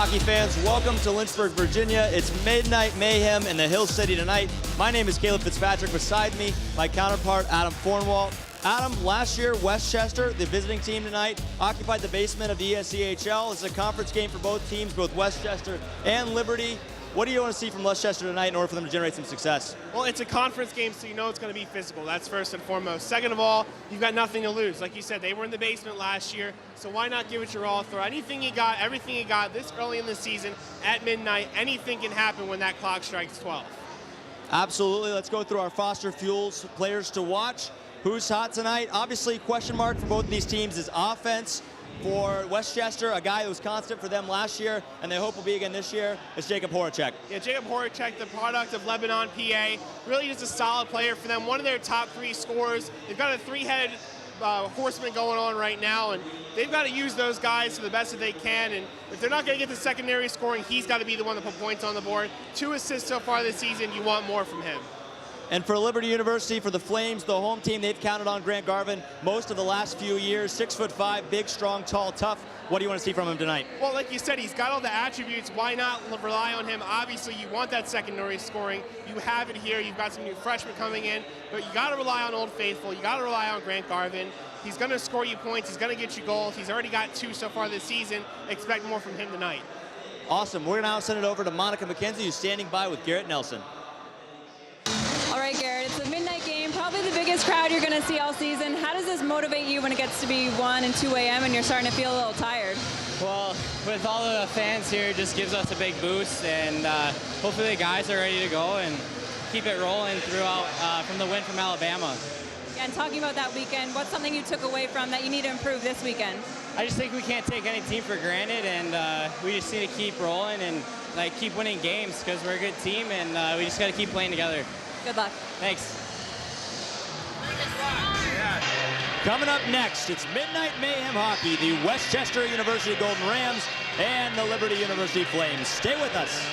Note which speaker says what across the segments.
Speaker 1: hockey fans. Welcome to Lynchburg, Virginia. It's Midnight Mayhem in the Hill City tonight. My name is Caleb Fitzpatrick. Beside me, my counterpart, Adam Fornwall. Adam, last year, Westchester, the visiting team tonight, occupied the basement of the ESCHL. It's a conference game for both teams, both Westchester and Liberty. What do you want to see from Westchester tonight in order for them to generate some success?
Speaker 2: Well, it's a conference game, so you know it's going to be physical. That's first and foremost. Second of all, you've got nothing to lose. Like you said, they were in the basement last year, so why not give it your all? Throw anything you got, everything you got this early in the season at midnight. Anything can happen when that clock strikes 12.
Speaker 1: Absolutely. Let's go through our Foster Fuels players to watch. Who's hot tonight? Obviously, question mark for both of these teams is offense. For Westchester, a guy who was constant for them last year, and they hope will be again this year, is Jacob Horacek.
Speaker 2: Yeah, Jacob Horacek, the product of Lebanon, PA, really just a solid player for them. One of their top 3 scorers. They've got a 3-headed horseman going on right now, and they've got to use those guys to the best that they can. And if they're not going to get the secondary scoring, he's got to be the one to put points on the board. 2 assists so far this season. You want more from him.
Speaker 1: And for Liberty University, for the Flames, the home team, they've counted on Grant Garvin most of the last few years. 6'5", big, strong, tall, tough. What do you want to see from him tonight?
Speaker 2: Well, like you said, he's got all the attributes. Why not rely on him? Obviously, you want that secondary scoring. You have it here. You've got some new freshmen coming in. But you got to rely on Old Faithful. You got to rely on Grant Garvin. He's going to score you points. He's going to get you goals. He's already got 2 so far this season. Expect more from him tonight.
Speaker 1: Awesome. We're going to now send it over to Monica McKenzie, who's standing by with Garrett Nelson.
Speaker 3: All right, Garrett, it's a midnight game, probably the biggest crowd you're going to see all season. How does this motivate you when it gets to be 1 and 2 a.m. and you're starting to feel a little tired?
Speaker 4: Well, with all the fans here, it just gives us a big boost, and hopefully the guys are ready to go and keep it rolling throughout from the win from Alabama.
Speaker 3: Yeah, and talking about that weekend, what's something you took away from that you need to improve this weekend?
Speaker 4: I just think we can't take any team for granted, and we just need to keep rolling and keep winning games because we're a good team, and we just got to keep playing together.
Speaker 3: Good luck.
Speaker 4: Thanks.
Speaker 1: Coming up next, it's Midnight Mayhem Hockey, the Westchester University Golden Rams and the Liberty University Flames. Stay with us.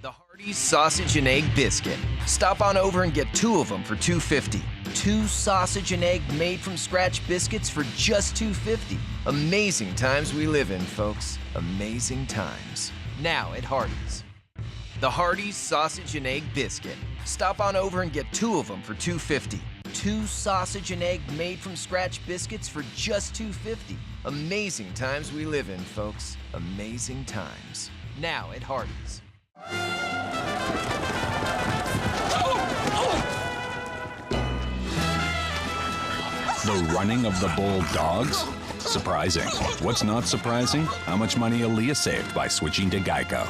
Speaker 5: The Hardee's Sausage and Egg Biscuit. Stop on over and get 2 of them for $2.50. 2 sausage and egg made from scratch biscuits for just $2.50. Amazing times we live in, folks. Amazing times. Now at Hardee's. The Hardee's Sausage and Egg Biscuit. Stop on over and get 2 of them for $2.50. 2 sausage and egg made from scratch biscuits for just $2.50. Amazing times we live in, folks. Amazing times. Now at Hardee's.
Speaker 6: The running of the Bulldogs? Surprising. What's not surprising? How much money Aaliyah saved by switching to Geico.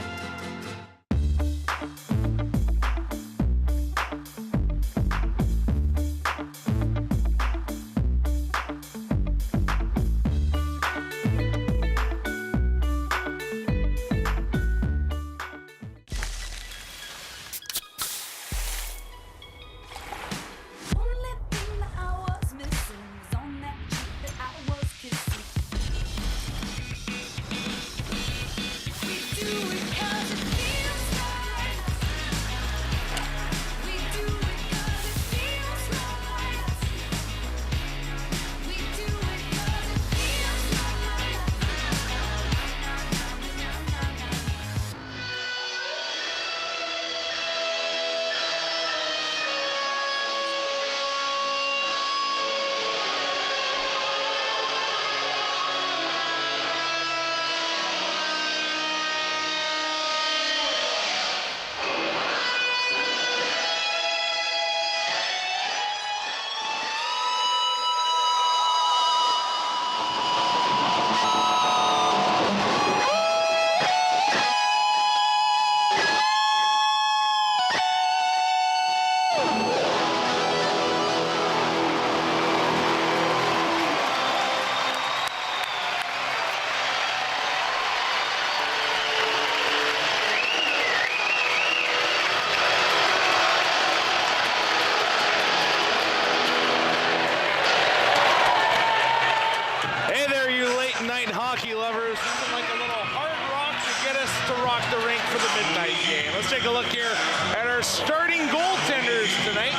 Speaker 7: Take a look here at our starting goaltenders tonight.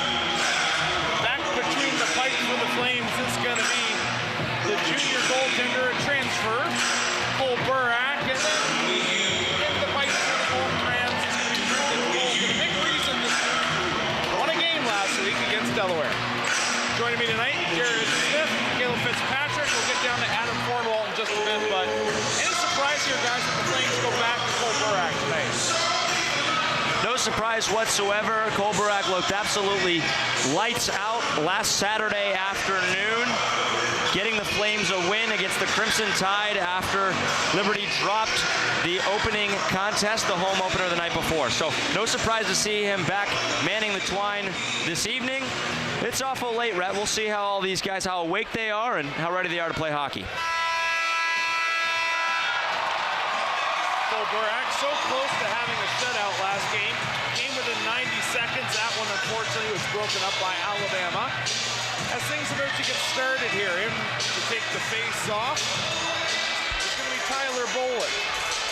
Speaker 7: Back between the pipes for the Flames is going to be the junior goaltender transfer, me tonight. Jared Smith, Caleb Fitzpatrick. We'll get down to Adam Cornwall in just a bit, but any surprise here, guys, that the Flames go back to Cole Burak tonight?
Speaker 8: No surprise whatsoever. Cole Burak looked absolutely lights out last Saturday afternoon, getting the Flames a win against the Crimson Tide after Liberty dropped the opening contest, the home opener the night before. So no surprise to see him back manning the twine this evening. It's awful late, Rhett. We'll see how all these guys, how awake they are and how ready they are to play hockey.
Speaker 7: Cole Burak so close to having a shutout last game. Came within 90 seconds. That one, unfortunately, was broken up by Alabama. As things about to get started here, him to take the face off, it's going to be Tyler Bolin.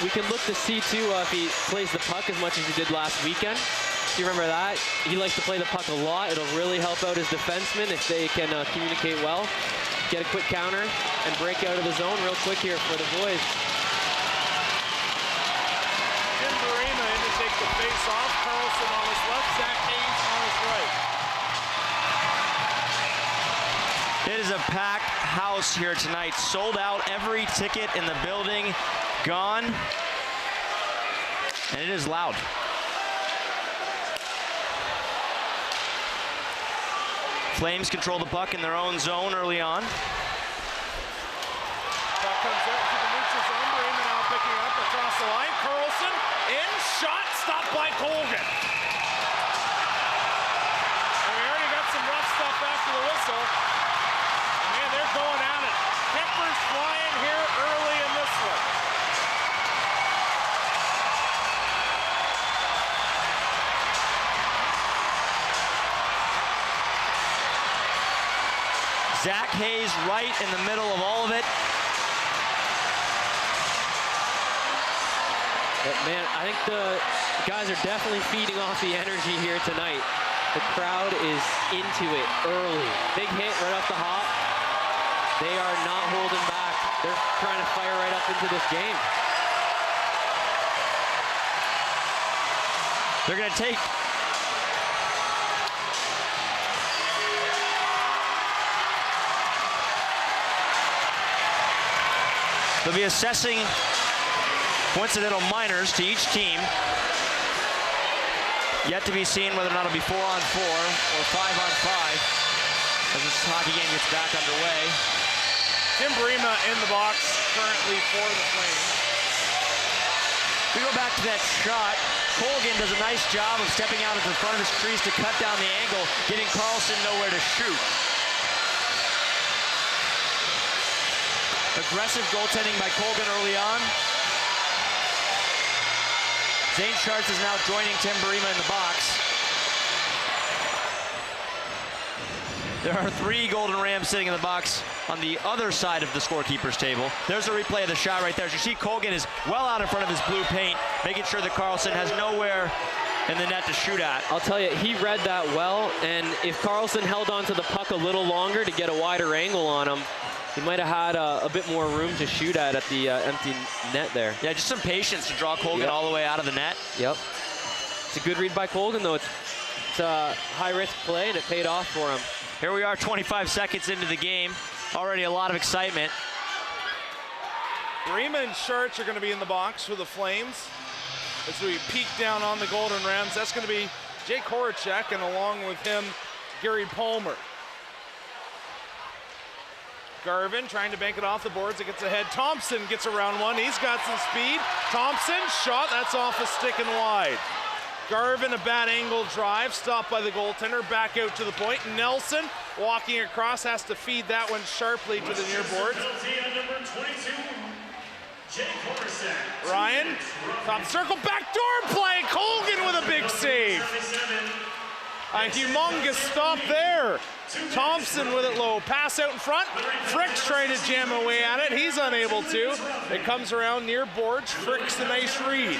Speaker 9: We can look to see, too, if he plays the puck as much as he did last weekend. Do you remember that? He likes to play the puck a lot. It'll really help out his defensemen if they can communicate well. Get a quick counter and break out of the zone real quick here for the boys.
Speaker 7: Tim Barima in to take the face off. Carlson on his left, Zach Hayes on his right.
Speaker 8: It is a packed house here tonight. Sold out, every ticket in the building gone. And it is loud. Flames control the puck in their own zone early on.
Speaker 7: Puck comes out to the neutral zone. Barima now picking up across the line. Carlson in, shot, stopped by Colgan. And we already got some rough stuff after the whistle. Man, they're going at it. Kemper's flying here early in this one.
Speaker 8: Zach Hayes right in the middle of all of it.
Speaker 9: But man, I think the guys are definitely feeding off the energy here tonight. The crowd is into it early. Big hit right off the hop. They are not holding back. They're trying to fire right up into this game.
Speaker 8: They're going to take they'll be assessing coincidental minors to each team. Yet to be seen whether or not it'll be 4-on-4 or 5-on-5 as this hockey game gets back underway.
Speaker 7: Tim Barima in the box currently for the Flames.
Speaker 8: We go back to that shot. Colgan does a nice job of stepping out at the front of his crease to cut down the angle, getting Carlson nowhere to shoot. Aggressive goaltending by Colgan early on. Zane Schartz is now joining Tim Barima in the box. There are 3 Golden Rams sitting in the box on the other side of the scorekeeper's table. There's a replay of the shot right there. As you see, Colgan is well out in front of his blue paint, making sure that Carlson has nowhere in the net to shoot at.
Speaker 9: I'll tell you, he read that well, and if Carlson held on to the puck a little longer to get a wider angle on him, he might have had a bit more room to shoot at the empty net there.
Speaker 8: Yeah, just some patience to draw Colgan all the way out of the net.
Speaker 9: Yep. It's a good read by Colgan, though. It's a high-risk play, and it paid off for him.
Speaker 8: Here we are 25 seconds into the game. Already a lot of excitement.
Speaker 7: Barima and Schartz are going to be in the box for the Flames. As we peek down on the Golden Rams, that's going to be Jake Horacek, and along with him, Gary Palmer. Garvin trying to bank it off the boards. It gets ahead. Thompson gets around one. He's got some speed. Thompson, shot. That's off a stick and wide. Garvin, a bad angle drive. Stopped by the goaltender. Back out to the point. Nelson walking across. Has to feed that one sharply to the near boards. Ryan, top circle. Backdoor play. Colgan with a big save. A humongous stop there. Thompson with it low. Pass out in front. Frick's trying to jam away at it. He's unable to. It comes around near boards. Frick's a nice read.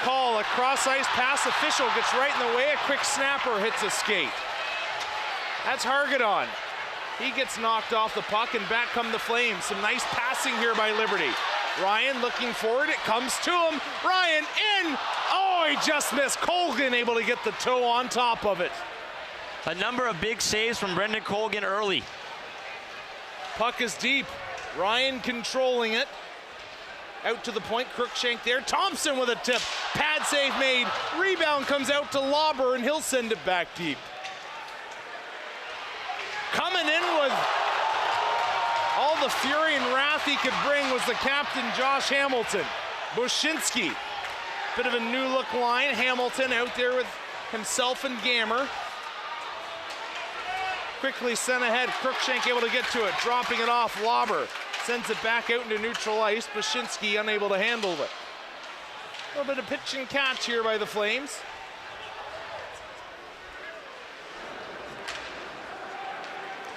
Speaker 7: Call, a cross-ice pass. Official gets right in the way. A quick snapper hits a skate. That's Hargadon. He gets knocked off the puck, and back come the Flames. Some nice passing here by Liberty. Ryan looking forward, it comes to him. Ryan in, oh, he just missed. Colgan able to get the toe on top of it.
Speaker 8: A number of big saves from Brendan Colgan early.
Speaker 7: Puck is deep. Ryan controlling it. Out to the point, Crookshank there. Thompson with a tip. Pad save made. Rebound comes out to Lauber, and he'll send it back deep. Coming in with all the fury and wrath he could bring was the captain, Josh Hamilton. Bushinsky, bit of a new look line. Hamilton out there with himself and Gammer. Quickly sent ahead, Crookshank able to get to it, dropping it off. Lauber sends it back out into neutral ice. Bushinsky unable to handle it. A little bit of pitch and catch here by the Flames.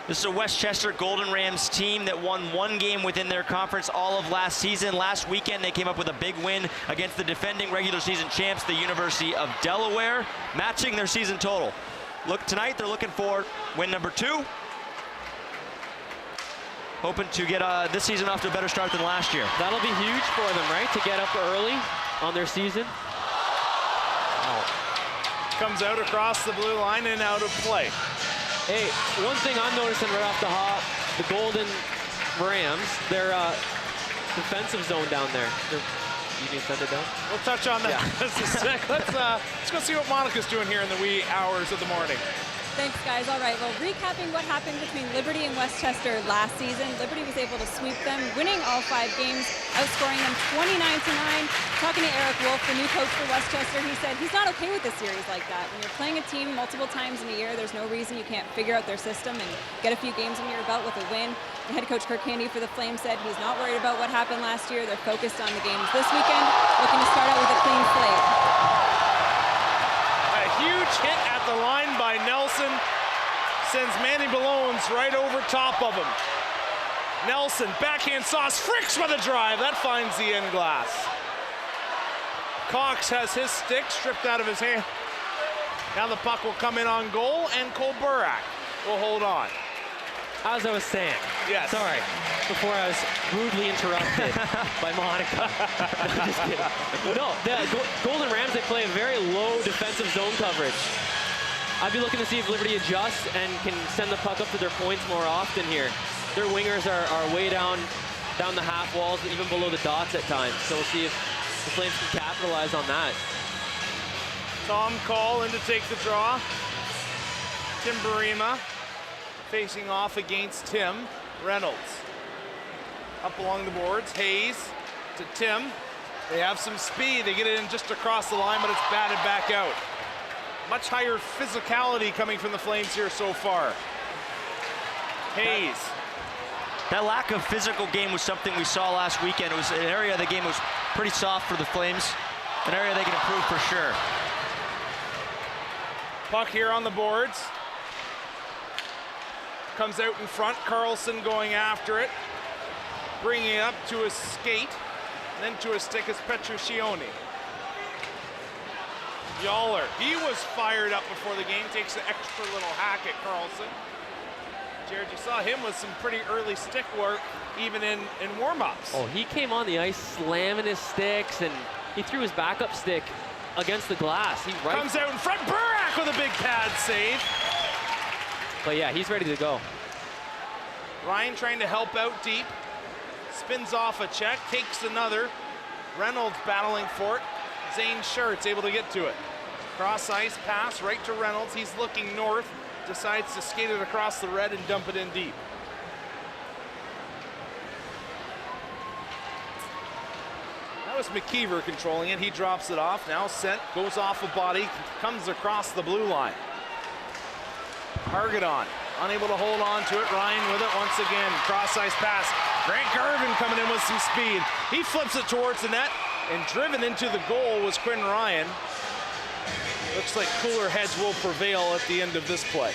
Speaker 8: This is a Westchester Golden Rams team that won one game within their conference all of last season. Last weekend, they came up with a big win against the defending regular season champs, the University of Delaware, matching their season total. Look, tonight they're looking for win number 2. Hoping to get this season off to a better start than last year.
Speaker 9: That'll be huge for them, right? To get up early on their season.
Speaker 7: Comes out across the blue line and out of play.
Speaker 9: Hey, one thing I'm noticing right off the hop, the Golden Rams, their defensive zone down there. You can send it down?
Speaker 7: We'll touch on that in just a sec. Let's go see what Monica's doing here in the wee hours of the morning.
Speaker 3: Thanks, guys. All right, well, recapping what happened between Liberty and Westchester last season, Liberty was able to sweep them, winning all 5 games, outscoring them 29-9. Talking to Eric Wolf, the new coach for Westchester, he said he's not okay with a series like that. When you're playing a team multiple times in a year, there's no reason you can't figure out their system and get a few games under your belt with a win. And head coach Kirk Handy for the Flames said he's not worried about what happened last year. They're focused on the games this weekend, looking to start out with a clean slate.
Speaker 7: A huge hit at the line by Nelson sends Manny Ballones right over top of him. Nelson, backhand sauce, Fricks with a drive. That finds the end glass. Cox has his stick stripped out of his hand. Now the puck will come in on goal, and Cole Burak will hold on.
Speaker 9: As I was saying.
Speaker 7: Yes.
Speaker 9: Sorry. Before I was rudely interrupted by Monica. No, just kidding. No, the Golden Rams, they play a very low defensive zone coverage. I'd be looking to see if Liberty adjusts and can send the puck up to their points more often here. Their wingers are way down the half walls, even below the dots at times. So we'll see if the Flames can capitalize on that.
Speaker 7: Tom Call in to take the draw. Tim Barima facing off against Tim Reynolds. Up along the boards, Hayes to Tim. They have some speed. They get it in just across the line, but it's batted back out. Much higher physicality coming from the Flames here so far. Hayes.
Speaker 8: That lack of physical game was something we saw last weekend. It was an area of the game that was pretty soft for the Flames. An area they can improve for sure.
Speaker 7: Puck here on the boards. Comes out in front, Carlson going after it. Bringing it up to his skate, and then to his stick is Petruccioni. Yawler, he was fired up before the game, takes an extra little hack at Carlson. Jared, you saw him with some pretty early stick work, even in warm-ups.
Speaker 9: Oh, he came on the ice slamming his sticks, and he threw his backup stick against the glass. He
Speaker 7: comes out in front, Burak with a big pad save.
Speaker 9: But yeah, he's ready to go.
Speaker 7: Ryan trying to help out deep. Spins off a check, takes another. Reynolds battling for it. Zane Schertz able to get to it. Cross ice pass right to Reynolds. He's looking north. Decides to skate it across the red and dump it in deep. That was McKeever controlling it. He drops it off. Now sent, goes off a body, comes across the blue line. Hargadon unable to hold on to it. Ryan with it once again. Cross ice pass. Grant Garvin coming in with some speed. He flips it towards the net, and driven into the goal was Quinn Ryan. Looks like cooler heads will prevail at the end of this play.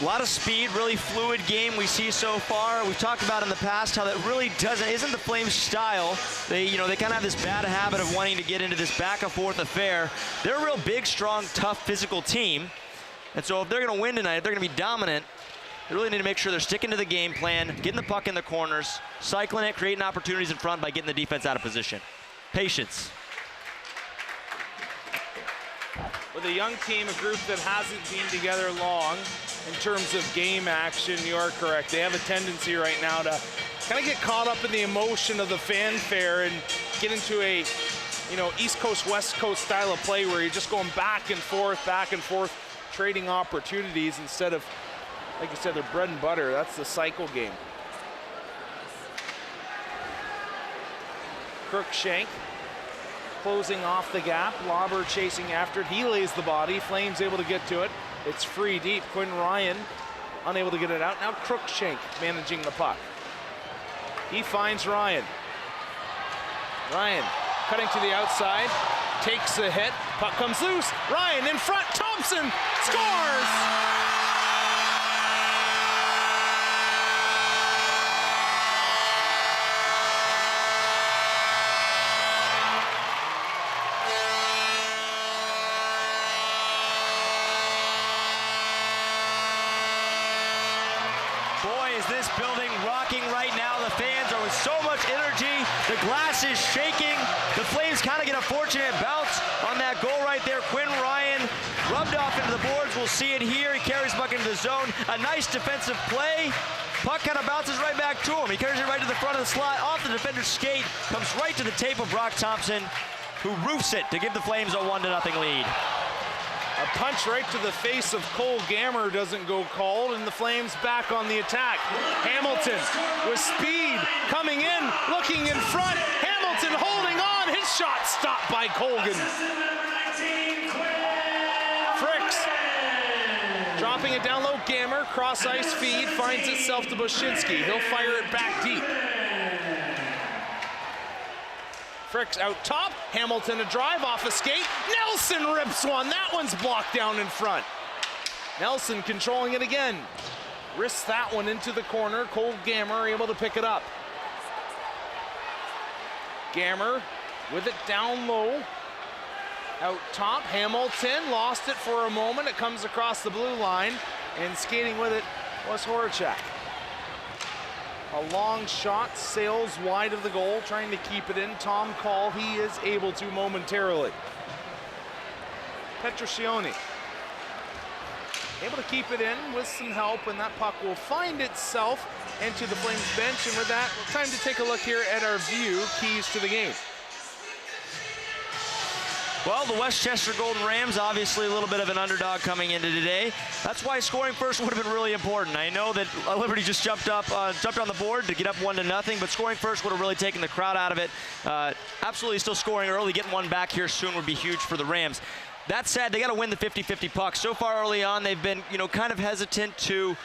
Speaker 8: A lot of speed, really fluid game we see so far. We've talked about in the past how that really isn't the Flames style. They kind of have this bad habit of wanting to get into this back and forth affair. They're a real big, strong, tough, physical team. And so if they're going to win tonight, if they're going to be dominant, they really need to make sure they're sticking to the game plan, getting the puck in the corners, cycling it, creating opportunities in front by getting the defense out of position. Patience.
Speaker 7: with a young team, a group that hasn't been together long in terms of game action. You are correct. They have a tendency right now to kind of get caught up in the emotion of the fanfare and get into a, you know, East Coast, West Coast style of play where you're just going back and forth, trading opportunities instead of, like you said, their bread and butter. That's the cycle game. Crookshank closing off the gap. Lauber chasing after it. He lays the body. Flames able to get to it. It's free deep. Quinn Ryan unable to get it out. Now Crookshank managing the puck. He finds Ryan. Ryan cutting to the outside. Takes a hit. Puck comes loose. Ryan in front. Thompson scores!
Speaker 1: Boy, is this building rocking right now. The fans are with so much energy. The glass is shaking. The Flames kind of get a fortunate bounce on that goal right there. Quinn Ryan rubbed off into the boards. We'll see it here. He carries the puck into the zone. A nice defensive play. Puck kind of bounces right back to him. He carries it right to the front of the slot, off the defender's skate, comes right to the tape of Brock Thompson, who roofs it to give the Flames a 1-0 lead.
Speaker 7: A punch right to the face of Cole Gammer doesn't go cold, and the Flames back on the attack. Hamilton with speed coming in, looking in front. Hamilton holding on. His shot stopped by Colgan. Fricks dropping it down low. Gammer, cross ice feed, finds itself to Bushinsky. He'll fire it back deep. Fricks out top. Hamilton a drive off a skate. Nelson rips one. That one's blocked down in front. Nelson controlling it again. Risks that one into the corner. Cole Gammer able to pick it up. Gammer with it down low. Out top. Hamilton lost it for a moment. It comes across the blue line. And skating with it was Horacek. A long shot sails wide of the goal, trying to keep it in. Tom Call, he is able to momentarily. Petrosioni able to keep it in with some help, and that puck will find itself into the Flames bench. And with that, time to take a look here at our view keys to the game.
Speaker 1: Well, the Westchester Golden Rams, obviously a little bit of an underdog coming into today. That's why scoring first would have been really important. I know that Liberty just jumped on the board to get up 1-0, but scoring first would have really taken the crowd out of it. Absolutely still scoring early, getting one back here soon would be huge for the Rams. That said, they got to win the 50-50 puck. So far early on, they've been, kind of hesitant to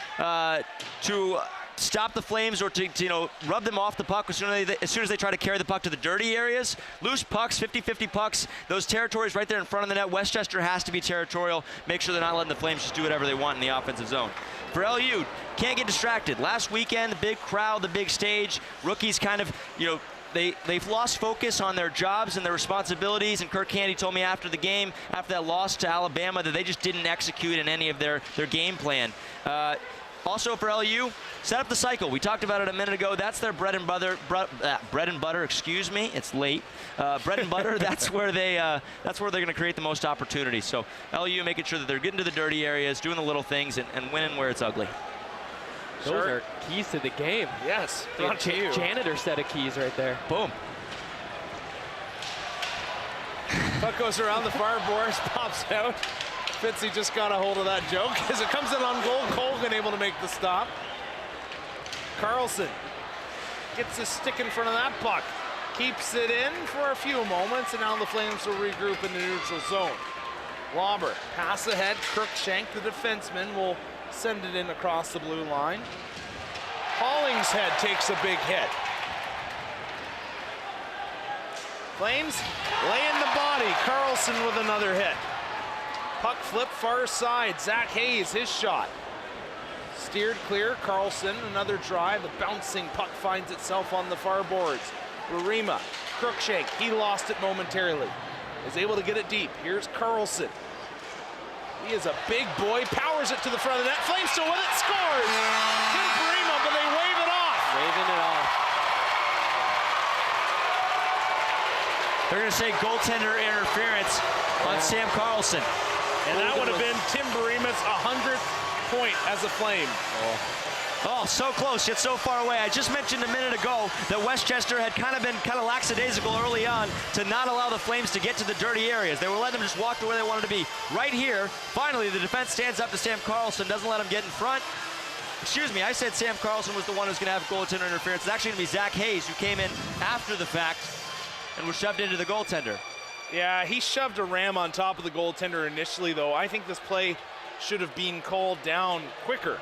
Speaker 1: stop the Flames or to rub them off the puck as soon as they try to carry the puck to the dirty areas. Loose pucks, 50-50 pucks, those territories right there in front of the net. Westchester has to be territorial, make sure they're not letting the Flames just do whatever they want in the offensive zone. For LU, can't get distracted. Last weekend, the big crowd, the big stage, rookies kind of, they've lost focus on their jobs and their responsibilities, and Kirk Candy told me after the game, after that loss to Alabama, that they just didn't execute in any of their game plan. Also for LU, set up the cycle. We talked about it a minute ago. That's their bread and butter. Excuse me, it's late. Bread and butter. That's where they're going to create the most opportunities. So LU making sure that they're getting to the dirty areas, doing the little things, and winning where it's ugly.
Speaker 9: Those are keys to the game.
Speaker 7: Yes, brought to you.
Speaker 9: Janitor set of keys right there.
Speaker 1: Boom.
Speaker 7: Puck goes around the far boards, pops out. Fitzy just got a hold of that joke as it comes in on goal. Colgan able to make the stop. Carlson gets his stick in front of that puck. Keeps it in for a few moments, and now the Flames will regroup in the neutral zone. Lauber, pass ahead. Crookshank, the defenseman, will send it in across the blue line. Hollingshead takes a big hit. Flames laying the body. Carlson with another hit. Puck flip far side. Zach Hayes, his shot. Steered clear. Carlson, another drive. The bouncing puck finds itself on the far boards. Rarima, Crookshank, he lost it momentarily. Is able to get it deep. Here's Carlson. He is a big boy, powers it to the front of the net. Flames still with it, scores! Tim Rarima, but they wave it off.
Speaker 9: Waving it off.
Speaker 1: They're going to say goaltender interference on Sam Carlson.
Speaker 7: And that would have been Tim Barima's 100th point as a Flame.
Speaker 8: Oh, so close, yet so far away. I just mentioned a minute ago that Westchester had kind of been lackadaisical early on to not allow the Flames to get to the dirty areas. They were letting them just walk to where they wanted to be. Right here, finally, the defense stands up to Sam Carlson, doesn't let him get in front. Excuse me, I said Sam Carlson was the one who's going to have goaltender interference. It's actually going to be Zach Hayes, who came in after the fact and was shoved into the goaltender.
Speaker 7: Yeah, he shoved a ram on top of the goaltender initially, though. I think this play should have been called down quicker.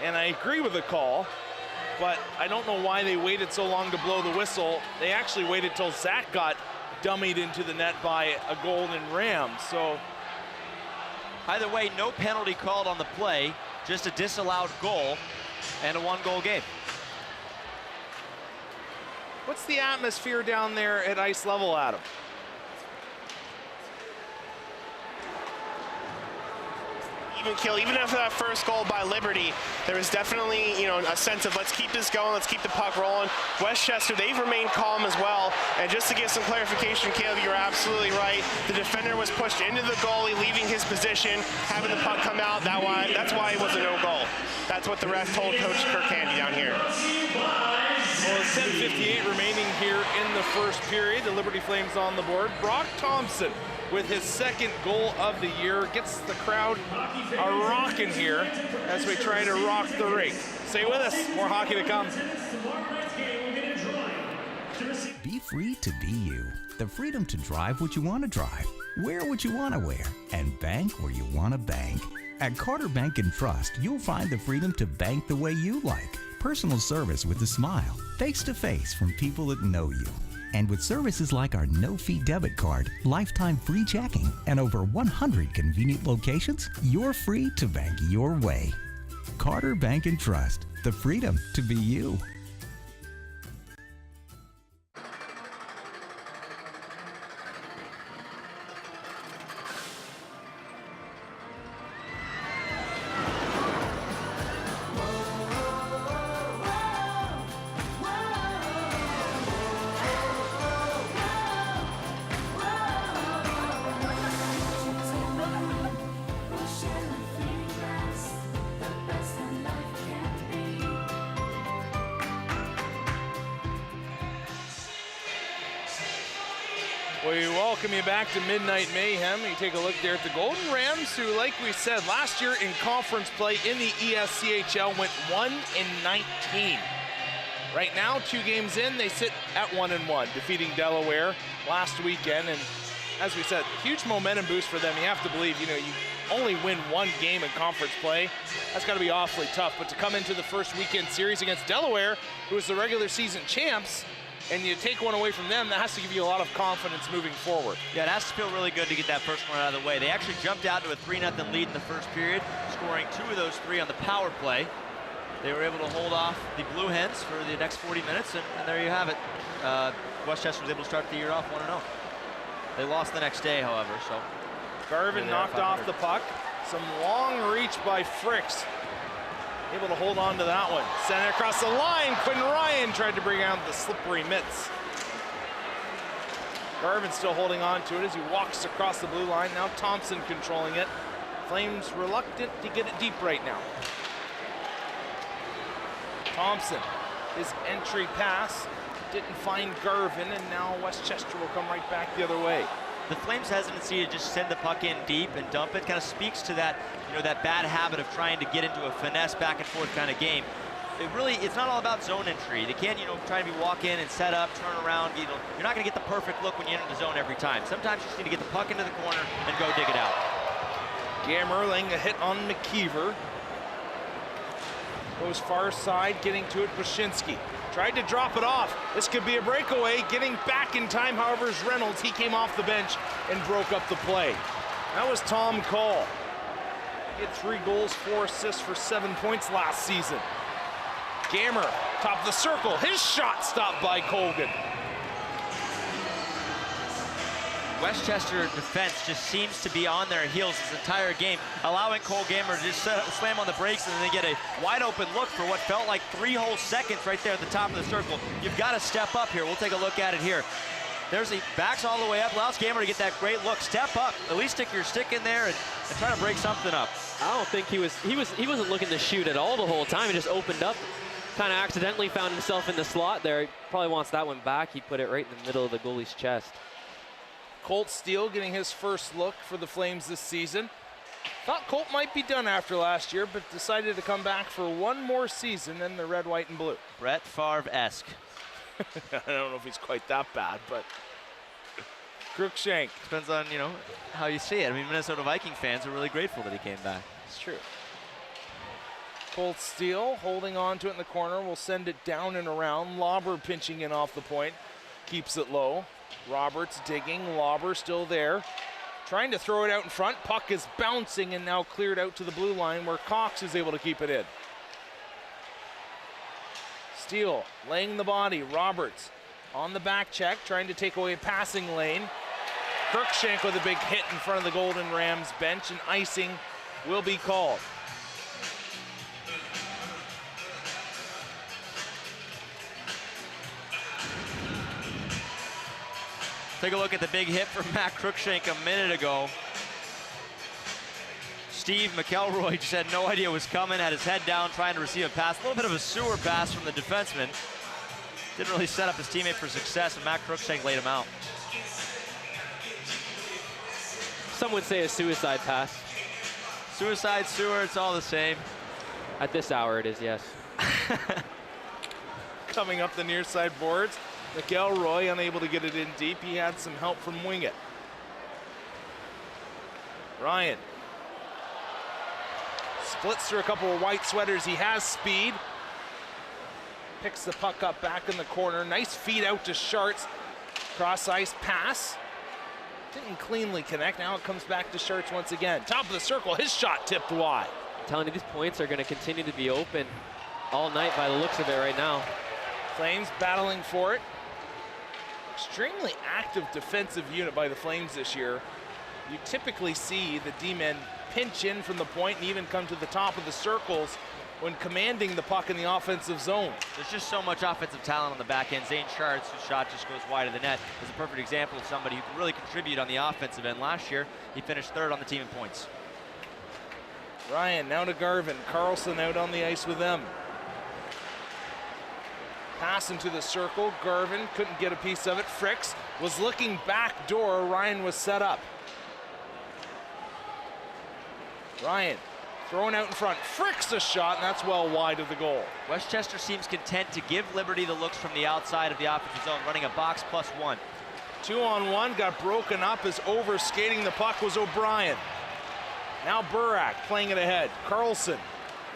Speaker 7: And I agree with the call, but I don't know why they waited so long to blow the whistle. They actually waited till Zach got dummied into the net by a golden ram. So
Speaker 1: either way, no penalty called on the play, just a disallowed goal and a one-goal game.
Speaker 7: what's the atmosphere down there at ice level, Adam?
Speaker 2: Even kill, even after that first goal by Liberty, there was definitely, you know, a sense of let's keep this going, let's keep the puck rolling. Westchester, they've remained calm as well. And just to get some clarification, Caleb, you're absolutely right. The defender was pushed into the goalie, leaving his position, having the puck come out. That's why it was a no goal. That's what the ref told Coach Kirk Handy down here.
Speaker 7: Well, it's 10:58 remaining here in the first period. The Liberty Flames on the board. Brock Thompson with his second goal of the year gets the crowd a-rocking here as we try to rock the rink. Stay with us, more hockey to come.
Speaker 10: Be free to be you. The freedom to drive what you want to drive, wear what you want to wear, and bank where you want to bank. At Carter Bank and Trust, you'll find the freedom to bank the way you like. Personal service with a smile, face-to-face from people that know you. And with services like our no-fee debit card, lifetime free checking, and over 100 convenient locations, you're free to bank your way. Carter Bank and Trust, the freedom to be you.
Speaker 7: We welcome you back to Midnight Mayhem. You take a look there at the Golden Rams, who, like we said, last year in conference play in the ESCHL went 1-19. Right now, 2 games in, they sit at 1-1, defeating Delaware last weekend. And as we said, huge momentum boost for them. You have to believe, you know, you only win 1 game in conference play. That's got to be awfully tough. But to come into the first weekend series against Delaware, who was the regular season champs, and you take one away from them, that has to give you a lot of confidence moving forward.
Speaker 1: Yeah, it has to feel really good to get that first one out of the way. They actually jumped out to a 3-0 lead in the first period, scoring 2 of those 3 on the power play. They were able to hold off the Blue Hens for the next 40 minutes, and there you have it. Westchester was able to start the year off 1-0. They lost the next day, however, so.
Speaker 7: Garvin knocked off the puck. Some long reach by Fricks. Able to hold on to that one. Sent it across the line. Quinn Ryan tried to bring out the slippery mitts. Garvin still holding on to it as he walks across the blue line. Now Thompson controlling it. Flames reluctant to get it deep right now. Thompson, his entry pass didn't find Garvin, and now Westchester will come right back the other way.
Speaker 1: The Flames' hesitancy to just send the puck in deep and dump it kind of speaks to that, you know, that bad habit of trying to get into a finesse back and forth kind of game. It's not all about zone entry. They can't, you know, try to be walk in and set up, turn around. You know, you're not going to get the perfect look when you enter the zone every time. Sometimes you just need to get the puck into the corner and go dig it out.
Speaker 7: Gammerling a hit on McKeever. Goes far side, getting to it, Brzezinski. Tried to drop it off. This could be a breakaway. Getting back in time, however, is Reynolds. He came off the bench and broke up the play. That was Tom Call. He had 3 goals, 4 assists for 7 points last season. Gammer, top of the circle. His shot stopped by Colgan.
Speaker 1: Westchester defense just seems to be on their heels this entire game, allowing Cole Gammer to just slam on the brakes and then they get a wide open look for what felt like 3 whole seconds right there at the top of the circle. You've got to step up here. We'll take a look at it here. He backs all the way up, allows Gamer to get that great look. Step up, at least stick your stick in there and try to break something up.
Speaker 9: I don't think he wasn't looking to shoot at all the whole time. He just opened up, kind of accidentally found himself in the slot there. He probably wants that one back. He put it right in the middle of the goalie's chest.
Speaker 7: Colt Steele getting his first look for the Flames this season. Thought Colt might be done after last year, but decided to come back for one more season in the red, white, and blue.
Speaker 1: Brett Favre-esque.
Speaker 7: I don't know if he's quite that bad, but Cruikshank.
Speaker 1: Depends on, you know, how you see it. I mean, Minnesota Viking fans are really grateful that he came back.
Speaker 7: It's true. Colt Steele holding on to it in the corner. Will send it down and around. Lauber pinching in off the point. Keeps it low. Roberts digging. Lauber still there. Trying to throw it out in front. Puck is bouncing and now cleared out to the blue line where Cox is able to keep it in. Steele laying the body. Roberts on the back check, trying to take away a passing lane. Cruikshank with a big hit in front of the Golden Rams bench, and icing will be called.
Speaker 1: Take a look at the big hit from Matt Cruikshank a minute ago. Steve McElroy just had no idea it was coming, had his head down trying to receive a pass. A little bit of a sewer pass from the defenseman. Didn't really set up his teammate for success, and Matt Cruikshank laid him out.
Speaker 9: Some would say a suicide pass.
Speaker 1: Suicide, sewer, it's all the same.
Speaker 9: At this hour it is, yes.
Speaker 7: Coming up the near side boards, McElroy unable to get it in deep. He had some help from Wingett. Ryan splits through a couple of white sweaters. He has speed. Picks the puck up back in the corner. Nice feed out to Sharts. Cross ice pass. Didn't cleanly connect. Now it comes back to Sharts once again. Top of the circle, his shot tipped wide.
Speaker 9: I'm telling you, these points are going to continue to be open all night by the looks of it right now.
Speaker 7: Flames battling for it. Extremely active defensive unit by the Flames this year. You typically see the D-men pinch in from the point and even come to the top of the circles when commanding the puck in the offensive zone.
Speaker 1: There's just so much offensive talent on the back end. Zane Sharts, whose shot just goes wide of the net, is a perfect example of somebody who can really contribute on the offensive end. Last year, he finished third on the team in points.
Speaker 7: Ryan now to Garvin. Carlson out on the ice with them. Pass into the circle. Garvin couldn't get a piece of it. Fricks was looking back door. Ryan was set up. Ryan throwing out in front. Fricks a shot, and that's well wide of the goal.
Speaker 1: Westchester seems content to give Liberty the looks from the outside of the offensive zone, running a box +1.
Speaker 7: 2-on-1 got broken up as over skating the puck was O'Brien. Now Burak playing it ahead. Carlson,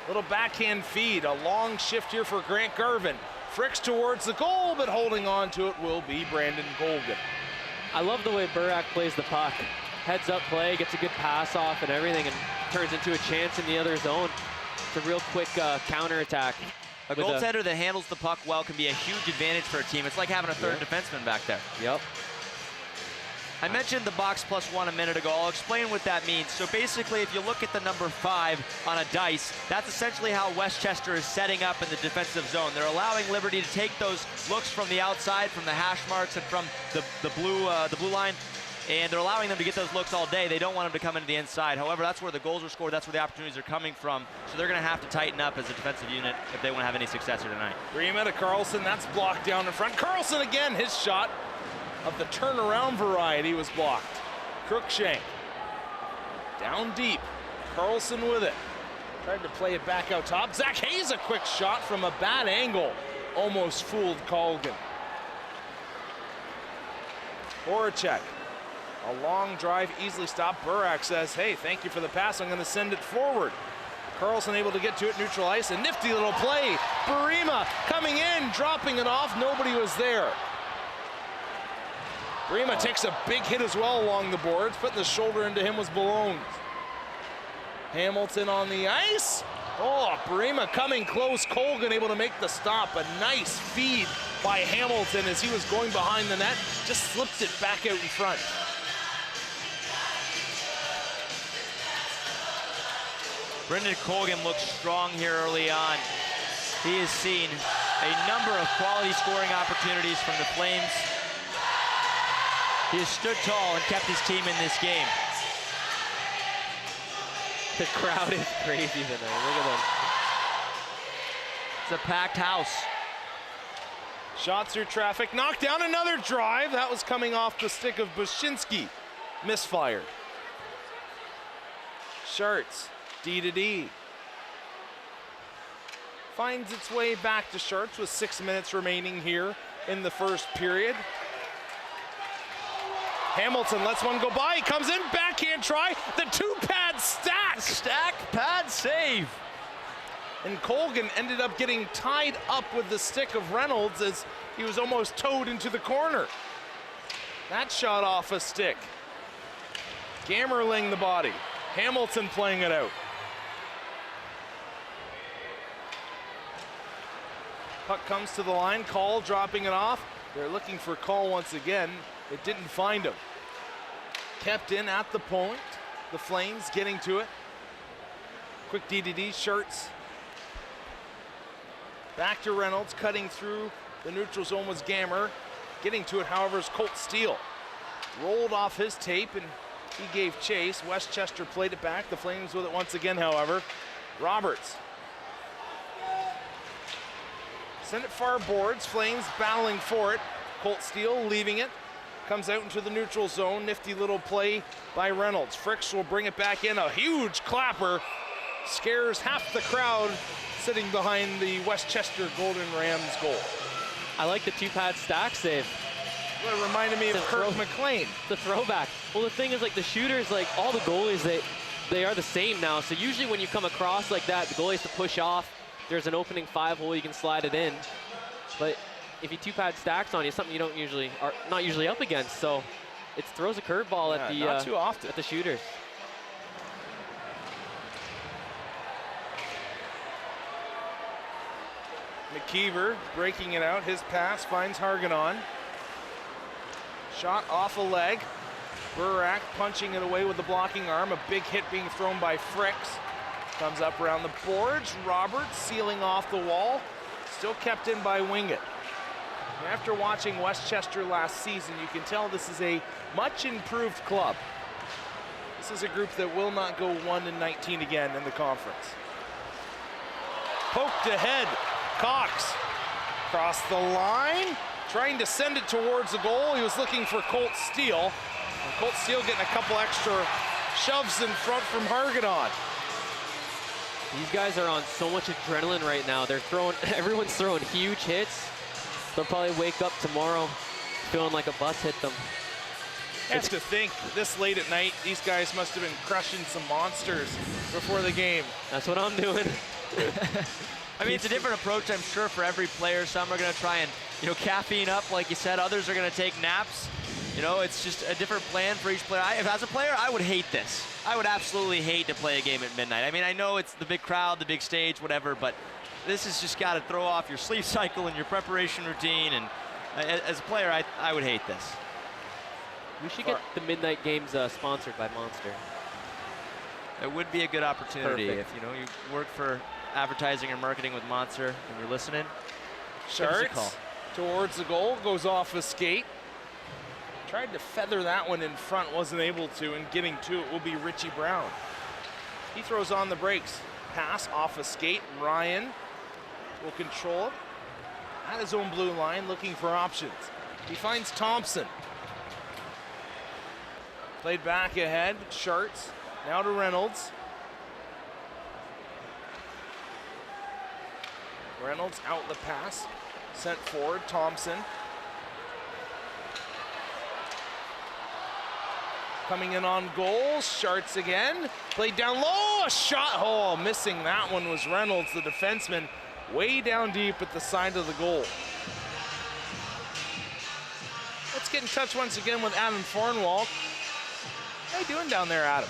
Speaker 7: little backhand feed. A long shift here for Grant Garvin. Fricks towards the goal, but holding on to it will be Brandon Colgan.
Speaker 9: I love the way Burak plays the puck. Heads up play, gets a good pass off and everything, and turns into a chance in the other zone. It's a real quick counterattack.
Speaker 1: A goaltender that handles the puck well can be a huge advantage for a team. It's like having a third defenseman back there.
Speaker 9: Yep.
Speaker 1: I mentioned the box +1 a minute ago. I'll explain what that means. So basically, if you look at the number 5 on a dice, that's essentially how Westchester is setting up in the defensive zone. They're allowing Liberty to take those looks from the outside, from the hash marks and from the blue line, and they're allowing them to get those looks all day. They don't want them to come into the inside. However, that's where the goals are scored. That's where the opportunities are coming from. So they're going to have to tighten up as a defensive unit if they want to have any success here tonight.
Speaker 7: Rima to Carlson. That's blocked down in front. Carlson again. His shot of the turnaround variety was blocked. Cruikshank down deep. Carlson with it. Tried to play it back out top. Zach Hayes, a quick shot from a bad angle. Almost fooled Colgan. Voracek. A long drive, easily stopped. Burak says, hey, thank you for the pass. I'm going to send it forward. Carlson able to get to it, neutral ice. A nifty little play. Burima coming in, dropping it off. Nobody was there. Burima takes a big hit as well along the boards. Putting the shoulder into him was Balone. Hamilton on the ice. Oh, Burima coming close. Colgan able to make the stop. A nice feed by Hamilton as he was going behind the net. Just slipped it back out in front.
Speaker 1: Brendan Colgan looks strong here early on. He has seen a number of quality scoring opportunities from the Flames.
Speaker 8: He has stood tall and kept his team in this game.
Speaker 9: The crowd is crazy tonight. Look at them.
Speaker 8: It's a packed house.
Speaker 7: Shots through traffic, knocked down, another drive. That was coming off the stick of Bushinsky. Misfired. Sharts, D to D. Finds its way back to Sharts with 6 minutes remaining here in the first period. Hamilton lets one go by, he comes in, backhand try, the two-pad stack.
Speaker 8: Stack, pad, save.
Speaker 7: And Colgan ended up getting tied up with the stick of Reynolds as he was almost towed into the corner. That shot off a stick. Gammerling the body. Hamilton playing it out. Puck comes to the line, Call dropping it off. They're looking for Call once again. It didn't find him. Kept in at the point. The Flames getting to it. Quick DDD, Sharts. Back to Reynolds, cutting through the neutral zone was Gammer. Getting to it, however, is Colt Steele. Rolled off his tape and he gave chase. Westchester played it back. The Flames with it once again, however. Roberts. Send it far boards. Flames battling for it. Colt Steele leaving it. Comes out into the neutral zone. Nifty little play by Reynolds. Fricks will bring it back in. A huge clapper. Scares half the crowd sitting behind the Westchester Golden Rams goal.
Speaker 9: I like the two-pad stack save.
Speaker 7: Well, it reminded me of Kirk McLean.
Speaker 9: The throwback. Well, the thing is, like, the shooters, like, all the goalies, they are the same now. So usually when you come across like that, the goalie has to push off. There's an opening 5-hole, you can slide it in. But if you two-pad stacks on you, something you don't usually are not usually up against. So it throws a curveball at the
Speaker 7: not too often
Speaker 9: at the shooters.
Speaker 7: McKeever breaking it out. His pass finds Harganon. Shot off a leg. Burak punching it away with the blocking arm. A big hit being thrown by Fricks. Comes up around the boards. Roberts sealing off the wall. Still kept in by Wingett. After watching Westchester last season, you can tell this is a much improved club. This is a group that will not go 1-19 again in the conference. Poked ahead. Cox across the line, trying to send it towards the goal. He was looking for Colt Steele. And Colt Steele getting a couple extra shoves in front from Harganon.
Speaker 9: These guys are on so much adrenaline right now. They're throwing, everyone's throwing huge hits. They'll probably wake up tomorrow feeling like a bus hit them.
Speaker 7: It's to think this late at night, these guys must have been crushing some monsters before the game.
Speaker 9: That's what I'm doing.
Speaker 8: I mean, it's a different approach, I'm sure, for every player. Some are going to try and, caffeine up, like you said. Others are going to take naps. It's just a different plan for each player. As a player, I would hate this. I would absolutely hate to play a game at midnight. I mean, I know it's the big crowd, the big stage, whatever, but this has just got to throw off your sleep cycle and your preparation routine. And as a player, I would hate this.
Speaker 9: We should get the midnight games sponsored by Monster.
Speaker 8: It would be a good opportunity.
Speaker 9: Perfect.
Speaker 8: If you work for advertising or marketing with Monster and you're listening.
Speaker 7: Sharts towards the goal, goes off a skate. Tried to feather that one in front, wasn't able to, and getting to it will be Richie Brown. He throws on the brakes. Pass off a skate. Ryan will control it at his own blue line, looking for options. He finds Thompson. Played back ahead, Sharts. Now to Reynolds. Reynolds out the pass. Sent forward, Thompson. Coming in on goal, Sharts again. Played down low, a shot. Oh, missing that one was Reynolds, the defenseman, way down deep at the side of the goal. Let's get in touch once again with Adam Thornwall. How you doing down there, Adam?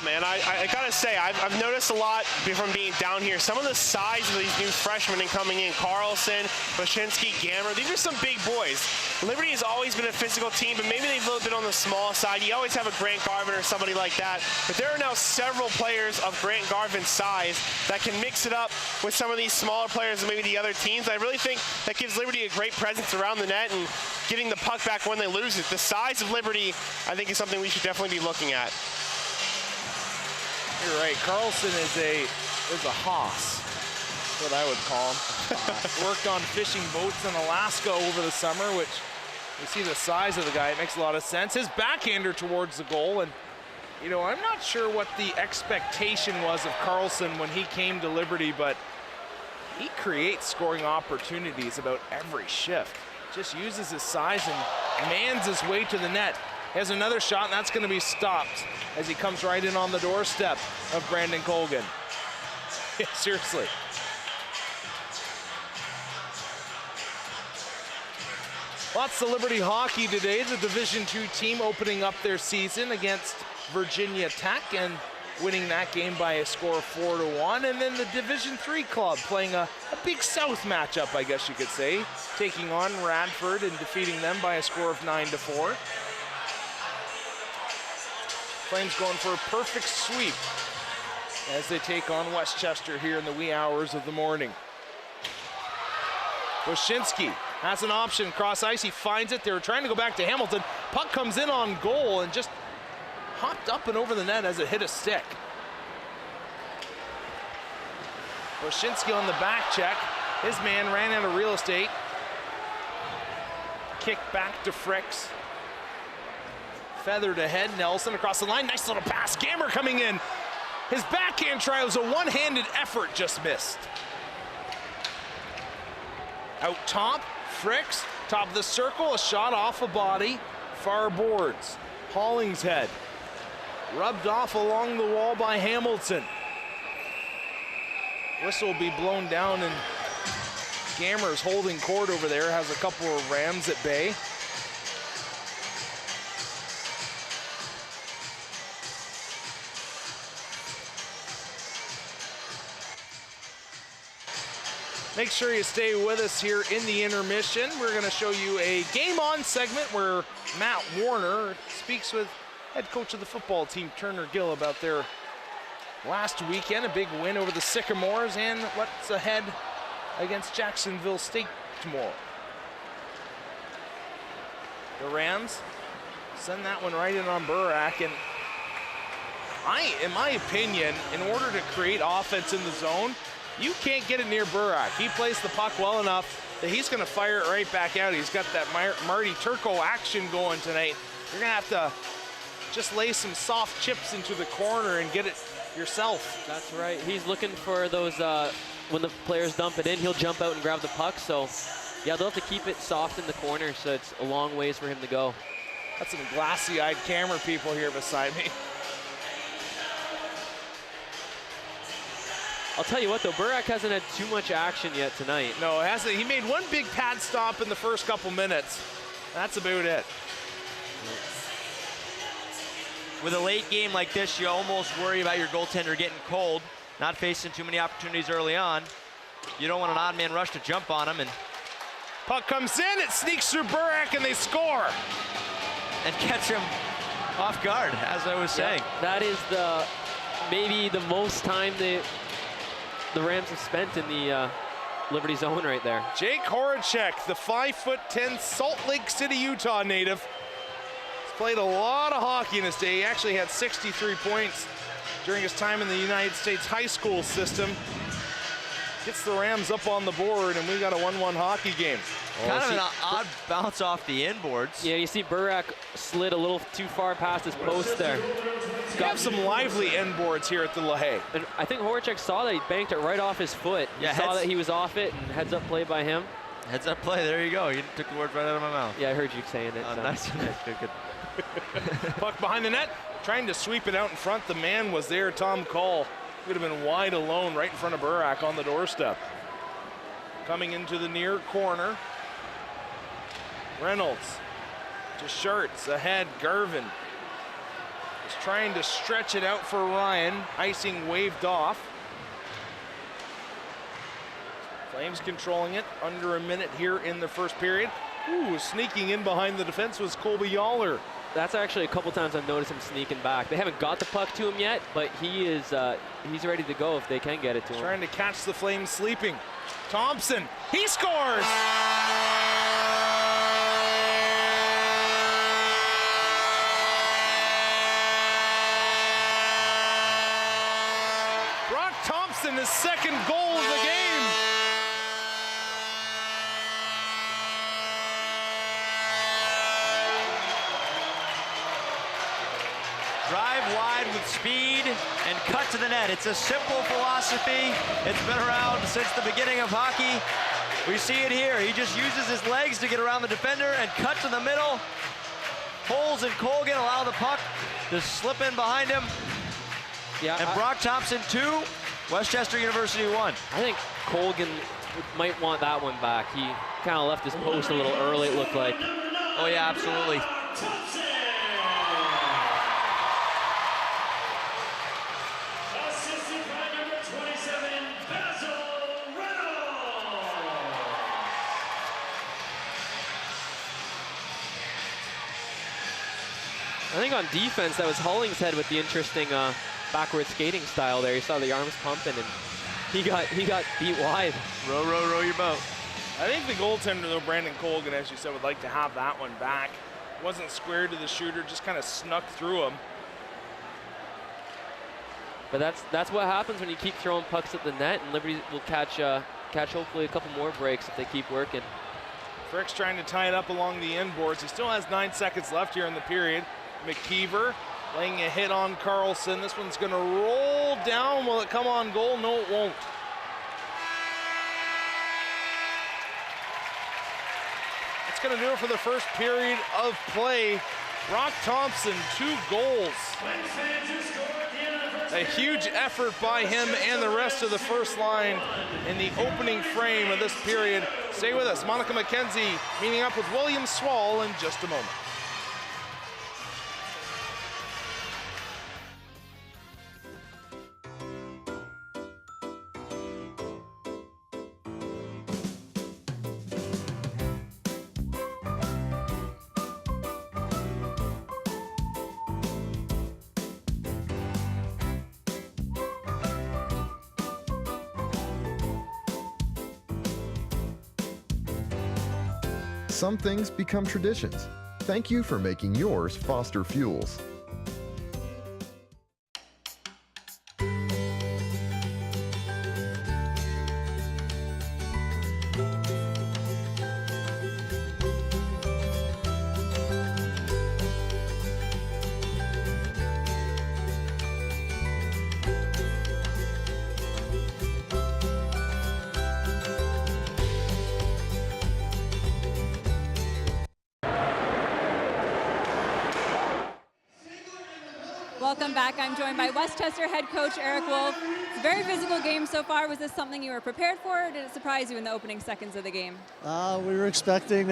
Speaker 2: Man, I gotta say, I've noticed a lot from being down here. Some of the size of these new freshmen coming in, Carlson, Boshinski, Gammer, these are some big boys. Liberty has always been a physical team, but maybe they've a little bit on the small side. You always have a Grant Garvin or somebody like that, but there are now several players of Grant Garvin's size that can mix it up with some of these smaller players and maybe the other teams. I really think that gives Liberty a great presence around the net and getting the puck back when they lose it. The size of Liberty, I think, is something we should definitely be looking at.
Speaker 7: You're right. Carlson is a hoss, what I would call him. Worked on fishing boats in Alaska over the summer, which you see the size of the guy. It makes a lot of sense. His backhander towards the goal, and you know, I'm not sure what the expectation was of Carlson when he came to Liberty, but he creates scoring opportunities about every shift. Just uses his size and mans his way to the net. Has another shot, and that's going to be stopped as he comes right in on the doorstep of Brandon Colgan. Yeah, seriously. Lots of Liberty hockey today. The Division II team opening up their season against Virginia Tech and winning that game by a score of 4-1. And then the Division III club playing a Big South matchup, I guess you could say, taking on Radford and defeating them by a score of 9-4. Flames going for a perfect sweep as they take on Westchester here in the wee hours of the morning. Boshinski has an option, cross ice, he finds it. They were trying to go back to Hamilton. Puck comes in on goal and just hopped up and over the net as it hit a stick. Boshinski on the back check. His man ran out of real estate. Kick back to Fricks. Feathered ahead, Nelson across the line, nice little pass, Gammer coming in. His backhand try was a one-handed effort, just missed. Out top, Fricks, top of the circle, a shot off a body, far boards. Hollingshead, rubbed off along the wall by Hamilton. Whistle will be blown down and Gammer's holding court over there, has a couple of Rams at bay. Make sure you stay with us here in the intermission. We're going to show you a Game On segment where Matt Warner speaks with head coach of the football team, Turner Gill, about their last weekend, a big win over the Sycamores, and what's ahead against Jacksonville State tomorrow. The Rams send that one right in on Burak, and in my opinion, in order to create offense in the zone, you can't get it near Burak. He plays the puck well enough that he's going to fire it right back out. He's got that Marty Turco action going tonight. You're going to have to just lay some soft chips into the corner and get it yourself.
Speaker 9: That's right. He's looking for those, when the players dump it in, he'll jump out and grab the puck. So, yeah, they'll have to keep it soft in the corner, so it's a long ways for him to go.
Speaker 7: That's some glassy-eyed camera people here beside me.
Speaker 9: I'll tell you what, though, Burak hasn't had too much action yet tonight.
Speaker 7: No, hasn't. He made one big pad stop in the first couple minutes. That's about it.
Speaker 1: With a late game like this, you almost worry about your goaltender getting cold, not facing too many opportunities early on. You don't want an odd man rush to jump on him. And
Speaker 7: puck comes in, it sneaks through Burak, and they score.
Speaker 1: And catch him off guard, as I was saying.
Speaker 9: That is maybe the most time the Rams have spent in the Liberty zone right there.
Speaker 7: Jake Horacek, the 5'10" Salt Lake City, Utah native. He's played a lot of hockey in his day. He actually had 63 points during his time in the United States high school system. Gets the Rams up on the board, and we got a 1-1 hockey game.
Speaker 1: Kind of an odd bounce off the inboards.
Speaker 9: Yeah, you see Burak slid a little too far past his post there.
Speaker 7: We have some lively inboards here at the LaHaye.
Speaker 9: And I think Horacek saw that. He banked it right off his foot.
Speaker 1: Yeah,
Speaker 9: he saw that he was off it, and heads up play by him.
Speaker 1: Heads up play, there you go. You took the words right out of my mouth.
Speaker 9: Yeah, I heard you saying it.
Speaker 1: Oh,
Speaker 9: so.
Speaker 1: nice. Good.
Speaker 7: Puck behind the net, trying to sweep it out in front. The man was there, Tom Call. Could have been wide alone right in front of Burak on the doorstep. Coming into the near corner. Reynolds to Schertz, ahead, Garvin. Just trying to stretch it out for Ryan. Icing waved off. Flames controlling it. Under a minute here in the first period. Ooh, sneaking in behind the defense was Colby Yaller.
Speaker 9: That's actually a couple times I've noticed him sneaking back. They haven't got the puck to him yet, but he's ready to go if they can get it to him.
Speaker 7: Trying to catch the Flames sleeping. Thompson, he scores! Brock Thompson, his second goal of the game.
Speaker 1: Drive wide with speed and cut to the net. It's a simple philosophy. It's been around since the beginning of hockey. We see it here. He just uses his legs to get around the defender and cut to the middle. Holes and Colgan allow the puck to slip in behind him.
Speaker 9: Yeah,
Speaker 1: and Brock Thompson 2, Westchester University 1.
Speaker 9: I think Colgan might want that one back. He kind of left his post a little early, it looked like.
Speaker 1: Oh yeah, absolutely.
Speaker 9: I think on defense, that was Hollingshead with the interesting backward skating style there. You saw the arms pumping, and he got beat wide.
Speaker 1: Row, row, row your boat.
Speaker 7: I think the goaltender, though, Brandon Colgan, as you said, would like to have that one back. Wasn't squared to the shooter, just kind of snuck through him.
Speaker 9: But that's what happens when you keep throwing pucks at the net, and Liberty will catch hopefully a couple more breaks if they keep working.
Speaker 7: Frick's trying to tie it up along the end boards. He still has 9 seconds left here in the period. McKeever laying a hit on Carlson. This one's going to roll down. Will it come on goal? No, it won't. That's going to do it for the first period of play. Brock Thompson, 2 goals. A huge effort by him and the rest of the first line in the opening frame of this period. Stay with us. Monica McKenzie meeting up with William Swall in just a moment.
Speaker 11: Some things become traditions. Thank you for making yours Foster Fuels.
Speaker 3: Welcome back. I'm joined by Westchester head coach Eric Wolf. It's a very physical game so far. Was this something you were prepared for, or did it surprise you in the opening seconds of the game?
Speaker 12: We were expecting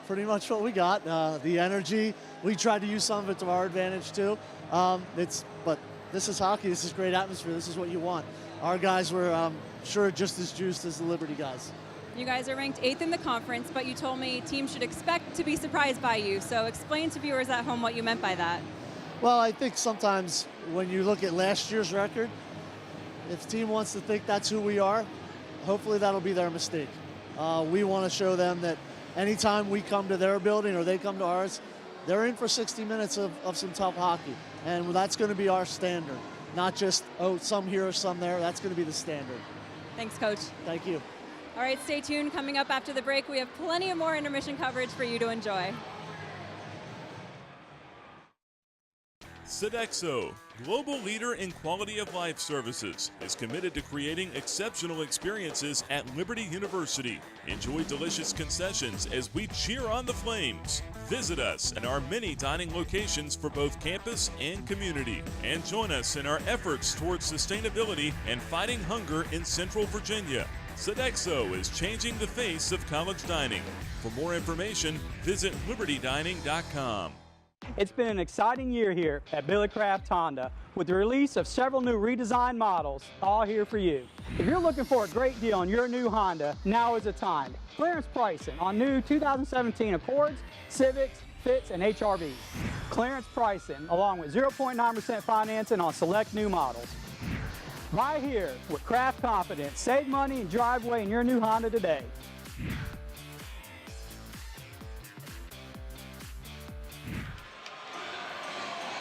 Speaker 12: pretty much what we got. The energy, we tried to use some of it to our advantage too. But this is hockey. This is great atmosphere. This is what you want. Our guys were sure just as juiced as the Liberty guys.
Speaker 3: You guys are ranked 8th in the conference, but you told me teams should expect to be surprised by you. So explain to viewers at home what you meant by that.
Speaker 12: Well, I think sometimes when you look at last year's record, if the team wants to think that's who we are, hopefully that'll be their mistake. We want to show them that anytime we come to their building or they come to ours, they're in for 60 minutes of some tough hockey. And that's going to be our standard, not just, oh, some here or some there. That's going to be the standard.
Speaker 3: Thanks, Coach.
Speaker 12: Thank you.
Speaker 3: All right, stay tuned. Coming up after the break, we have plenty of more intermission coverage for you to enjoy.
Speaker 13: Sodexo, global leader in quality of life services, is committed to creating exceptional experiences at Liberty University. Enjoy delicious concessions as we cheer on the Flames. Visit us at our many dining locations for both campus and community, and join us in our efforts towards sustainability and fighting hunger in Central Virginia. Sodexo is changing the face of college dining. For more information, visit libertydining.com.
Speaker 14: It's been an exciting year here at Billy Craft Honda with the release of several new redesigned models, all here for you. If you're looking for a great deal on your new Honda, now is the time. Clearance pricing on new 2017 Accords, Civics, Fits, and HRVs. Clearance pricing along with 0.9% financing on select new models. Right here with Craft Confidence. Save money and drive away in your new Honda today.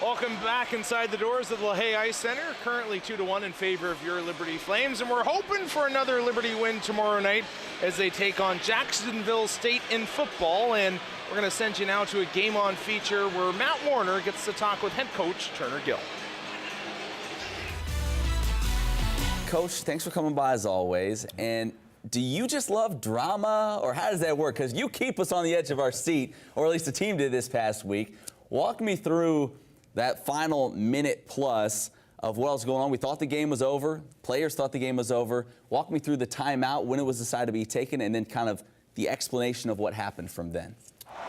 Speaker 7: Welcome back inside the doors of the LaHaye Ice Center. Currently 2-1 in favor of your Liberty Flames, and we're hoping for another Liberty win tomorrow night as they take on Jacksonville State in football. And we're going to send you now to a Game On feature where Matt Warner gets to talk with head coach Turner Gill.
Speaker 15: Coach, thanks for coming by as always. And do you just love drama, or how does that work? Because you keep us on the edge of our seat, or at least the team did this past week. Walk me through that final minute plus of what was going on. We thought the game was over. Players thought the game was over. Walk me through the timeout, when it was decided to be taken, and then kind of the explanation of what happened from then.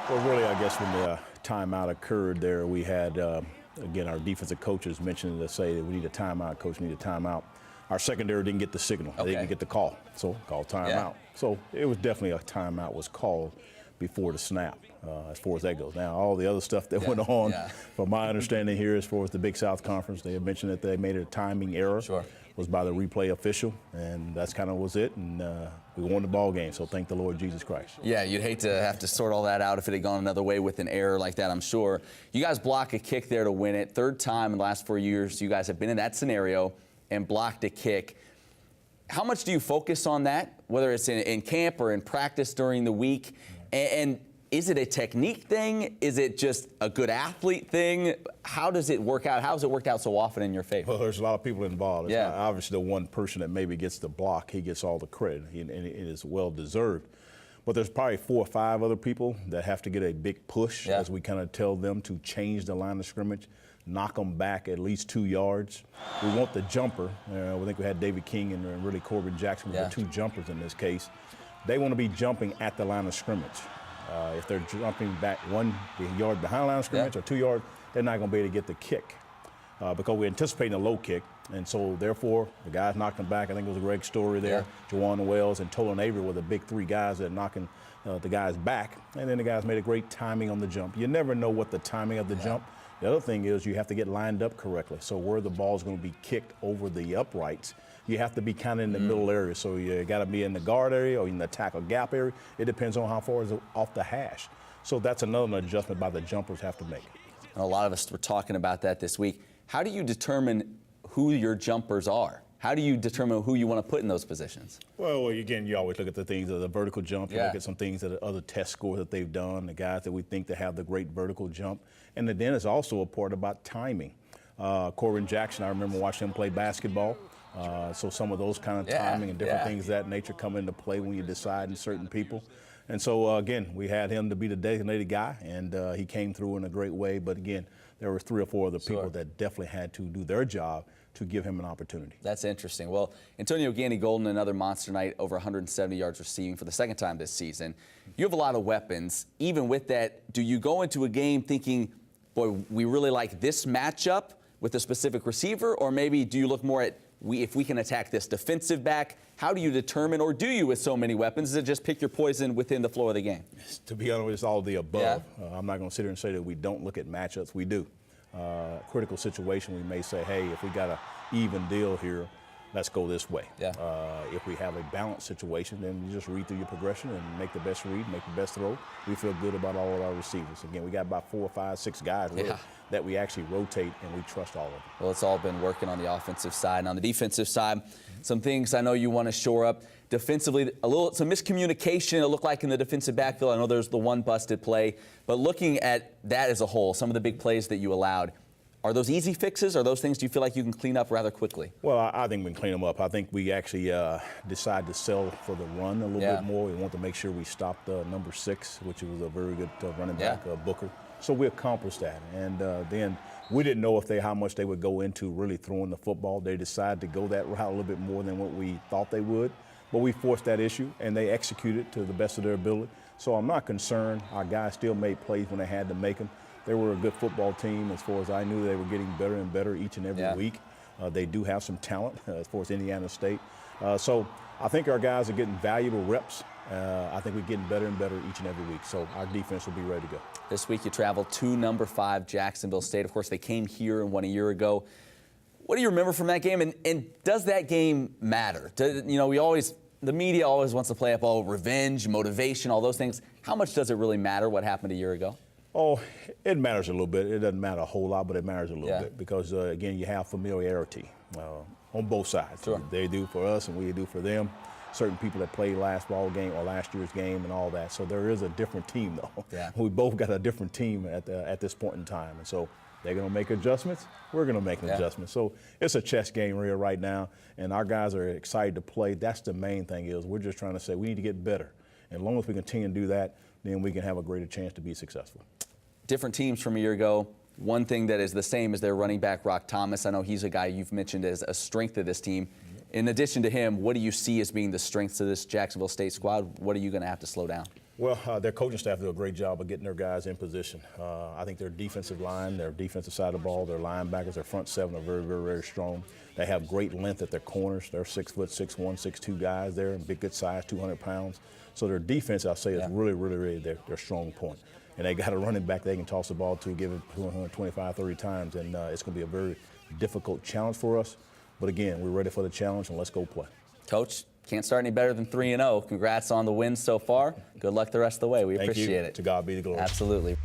Speaker 16: Well, really, I guess when the timeout occurred there, we had, again, our defensive coaches mentioned to say that we need a timeout, coach, we need a timeout. Our secondary didn't get the signal. They didn't get the call, so called timeout. Yeah. So it was definitely a timeout was called before the snap, as far as that goes. Now, all the other stuff that went on, from my understanding here, as far as the Big South Conference, they had mentioned that they made a timing error. Was by the replay official, and that's kind of was it. And we won the ball game, so thank the Lord Jesus Christ.
Speaker 15: Yeah, you'd hate to have to sort all that out if it had gone another way with an error like that, I'm sure. You guys block a kick there to win it. Third time in the last 4 years you guys have been in that scenario and blocked a kick. How much do you focus on that, whether it's in camp or in practice during the week? And is it a technique thing? Is it just a good athlete thing? How does it work out? How has it worked out so often in your favor?
Speaker 16: Well, there's a lot of people involved. It's not obviously the one person that maybe gets the block, he gets all the credit, and it is well deserved. But there's probably 4 or 5 other people that have to get a big push as we kind of tell them to change the line of scrimmage, knock them back at least 2 yards. We want the jumper. I think we had David King and really Corbin Jackson with the 2 jumpers in this case. They want to be jumping at the line of scrimmage. If they're jumping back 1 yard behind the line of scrimmage or 2 yards, they're not going to be able to get the kick because we're anticipating a low kick. And so, therefore, the guys knocked them back. I think it was a Greg Story there, Jawan Wells, and Tolan Avery were the big 3 guys that are knocking the guys back. And then the guys made a great timing on the jump. You never know what the timing of the jump. The other thing is you have to get lined up correctly. So where the ball is going to be kicked over the uprights, you have to be kind of in the middle area. So you got to be in the guard area or in the tackle gap area. It depends on how far is off the hash. So that's another adjustment by the jumpers have to make.
Speaker 15: And a lot of us were talking about that this week. How do you determine who your jumpers are? How do you determine who you want to put in those positions?
Speaker 16: Well, again, you always look at the things of the vertical jump. You look at some things that are other test scores that they've done, the guys that we think that have the great vertical jump. And then it's also a part about timing. Corbin Jackson, I remember watching him play basketball. So some of those kind of timing and different things of that nature come into play when you decide in certain people. And so, again, we had him to be the designated guy, and he came through in a great way. But, again, there were 3 or 4 other people that definitely had to do their job to give him an opportunity.
Speaker 15: That's interesting. Well, Antonio Gandy-Golden, another monster night, over 170 yards receiving for the 2nd time this season. You have a lot of weapons. Even with that, do you go into a game thinking, boy, we really like this matchup with a specific receiver, or maybe do you look more at if we can attack this defensive back? How do you determine, or do you with so many weapons, is it just pick your poison within the flow of the game?
Speaker 16: To be honest, it's all of the above. I'm not going to sit here and say that we don't look at matchups. We do. Critical situation, we may say, hey, if we got an even deal here, let's go this way. If we have a balanced situation, then you just read through your progression and make the best read, make the best throw. We feel good about all of our receivers. Again, we got about 4 or 5, 6 guys really that we actually rotate, and we trust all of them.
Speaker 15: Well, it's all been working on the offensive side. And on the defensive side, some things I know you want to shore up. Defensively, some miscommunication it looked like in the defensive backfield. I know there's the one busted play. But looking at that as a whole, some of the big plays that you allowed, are those easy fixes? Are those things do you feel like you can clean up rather quickly?
Speaker 16: Well, I think we can clean them up. I think we actually decided to sell for the run a little bit more. We want to make sure we stopped number 6, which was a very good running back, Booker. So we accomplished that. And then we didn't know how much they would go into really throwing the football. They decided to go that route a little bit more than what we thought they would. But we forced that issue, and they executed to the best of their ability. So I'm not concerned. Our guys still made plays when they had to make them. They were a good football team. As far as I knew, they were getting better and better each and every week. They do have some talent as far as Indiana State. So I think our guys are getting valuable reps. I think we're getting better and better each and every week. So our defense will be ready to go.
Speaker 15: This week you travel to number 5 Jacksonville State. Of course, they came here and won a year ago. What do you remember from that game? And does that game matter? The media always wants to play up all revenge, motivation, all those things. How much does it really matter what happened a year ago?
Speaker 16: Oh, it matters a little bit. It doesn't matter a whole lot, but it matters a little bit because, again, you have familiarity on both sides.
Speaker 15: Sure.
Speaker 16: They do for us and we do for them. Certain people that played last ball game or last year's game and all that. So there is a different team, though.
Speaker 15: Yeah.
Speaker 16: We both got a different team at this point in time. And so they're going to make adjustments. We're going to make an adjustment. So it's a chess game here right now, and our guys are excited to play. That's the main thing is we're just trying to say we need to get better. And as long as we continue to do that, then we can have a greater chance to be successful.
Speaker 15: Different teams from a year ago. One thing that is the same is their running back, Rock Thomas. I know he's a guy you've mentioned as a strength of this team. In addition to him, what do you see as being the strengths of this Jacksonville State squad? What are you going to have to slow down?
Speaker 16: Well, their coaching staff do a great job of getting their guys in position. I think their defensive line, their defensive side of the ball, their linebackers, their front seven are very, very, very strong. They have great length at their corners. They're 6', 6'1", 6'2" guys there, big, good size, 200 pounds. So their defense, I'll say, is really, really, really their strong point. And they got a running back they can toss the ball to, give it 125, 30 times, and it's going to be a very difficult challenge for us. But again, we're ready for the challenge, and let's go play.
Speaker 15: Coach, can't start any better than 3-0. Congrats on the win so far. Good luck the rest of the way. We appreciate it.
Speaker 16: To God be the glory.
Speaker 15: Absolutely.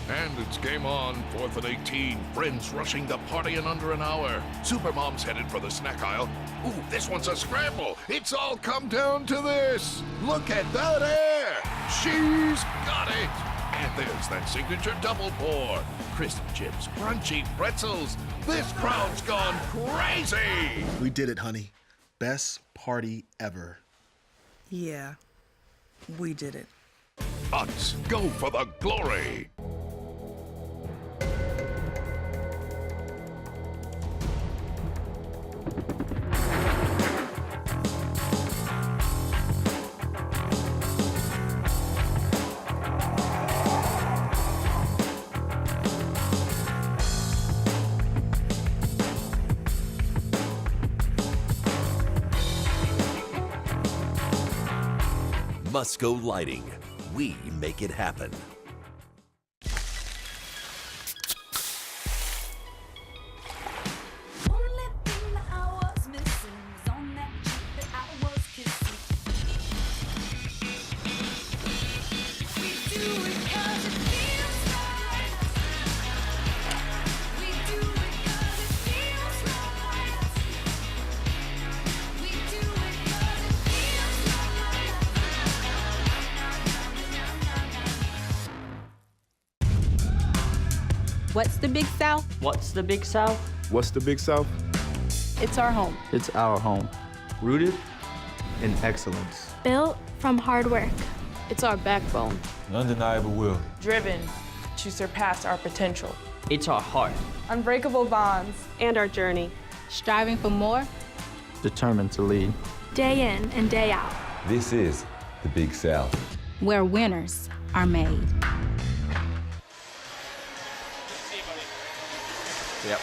Speaker 17: And it's game on, 4th and 18. Friends rushing the party in under an hour. Supermom's headed for the snack aisle. Ooh, this one's a scramble. It's all come down to this. Look at that air. She's got it. And there's that signature double pour. Crisp chips, crunchy pretzels. This crowd's gone crazy.
Speaker 18: We did it, honey. Best party ever.
Speaker 19: Yeah, we did it.
Speaker 17: Let's go for the glory.
Speaker 20: Musco Lighting. We make it happen.
Speaker 21: What's the Big South?
Speaker 22: What's the Big South?
Speaker 23: What's the Big South?
Speaker 21: It's our home.
Speaker 23: It's our home, rooted in excellence.
Speaker 24: Built from hard work.
Speaker 21: It's our backbone.
Speaker 23: An undeniable will.
Speaker 25: Driven to surpass our potential.
Speaker 22: It's our heart.
Speaker 25: Unbreakable bonds.
Speaker 21: And our journey. Striving for more.
Speaker 23: Determined to lead.
Speaker 24: Day in and day out.
Speaker 26: This is the Big South.
Speaker 21: Where winners are made.
Speaker 17: Yep.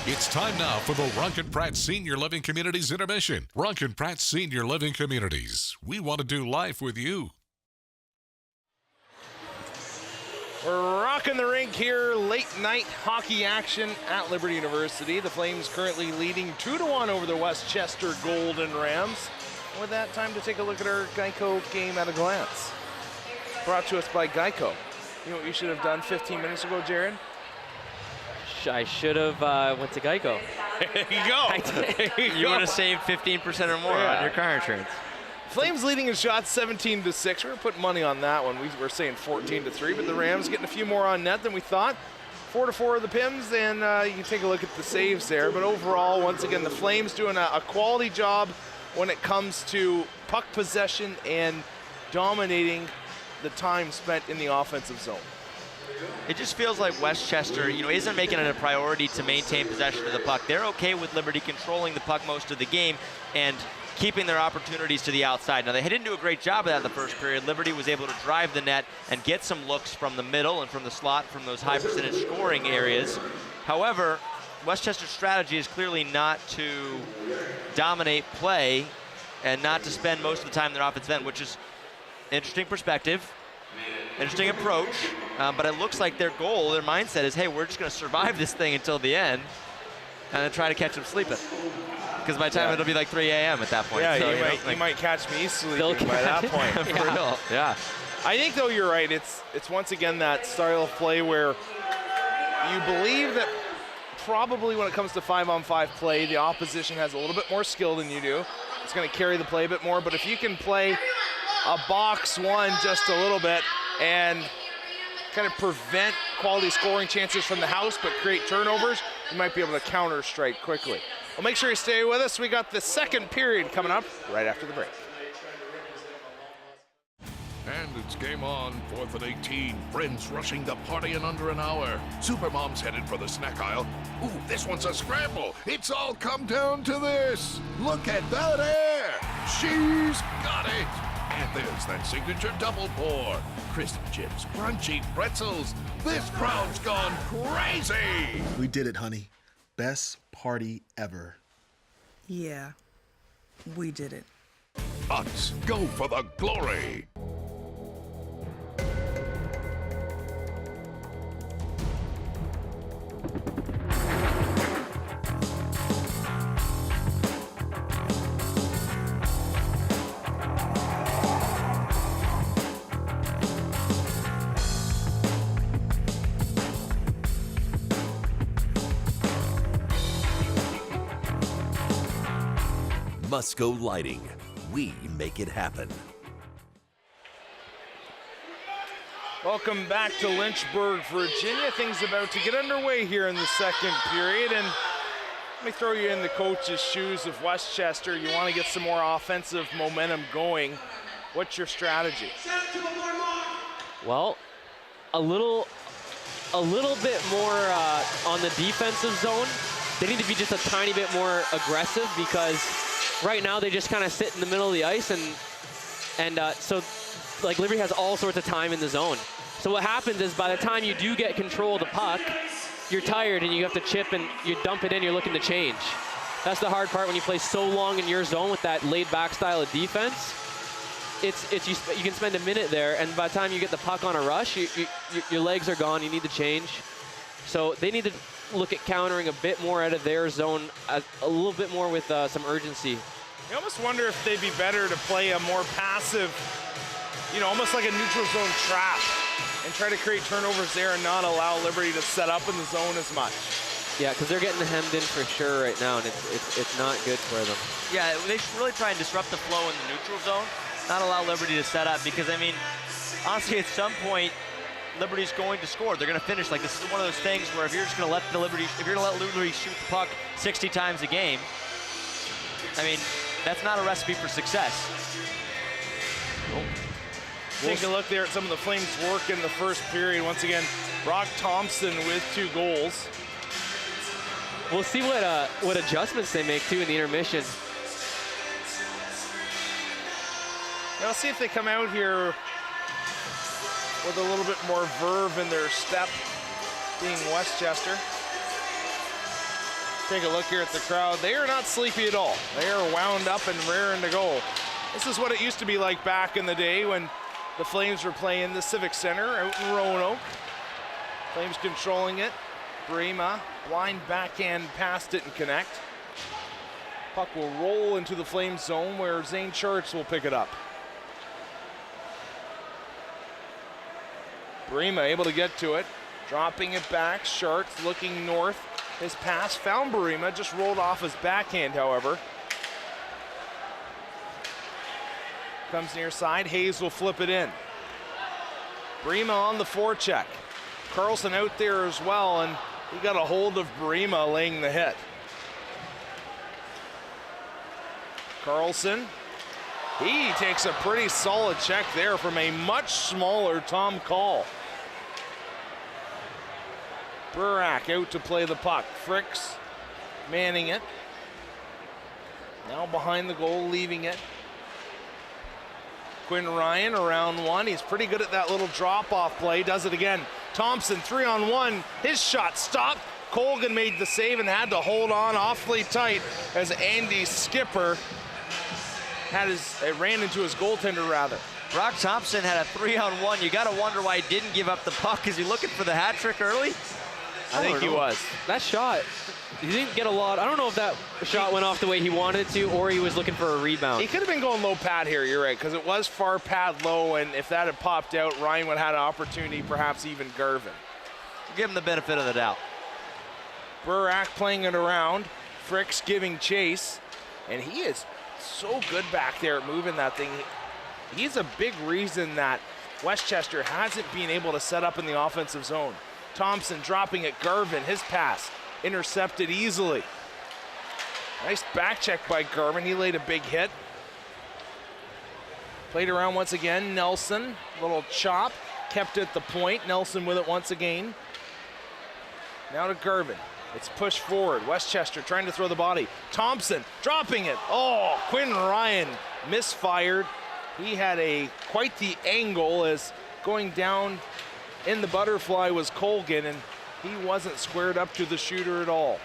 Speaker 17: It's time now for the Runkin Pratt Senior Living Communities intermission. Runkin Pratt Senior Living Communities. We want to do life with you.
Speaker 7: We're rocking the rink here. Late night hockey action at Liberty University. The Flames currently leading 2-1 over the Westchester Golden Rams. With that, time to take a look at our Geico game at a glance. Brought to us by Geico. You know what you should have done 15 minutes ago, Jared?
Speaker 9: I should have went to Geico.
Speaker 7: There you go.
Speaker 8: You would have saved 15% or more on your car insurance.
Speaker 7: Flames leading in shots 17-6. We were putting money on that one. We were saying 14-3, but the Rams getting a few more on net than we thought. 4-4 of the Pims, and you can take a look at the saves there. But overall, once again, the Flames doing a quality job when it comes to puck possession and dominating the time spent in the offensive zone.
Speaker 8: It just feels like Westchester, isn't making it a priority to maintain possession of the puck. They're okay with Liberty controlling the puck most of the game and keeping their opportunities to the outside. Now, they didn't do a great job of that in the first period. Liberty was able to drive the net and get some looks from the middle and from the slot from those high percentage scoring areas. However, Westchester's strategy is clearly not to dominate play and not to spend most of the time in their offensive end, which is interesting perspective, interesting approach, but it looks like their goal, their mindset is, hey, we're just going to survive this thing until the end and then try to catch them sleeping. Because by the time it'll be like 3 a.m. at that point.
Speaker 7: Yeah,
Speaker 8: so,
Speaker 7: you might catch me sleeping by that point.
Speaker 8: For real. Yeah.
Speaker 7: I think, though, you're right. It's once again that style of play where you believe that probably when it comes to 5-on-5 play, the opposition has a little bit more skill than you do. It's going to carry the play a bit more, but if you can play a box one just a little bit and kind of prevent quality scoring chances from the house but create turnovers, you might be able to counter strike quickly. Well, make sure you stay with us. We got the second period coming up right after the break.
Speaker 17: And it's game on, 4th and 18. Friends rushing the party in under an hour. Supermom's headed for the snack aisle. Ooh, this one's a scramble. It's all come down to this. Look at that air. She's got it. And there's that signature double pour. Crisp chips, crunchy pretzels. This crowd's gone crazy.
Speaker 18: We did it, honey. Best party ever.
Speaker 19: Yeah, we did it.
Speaker 17: Let's go for the glory.
Speaker 20: Musco Lighting. We make it happen.
Speaker 7: Welcome back to Lynchburg, Virginia. Things about to get underway here in the second period. And let me throw you in the coach's shoes of Westchester. You want to get some more offensive momentum going. What's your strategy?
Speaker 9: Well, a little bit more on the defensive zone. They need to be just a tiny bit more aggressive because right now they just kind of sit in the middle of the ice and so like Liberty has all sorts of time in the zone. So what happens is by the time you do get control of the puck, you're tired and you have to chip and you dump it in, you're looking to change. That's the hard part when you play so long in your zone with that laid back style of defense. You can spend a minute there and by the time you get the puck on a rush, your legs are gone, you need to change. So they need to look at countering a bit more out of their zone, a little bit more with some urgency.
Speaker 7: You almost wonder if they'd be better to play a more passive, almost like a neutral zone trap and try to create turnovers there and not allow Liberty to set up in the zone as much.
Speaker 9: Yeah, because they're getting hemmed in for sure right now, and it's not good for them.
Speaker 8: Yeah, they should really try and disrupt the flow in the neutral zone, not allow Liberty to set up because, honestly, at some point, Liberty's going to score. They're going to finish. Like, this is one of those things where if you're just going to let Liberty shoot the puck 60 times a game, that's not a recipe for success.
Speaker 7: Take a look there at some of the Flames' work in the first period. Once again, Brock Thompson with 2 goals.
Speaker 9: We'll see what adjustments they make, too, in the intermission.
Speaker 7: Now, let's see if they come out here with a little bit more verve in their step, being Westchester. Take a look here at the crowd. They are not sleepy at all. They are wound up and raring to go. This is what it used to be like back in the day when the Flames were playing the Civic Center out in Roanoke. Flames controlling it. Brema, blind backhand past it and connect. Puck will roll into the Flames zone where Zane Charts will pick it up. Brema able to get to it, dropping it back. Sharks looking north. His pass found Brema, just rolled off his backhand, however. Comes near side, Hayes will flip it in. Brema on the forecheck. Carlson out there as well, and he got a hold of Brema laying the hit. Carlson, he takes a pretty solid check there from a much smaller Tom Call. Burak out to play the puck. Fricks manning it. Now behind the goal, leaving it. Quinn Ryan around one. He's pretty good at that little drop-off play. Does it again. Thompson 3-on-1. His shot stopped. Colgan made the save and had to hold on awfully tight as Andy Skipper ran into his goaltender rather.
Speaker 8: Brock Thompson had a 3-on-1. You got to wonder why he didn't give up the puck. Is he looking for the hat trick early?
Speaker 7: I think he was.
Speaker 9: That shot, he didn't get a lot. I don't know if that shot went off the way he wanted to or he was looking for a rebound.
Speaker 7: He could have been going low pad here, you're right, because it was far pad low, and if that had popped out, Ryan would have had an opportunity, perhaps even Garvin.
Speaker 8: Give him the benefit of the doubt.
Speaker 7: Burak playing it around. Fricks giving chase, and he is so good back there at moving that thing. He's a big reason that Westchester hasn't been able to set up in the offensive zone. Thompson dropping it. Garvin, his pass intercepted easily. Nice back check by Garvin. He laid a big hit. Played around once again. Nelson, little chop, kept it at the point. Nelson with it once again. Now to Garvin. It's pushed forward. Westchester trying to throw the body. Thompson dropping it. Oh, Quinn Ryan misfired. He had quite the angle as going down in the butterfly was Colgan, and he wasn't squared up to the shooter at all.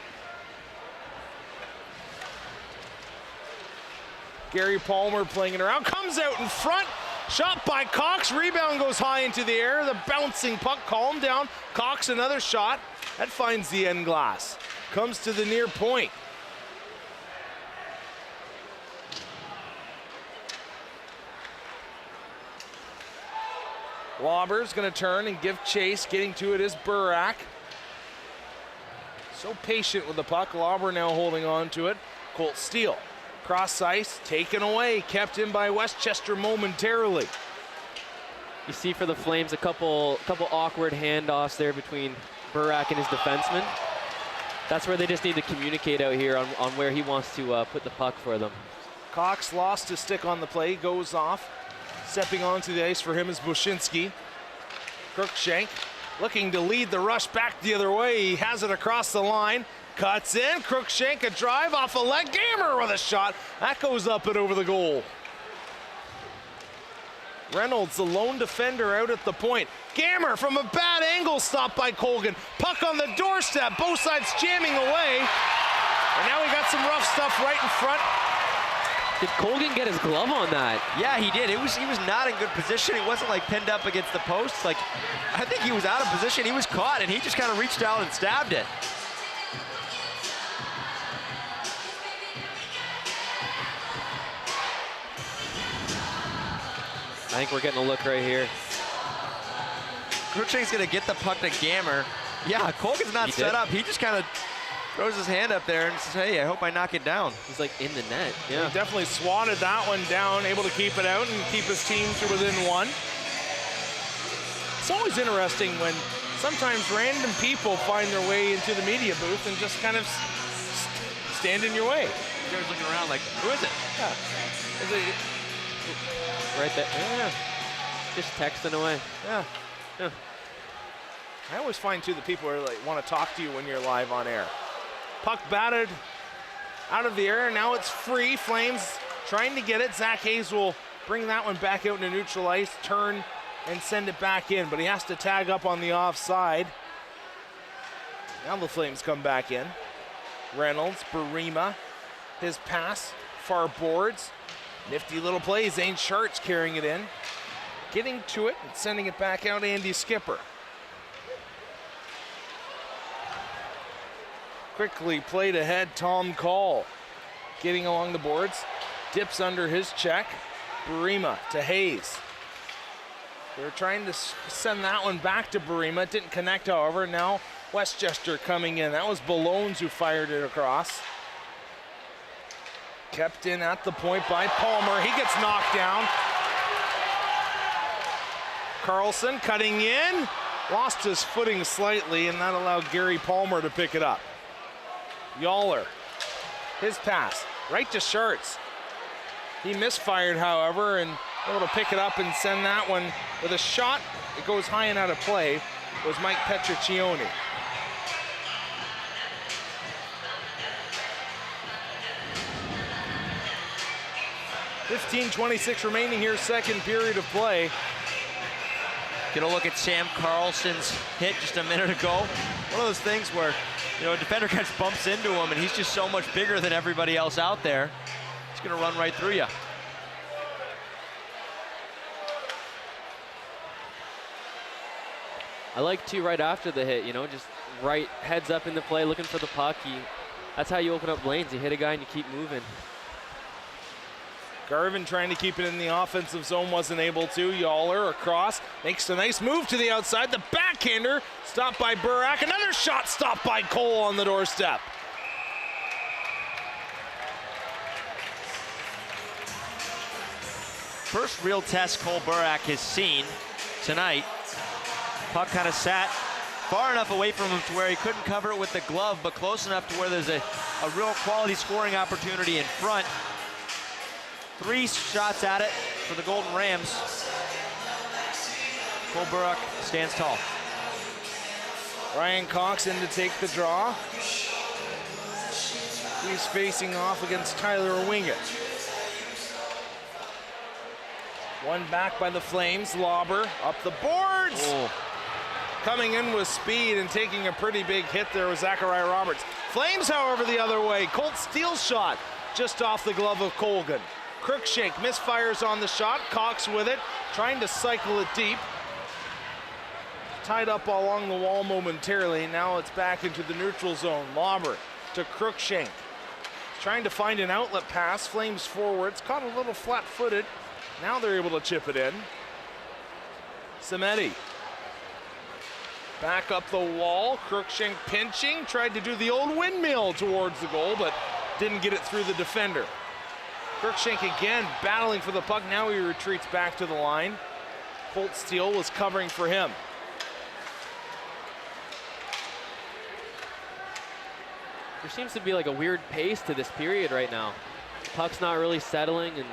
Speaker 7: Gary Palmer playing it around, comes out in front, shot by Cox, rebound goes high into the air, the bouncing puck calmed down. Cox another shot, that finds the end glass, comes to the near point. Lauber's going to turn and give chase. Getting to it is Burak. So patient with the puck. Lauber now holding on to it. Colt Steele. Cross ice, taken away. Kept in by Westchester momentarily.
Speaker 9: You see for the Flames a couple awkward handoffs there between Burak and his defenseman. That's where they just need to communicate out here on where he wants to put the puck for them.
Speaker 7: Cox lost his stick on the play, goes off. Stepping onto the ice for him is Bushinsky. Crookshank looking to lead the rush back the other way. He has it across the line. Cuts in. Crookshank a drive off a leg. Gamer with a shot. That goes up and over the goal. Reynolds, the lone defender, out at the point. Gamer from a bad angle, stopped by Colgan. Puck on the doorstep. Both sides jamming away. And now we got some rough stuff right in front.
Speaker 9: Did Colgan get his glove on that?
Speaker 8: Yeah, he did. He was not in good position. He wasn't like pinned up against the post. Like, I think he was out of position. He was caught, and he just kind of reached out and stabbed it.
Speaker 9: I think we're getting a look right here.
Speaker 8: Crookshank's gonna get the puck to Gammer. Yeah, Colgan's not set up. He just kind of throws his hand up there and says, hey, I hope I knock it down.
Speaker 9: He's like in the net.
Speaker 7: Yeah. He definitely swatted that one down, able to keep it out and keep his team to within one. It's always interesting when sometimes random people find their way into the media booth and just kind of stand in your way.
Speaker 8: Jared's looking around like, who is it?
Speaker 7: Yeah. Is it
Speaker 9: right there? Yeah. Just texting away.
Speaker 7: Yeah. Yeah. I always find too the people who like want to talk to you when you're live on air. Puck batted out of the air. Now it's free. Flames trying to get it. Zach Hayes will bring that one back out into neutral ice, turn and send it back in, but he has to tag up on the offside. Now the Flames come back in. Reynolds, Barima, his pass, far boards. Nifty little play. Zane Schartz carrying it in. Getting to it and sending it back out, Andy Skipper. Quickly played ahead, Tom Call. Getting along the boards. Dips under his check. Barima to Hayes. They're trying to send that one back to Barima. It didn't connect, however. Now Westchester coming in. That was Ballones who fired it across. Kept in at the point by Palmer. He gets knocked down. Carlson cutting in. Lost his footing slightly, and that allowed Gary Palmer to pick it up. Yawler, his pass, right to Schartz. He misfired, however, and able to pick it up and send that one with a shot. It goes high and out of play. It was Mike Petriccioni. 15:26 remaining here, second period of play.
Speaker 8: Get a look at Sam Carlson's hit just a minute ago. One of those things where, you know, a defender catch bumps into him and he's just so much bigger than everybody else out there. He's gonna run right through you.
Speaker 9: I like too right after the hit, you know, just right heads up in the play, looking for the puck. That's how you open up lanes. You hit a guy and you keep moving.
Speaker 7: Garvin trying to keep it in the offensive zone, wasn't able to. Yaller across, makes a nice move to the outside. The backhander stopped by Burak. Another shot stopped by Cole on the doorstep.
Speaker 8: First real test Cole Burak has seen tonight. Puck kind of sat far enough away from him to where he couldn't cover it with the glove, but close enough to where there's a real quality scoring opportunity in front. 3 shots at it for the Golden Rams. Cole Burak stands tall.
Speaker 7: Ryan Cox in to take the draw. He's facing off against Tyler Wingett. One back by the Flames. Lauber up the boards.
Speaker 8: Oh.
Speaker 7: Coming in with speed and taking a pretty big hit there was Zachariah Roberts. Flames, however, the other way. Colt steal shot just off the glove of Colgan. Crookshank misfires on the shot. Cox with it, trying to cycle it deep. Tied up along the wall momentarily. Now it's back into the neutral zone. Lauber to Crookshank. Trying to find an outlet pass. Flames forwards. Caught a little flat-footed. Now they're able to chip it in. Samedi. Back up the wall. Crookshank pinching. Tried to do the old windmill towards the goal, but didn't get it through the defender. Crookshank again battling for the puck. Now he retreats back to the line. Colt Steele was covering for him.
Speaker 9: There seems to be like a weird pace to this period right now. Puck's not really settling, and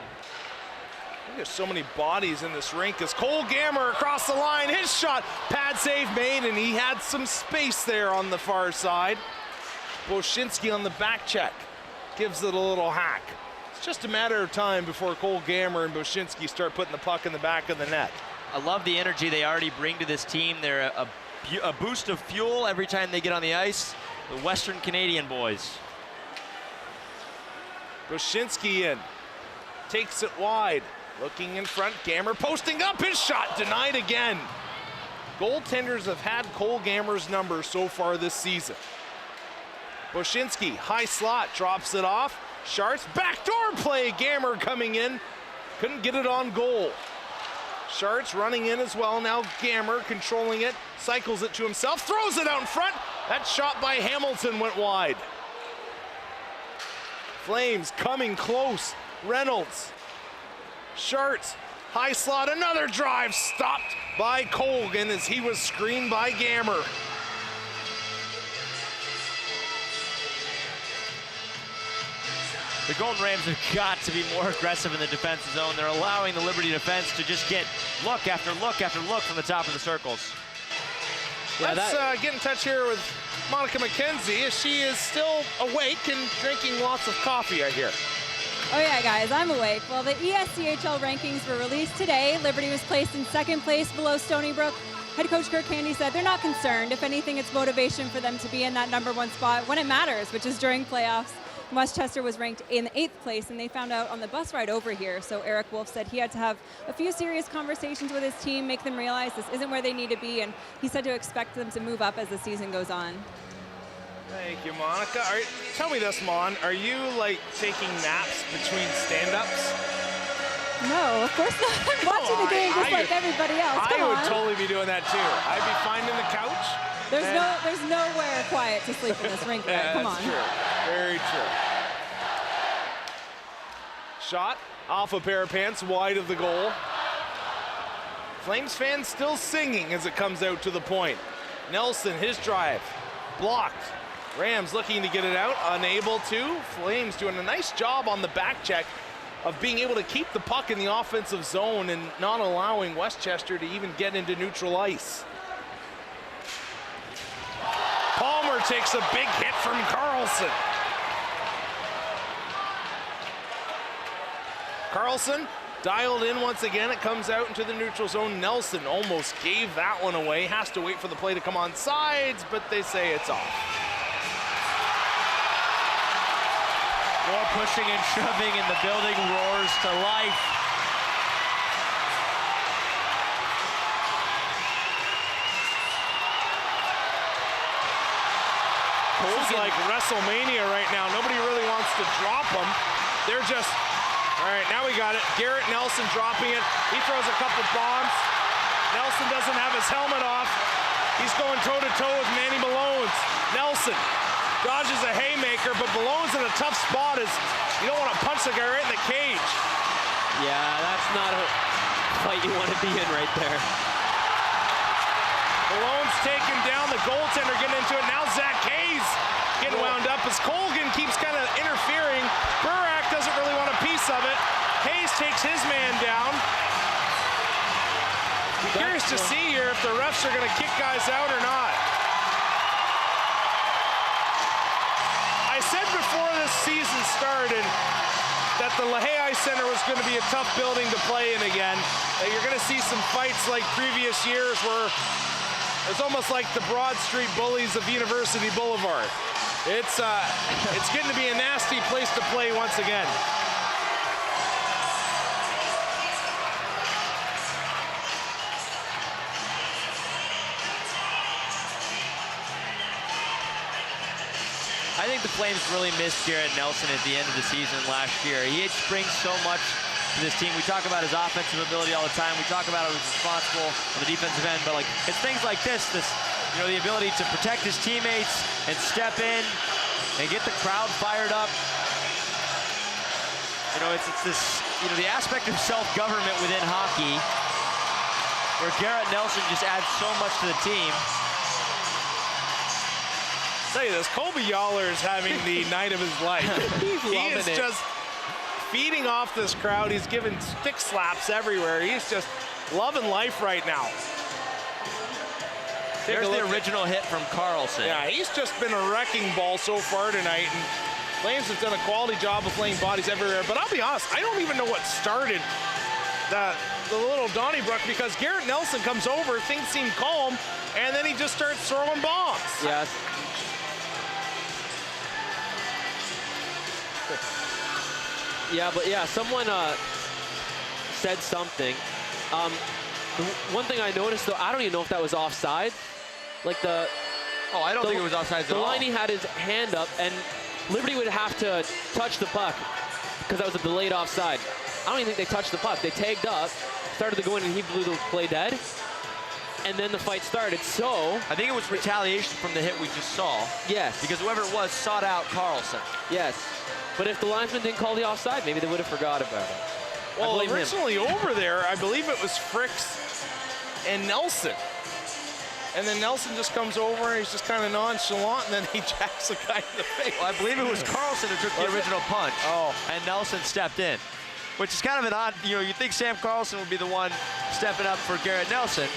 Speaker 7: there's so many bodies in this rink as Cole Gammer across the line. His shot, pad save made, and he had some space there on the far side. Boshinski on the back check gives it a little hack. It's just a matter of time before Cole Gammer and Boshinski start putting the puck in the back of the net.
Speaker 8: I love the energy they already bring to this team. They're a boost of fuel every time they get on the ice. The Western Canadian boys.
Speaker 7: Boshinski in, takes it wide. Looking in front, Gammer posting up, his shot denied again. Goaltenders have had Cole Gammer's number so far this season. Boshinski, high slot, drops it off. Sharts, backdoor play, Gammer coming in. Couldn't get it on goal. Sharts running in as well, now Gammer controlling it, cycles it to himself, throws it out in front. That shot by Hamilton went wide. Flames coming close, Reynolds. Sharts, high slot, another drive, stopped by Colgan as he was screened by Gammer.
Speaker 8: The Golden Rams have got to be more aggressive in the defensive zone. They're allowing the Liberty defense to just get look after look after look from the top of the circles.
Speaker 7: Yeah, let's get in touch here with Monica McKenzie as she is still awake and drinking lots of coffee, I hear.
Speaker 3: Oh yeah, guys, I'm awake. Well, the ESCHL rankings were released today. Liberty was placed in second place below Stony Brook. Head coach Kirk Handy said they're not concerned. If anything, it's motivation for them to be in that #1 spot when it matters, which is during playoffs. Westchester was ranked in 8th place, and they found out on the bus ride over here. So Eric Wolf said he had to have a few serious conversations with his team, make them realize this isn't where they need to be, and he said to expect them to move up as the season goes on.
Speaker 7: Thank you, Monica. Tell me this, Mon. Are you, like, taking naps between stand-ups?
Speaker 3: No, of course not. I'm watching the game just like everybody else. Come on.
Speaker 7: I would totally be doing that, too. I'd be finding the couch.
Speaker 3: There's nowhere quiet to sleep in this rink, right? Come on.
Speaker 7: That's true. Very true. Shot off a pair of pants, wide of the goal. Flames fans still singing as it comes out to the point. Nelson, his drive, blocked. Rams looking to get it out, unable to. Flames doing a nice job on the back check of being able to keep the puck in the offensive zone and not allowing Westchester to even get into neutral ice. Palmer takes a big hit from Carlson. Carlson dialed in once again. It comes out into the neutral zone. Nelson almost gave that one away. Has to wait for the play to come on sides, but they say it's off.
Speaker 8: More pushing and shoving, and the building roars to life.
Speaker 7: It's like WrestleMania right now. Nobody really wants to drop them. They're just, all right, now we got it. Garrett Nelson dropping it. He throws a couple bombs. Nelson doesn't have his helmet off. He's going toe-to-toe with Manny Malone's. Nelson dodges a haymaker, but Malone's in a tough spot. As you don't want to punch the guy right in the cage.
Speaker 9: Yeah, that's not a fight you want to be in right there.
Speaker 7: Malone's taken down, the goaltender getting into it. Now Zach Hayes getting wound up as Colgan keeps kind of interfering. Burak doesn't really want a piece of it. Hayes takes his man down. I'm curious to see here if the refs are going to kick guys out or not. I said before this season started that the LaHaye Ice Center was going to be a tough building to play in again. That you're going to see some fights like previous years where it's almost like the Broad Street Bullies of University Boulevard. It's getting to be a nasty place to play once again.
Speaker 8: I think the Flames really missed Garrett Nelson at the end of the season last year. He brings so much to this team. We talk about his offensive ability all the time. We talk about how he's responsible on the defensive end, but like it's things like this, you know, the ability to protect his teammates and step in and get the crowd fired up. You know, it's this, you know, the aspect of self-government within hockey where Garrett Nelson just adds so much to the team.
Speaker 7: I'll tell you this, Colby Yawler is having the night of his life. He is just feeding off this crowd. He's giving stick slaps everywhere. He's just loving life right now.
Speaker 8: There's the original hit from Carlson.
Speaker 7: Yeah, he's just been a wrecking ball so far tonight. And Flames have done a quality job of playing bodies everywhere. But I'll be honest, I don't even know what started the little Donnybrook, because Garrett Nelson comes over, things seem calm, and then he just starts throwing bombs.
Speaker 9: Yes. Yeah, but yeah, someone said something. One thing I noticed, though, I don't even know if that was offside. Like
Speaker 8: oh, I don't think it was offside at all.
Speaker 9: Delaney had his hand up, and Liberty would have to touch the puck because that was a delayed offside. I don't even think they touched the puck. They tagged up, started to go in, and he blew the play dead. And then the fight started, so...
Speaker 8: I think it was retaliation from the hit we just saw.
Speaker 9: Yes.
Speaker 8: Because whoever it was sought out Carlson.
Speaker 9: Yes. But if the linesman didn't call the offside, maybe they would have forgot about it.
Speaker 7: Well, originally over there, I believe it was Fricks and Nelson. And then Nelson just comes over and he's just kind of nonchalant, and then he jacks the guy in the face.
Speaker 8: Well, I believe it was Carlson who took the original punch.
Speaker 7: Oh.
Speaker 8: And Nelson stepped in, which is kind of an odd, you know, you think Sam Carlson would be the one stepping up for Garrett Nelson.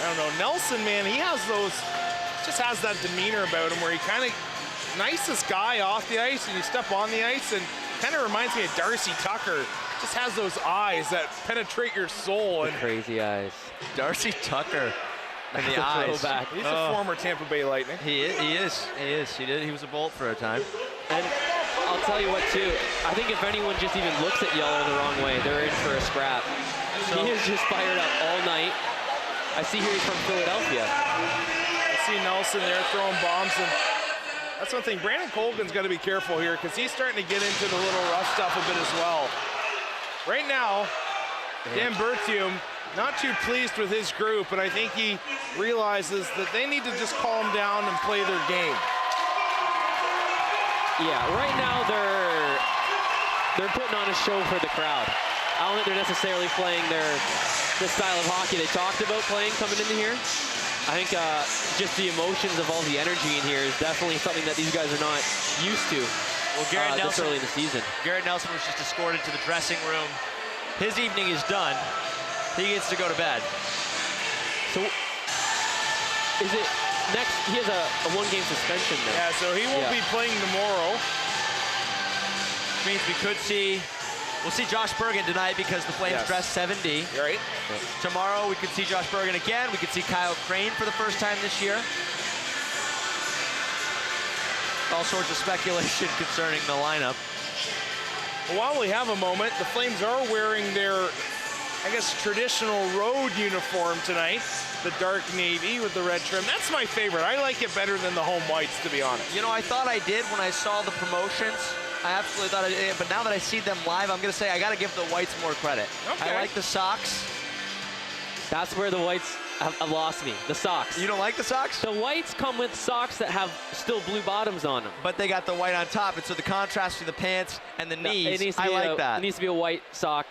Speaker 7: I don't know. Nelson, man, he has those, just has that demeanor about him where he kind of, nicest guy off the ice, and you step on the ice, and kind of reminds me of Darcy Tucker. Just has those eyes that penetrate your soul. And
Speaker 9: crazy eyes.
Speaker 8: Darcy Tucker and the eyes.
Speaker 7: He's a former Tampa Bay Lightning.
Speaker 8: He is. He was a Bolt for a time.
Speaker 9: And I'll tell you what, too. I think if anyone just even looks at Yeller the wrong way, they're in for a scrap. So, he is just fired up all night. I see here he's from Philadelphia.
Speaker 7: I see Nelson there throwing bombs, and that's one thing. Brandon Colgan's got to be careful here because he's starting to get into the little rough stuff a bit as well. Right now, Dan Bertium not too pleased with his group, but I think he realizes that they need to just calm down and play their game.
Speaker 9: Yeah, right now they're putting on a show for the crowd. I don't think they're necessarily playing the style of hockey they talked about playing coming into here. I think just the emotions of all the energy in here is definitely something that these guys are not used to.
Speaker 8: Well, Garrett Nelson,
Speaker 9: this early in the season.
Speaker 8: Garrett Nelson was just escorted to the dressing room. His evening is done. He gets to go to bed.
Speaker 9: So, is it next? He has a one-game suspension then.
Speaker 7: Yeah, so he won't be playing tomorrow.
Speaker 8: Which means we could see We'll see Josh Bergen tonight because the Flames dress 7D.
Speaker 7: You're right.
Speaker 8: Tomorrow we could see Josh Bergen again. We could see Kyle Crane for the first time this year. All sorts of speculation concerning the lineup.
Speaker 7: Well, while we have a moment, the Flames are wearing their, I guess, traditional road uniform tonight. The dark navy with the red trim. That's my favorite. I like it better than the home whites, to be honest.
Speaker 8: You know, I thought I did when I saw the promotions. I absolutely thought I did, but now that I see them live, I'm going to say I got to give the whites more credit.
Speaker 7: Okay.
Speaker 8: I like the socks.
Speaker 9: That's where the whites have lost me, the socks.
Speaker 8: You don't like the socks?
Speaker 9: The whites come with socks that have still blue bottoms on them.
Speaker 8: But they got the white on top, and so the contrast to the pants and the knees, I like that.
Speaker 9: It needs to be a white sock.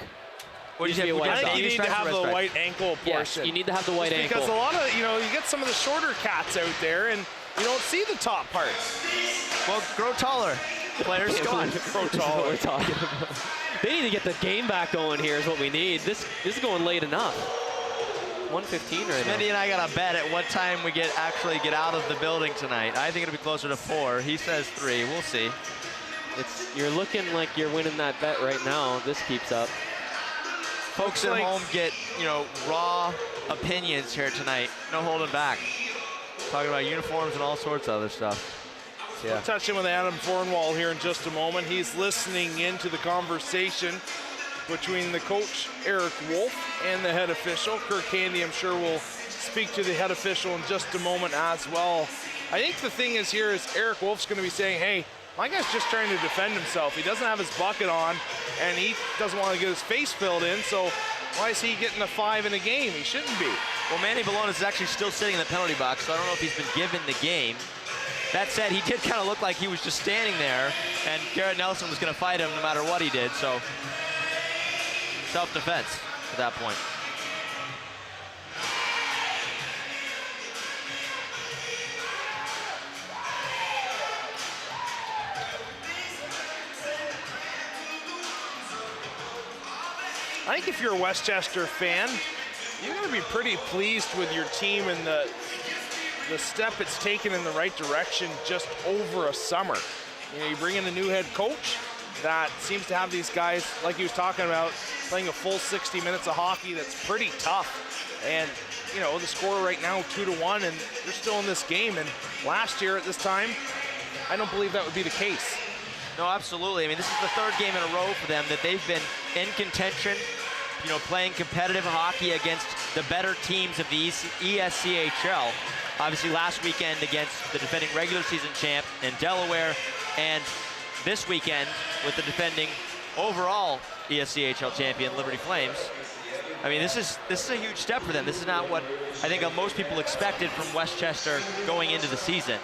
Speaker 7: I think you need to have the white ankle portion.
Speaker 9: Yes, you need to have the white ankle.
Speaker 7: Because a lot of, you get some of the shorter cats out there, and you don't see the top parts.
Speaker 8: Well, grow taller. Players, come on.
Speaker 7: Grow taller.
Speaker 9: We're talking about. They need to get the game back going here is what we need. This is going late enough. 1:15 right now.
Speaker 8: Smitty and I got a bet at what time we actually get out of the building tonight. I think it'll be closer to 4. He says 3. We'll see.
Speaker 9: You're looking like you're winning that bet right now. This keeps up.
Speaker 8: Folks at home get, raw opinions here tonight. No holding back. Talking about uniforms and all sorts of other stuff.
Speaker 7: Yeah. We'll touch in with Adam Thornwall here in just a moment. He's listening into the conversation between the coach, Eric Wolf, and the head official. Kirk Handy, I'm sure, will speak to the head official in just a moment as well. I think the thing is here is Eric Wolf's going to be saying, hey, my guy's just trying to defend himself. He doesn't have his bucket on, and he doesn't want to get his face filled in, so why is he getting a 5 in a game? He shouldn't be.
Speaker 8: Well, Manny Balonis is actually still sitting in the penalty box, so I don't know if he's been given the game. That said, he did kind of look like he was just standing there, and Garrett Nelson was going to fight him no matter what he did, so self-defense at that point.
Speaker 7: I think if you're a Westchester fan, you're going to be pretty pleased with your team and the step it's taken in the right direction just over a summer. You bring in a new head coach that seems to have these guys, like he was talking about, playing a full 60 minutes of hockey that's pretty tough. And, the score right now, 2-1, and they're still in this game. And last year at this time, I don't believe that would be the case.
Speaker 8: No, absolutely. I mean, this is the 3rd game in a row for them that they've been in contention, playing competitive hockey against the better teams of the ESCHL. Obviously, last weekend against the defending regular season champ in Delaware, and this weekend with the defending overall ESCHL champion, Liberty Flames. I mean, this is a huge step for them. This is not what I think most people expected from Westchester going into the season.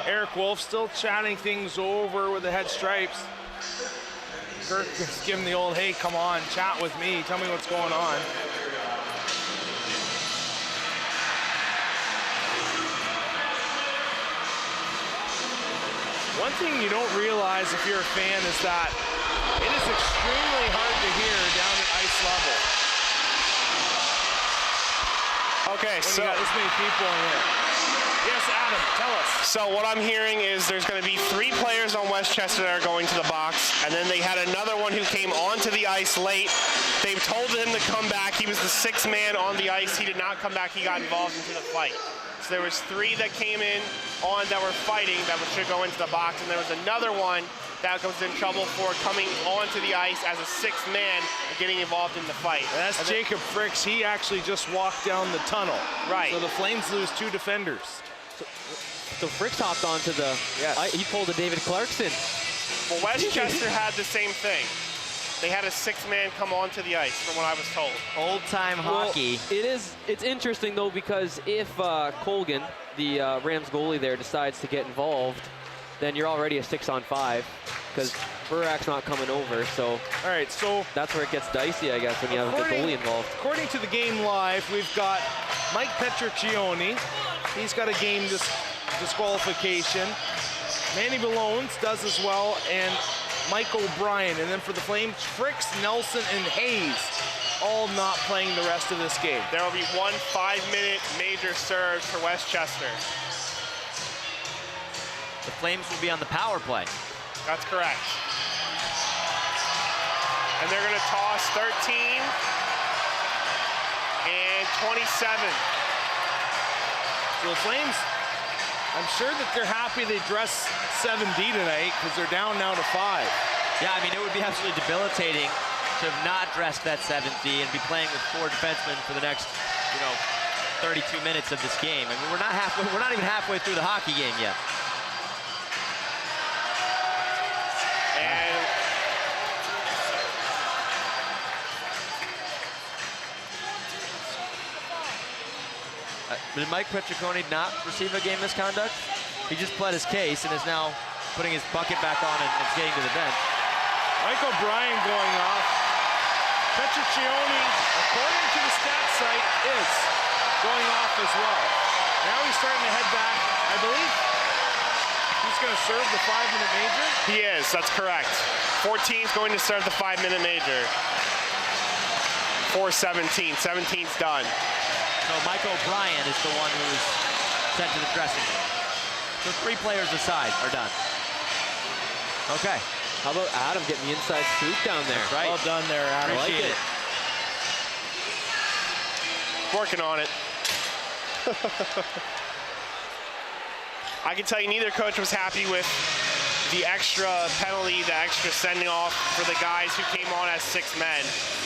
Speaker 7: Eric Wolf still chatting things over with the head stripes. Kirk is giving the old, hey, come on, chat with me, tell me what's going on. One thing you don't realize if you're a fan is that it is extremely hard to hear down at ice level.
Speaker 1: Okay,
Speaker 7: when you got this many people in here. Yes, Adam, tell us.
Speaker 1: So what I'm hearing is there's going to be 3 players on Westchester that are going to the box, and then they had another one who came onto the ice late. They've told him to come back. He was the 6th man on the ice. He did not come back. He got involved into the fight. So there was 3 that came in on that were fighting that should go into the box, and there was another one that was in trouble for coming onto the ice as a 6th man and getting involved in the fight.
Speaker 7: And that's Jacob Fricks. He actually just walked down the tunnel.
Speaker 1: Right.
Speaker 7: So the Flames lose 2 defenders.
Speaker 9: So Fricks hopped onto the, he pulled a David Clarkson.
Speaker 1: Well, Westchester had the same thing. They had a 6th man come onto the ice, from what I was told.
Speaker 8: Old-time hockey.
Speaker 9: It's interesting, though, because if Colgan, the Rams goalie there, decides to get involved, then you're already a 6-on-5, because Burak's not coming over, so
Speaker 7: all right, so
Speaker 9: that's where it gets dicey, I guess, when you have the goalie involved.
Speaker 7: According to the Game Live, we've got Mike Petriccioni. He's got a game disqualification. Manny Balonis does as well, and Mike O'Brien. And then for the Flames, Fricks, Nelson, and Hayes all not playing the rest of this game.
Speaker 1: There will be 1 5-minute major surge for Westchester.
Speaker 8: The Flames will be on the power play.
Speaker 1: That's correct. And they're going to toss 13 and 27.
Speaker 7: So the Flames, I'm sure that they're happy they dressed 7D tonight because they're down now to 5.
Speaker 8: Yeah, I mean, it would be absolutely debilitating to have not dressed that 7D and be playing with 4 defensemen for the next, 32 minutes of this game. I mean, we're not even halfway through the hockey game yet. Did Mike Petricone not receive a game misconduct? He just pled his case and is now putting his bucket back on and skating to the bench.
Speaker 7: Mike O'Brien going off. Petricone, according to the stat site, is going off as well. Now he's starting to head back. I believe he's going to serve the 5-minute major.
Speaker 1: He is, that's correct. 14's going to serve the 5-minute major. For 17. 17's done.
Speaker 8: So Mike O'Brien is the one who's sent to the dressing room. So 3 players aside are done. Okay.
Speaker 9: How about Adam getting the inside scoop down there?
Speaker 8: That's right.
Speaker 9: Well done there, Adam.
Speaker 8: Appreciate it.
Speaker 1: Working on it. I can tell you neither coach was happy with the extra penalty, the extra sending off for the guys who came on as 6 men.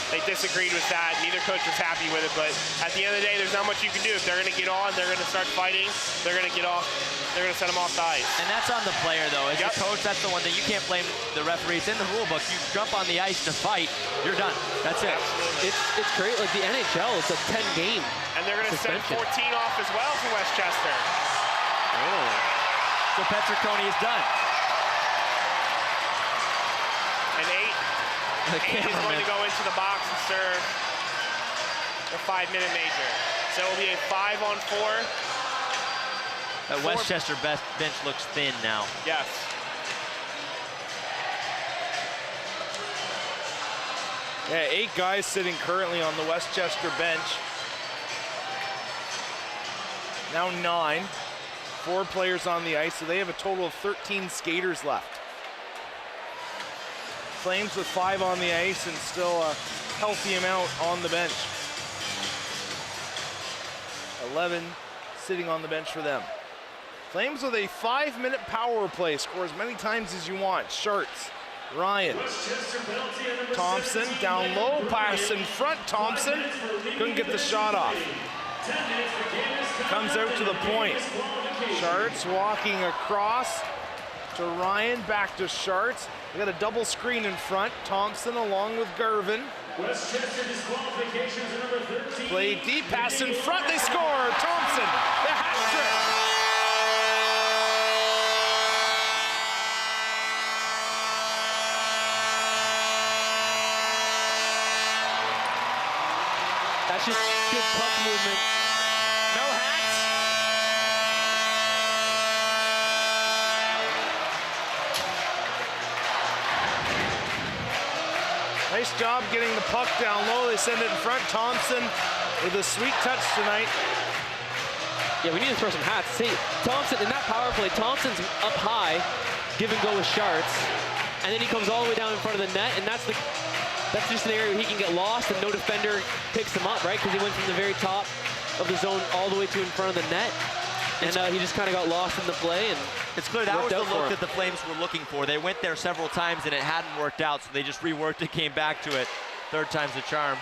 Speaker 1: They disagreed with that. Neither coach was happy with it, but at the end of the day, there's not much you can do. If they're going to get on, they're going to start fighting, they're going to get off, they're going to send them off the ice.
Speaker 8: And that's on the player, though. As the coach, that's the one that you can't blame the referee. It's in the rule book. You jump on the ice to fight, you're done. That's it.
Speaker 9: It's great. Like the NHL, it's a 10-game
Speaker 1: And they're going to send 14 off as well for Westchester.
Speaker 8: Oh. So Petricone is done.
Speaker 1: And 8 is going to go into the box and serve the 5-minute major. So it will be a 5-on-4.
Speaker 8: That Westchester bench looks thin now.
Speaker 1: Yes.
Speaker 7: Yeah, 8 guys sitting currently on the Westchester bench. Now 9. 4 players on the ice, so they have a total of 13 skaters left. Flames with 5 on the ice and still a healthy amount on the bench. 11 sitting on the bench for them. Flames with a 5-minute power play. Score as many times as you want. Sharts, Ryan, Thompson down low, pass in front. Thompson couldn't get the shot off. Comes out to the point. Sharts walking across to Ryan, back to Sharts. They got a double screen in front. Thompson along with Garvin. Play deep, pass in front, they score. Thompson, the hat trick.
Speaker 9: That's just good puck movement.
Speaker 8: No hats.
Speaker 7: Nice job getting the puck down low. They send it in front. Thompson with a sweet touch tonight.
Speaker 9: Yeah, we need to throw some hats. See, Thompson, in that power play, Thompson's up high, give and go with Sharts, and then he comes all the way down in front of the net, and that's just an area where he can get lost and no defender picks him up, right? Because he went from the very top of the zone all the way to in front of the net, and he just kind of got lost in the play. And
Speaker 8: it's clear that was the look that the Flames were looking for. They went there several times and it hadn't worked out, so they just reworked it, came back to it. 3rd time's the charm.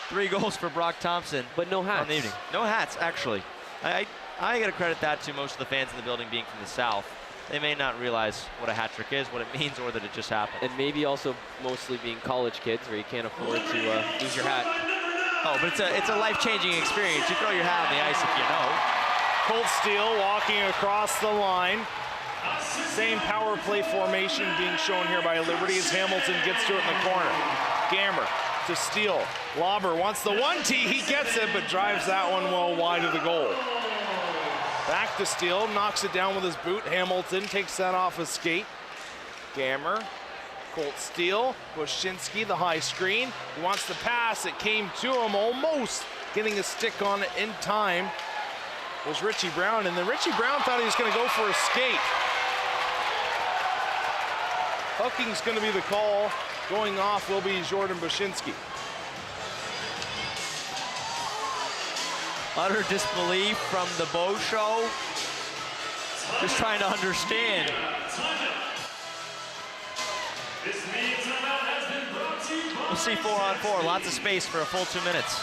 Speaker 8: 3 goals for Brock Thompson.
Speaker 9: But no hats.
Speaker 8: On the evening. No hats, actually. I got to credit that to most of the fans in the building being from the South. They may not realize what a hat trick is, what it means, or that it just happened.
Speaker 9: And maybe also mostly being college kids where you can't afford to lose your hat.
Speaker 8: Oh, but it's a life-changing experience. You throw your hat on the ice if you know.
Speaker 7: Cold Steel walking across the line. Same power play formation being shown here by Liberty as Hamilton gets to it in the corner. Gammer to Steel. Lauber wants the 1-T. He gets it, but drives that one well wide of the goal. Back to Steel, knocks it down with his boot. Hamilton takes that off his skate. Gammer, Colt Steel, Wyshynski, the high screen. He wants the pass, it came to him, almost getting a stick on it in time was Richie Brown, and then Richie Brown thought he was gonna go for a skate. Hooking's gonna be the call Going off will be Jordan Bushinsky.
Speaker 8: Utter disbelief from the Bow Show. Just trying to understand. We'll see 4-on-4, lots of space for a full 2 minutes.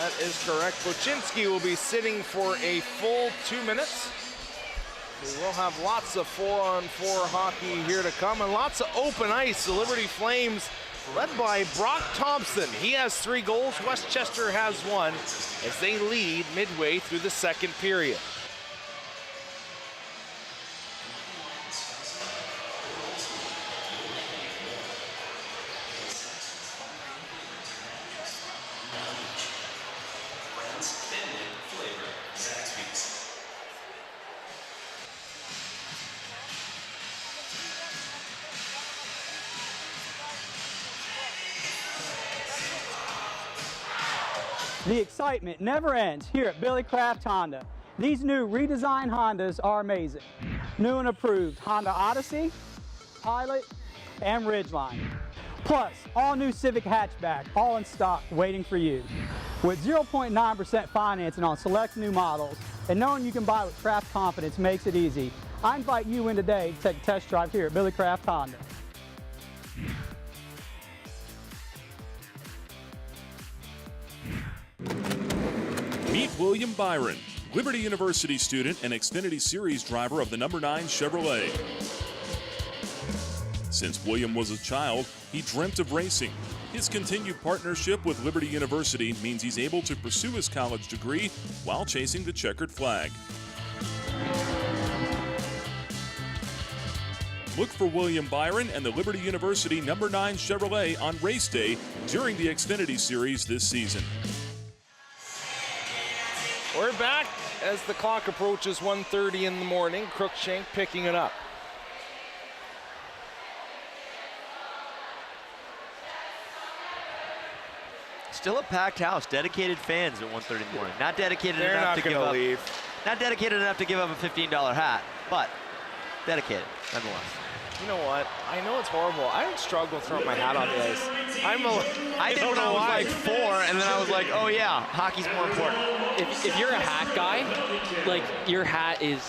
Speaker 7: That is correct. Bushinsky will be sitting for a full 2 minutes. We will have lots of 4-on-4 hockey here to come and lots of open ice. The Liberty Flames led by Brock Thompson. He has 3 goals. Westchester has 1 as they lead midway through the second period.
Speaker 14: The excitement never ends here at Billy Kraft Honda. These new redesigned Hondas are amazing. New and approved Honda Odyssey, Pilot, and Ridgeline. Plus, all new Civic hatchback, all in stock, waiting for you. With 0.9% financing on select new models, and knowing you can buy with Kraft confidence makes it easy. I invite you in today to take a test drive here at Billy Kraft Honda.
Speaker 13: Meet William Byron, Liberty University student and Xfinity Series driver of the #9 Chevrolet. Since William was a child, he dreamt of racing. His continued partnership with Liberty University means he's able to pursue his college degree while chasing the checkered flag. Look for William Byron and the Liberty University #9 Chevrolet on race day during the Xfinity Series this season.
Speaker 7: We're back as the clock approaches 1:30 in the morning. Crookshank picking it up.
Speaker 8: Still a packed house, dedicated fans at 1:30 in the morning. Not dedicated
Speaker 7: They're
Speaker 8: enough
Speaker 7: not
Speaker 8: to give
Speaker 7: gonna
Speaker 8: up.
Speaker 7: leave.
Speaker 8: Not dedicated enough to give up a $15 hat, but dedicated nonetheless.
Speaker 7: You know what? I know it's horrible. I don't struggle throwing my hat on the ice.
Speaker 8: I did when I was like 4, and then I was like, oh yeah, hockey's more important.
Speaker 9: If you're a hat guy, like your hat is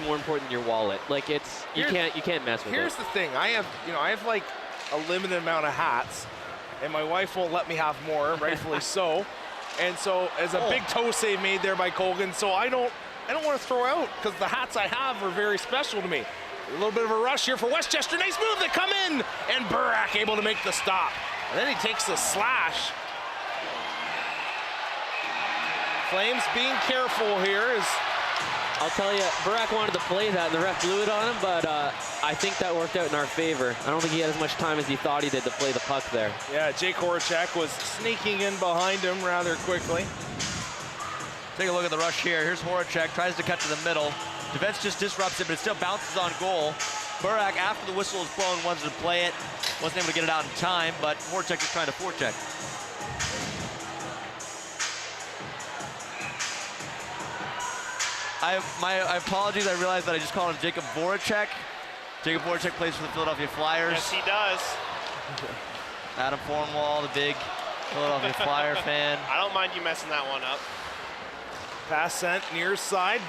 Speaker 9: more important than your wallet. Like it's you can't mess with it.
Speaker 7: Here's the thing. I have like a limited amount of hats, and my wife won't let me have more, rightfully so. And so as a big toe save made there by Colgan, so I don't want to throw out because the hats I have are very special to me. A little bit of a rush here for Westchester. Nice move. They come in, and Burak able to make the stop. And then he takes the slash. Flames being careful here is.
Speaker 9: I'll tell you, Burak wanted to play that, and the ref blew it on him, but I think that worked out in our favor. I don't think he had as much time as he thought he did to play the puck there.
Speaker 7: Yeah, Jake Horacek was sneaking in behind him rather quickly.
Speaker 8: Take a look at the rush here. Here's Horacek, tries to cut to the middle. Defense just disrupts it, but it still bounces on goal. Burak, after the whistle is blown, wanted to play it. Wasn't able to get it out in time, but Horacek is trying to forecheck. My apologies, I realized that I just called him Jacob Voracek. Jacob Voracek plays for the Philadelphia Flyers.
Speaker 1: Yes, he does.
Speaker 8: Adam Fornwall, the big Philadelphia Flyer fan.
Speaker 1: I don't mind you messing that one up.
Speaker 7: Pass sent near side.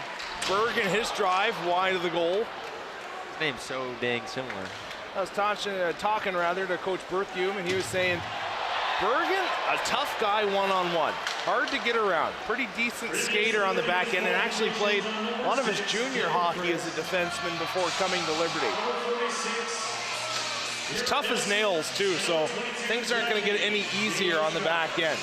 Speaker 7: Bergen, his drive wide of the goal.
Speaker 8: His name's so dang similar.
Speaker 7: I was talking to Coach Berthume, and he was saying, Bergen, a tough guy one-on-one. Hard to get around. Pretty decent skater on the back end, and actually played a lot of his junior hockey as a defenseman before coming to Liberty. He's tough as nails, too, so things aren't going to get any easier on the back end.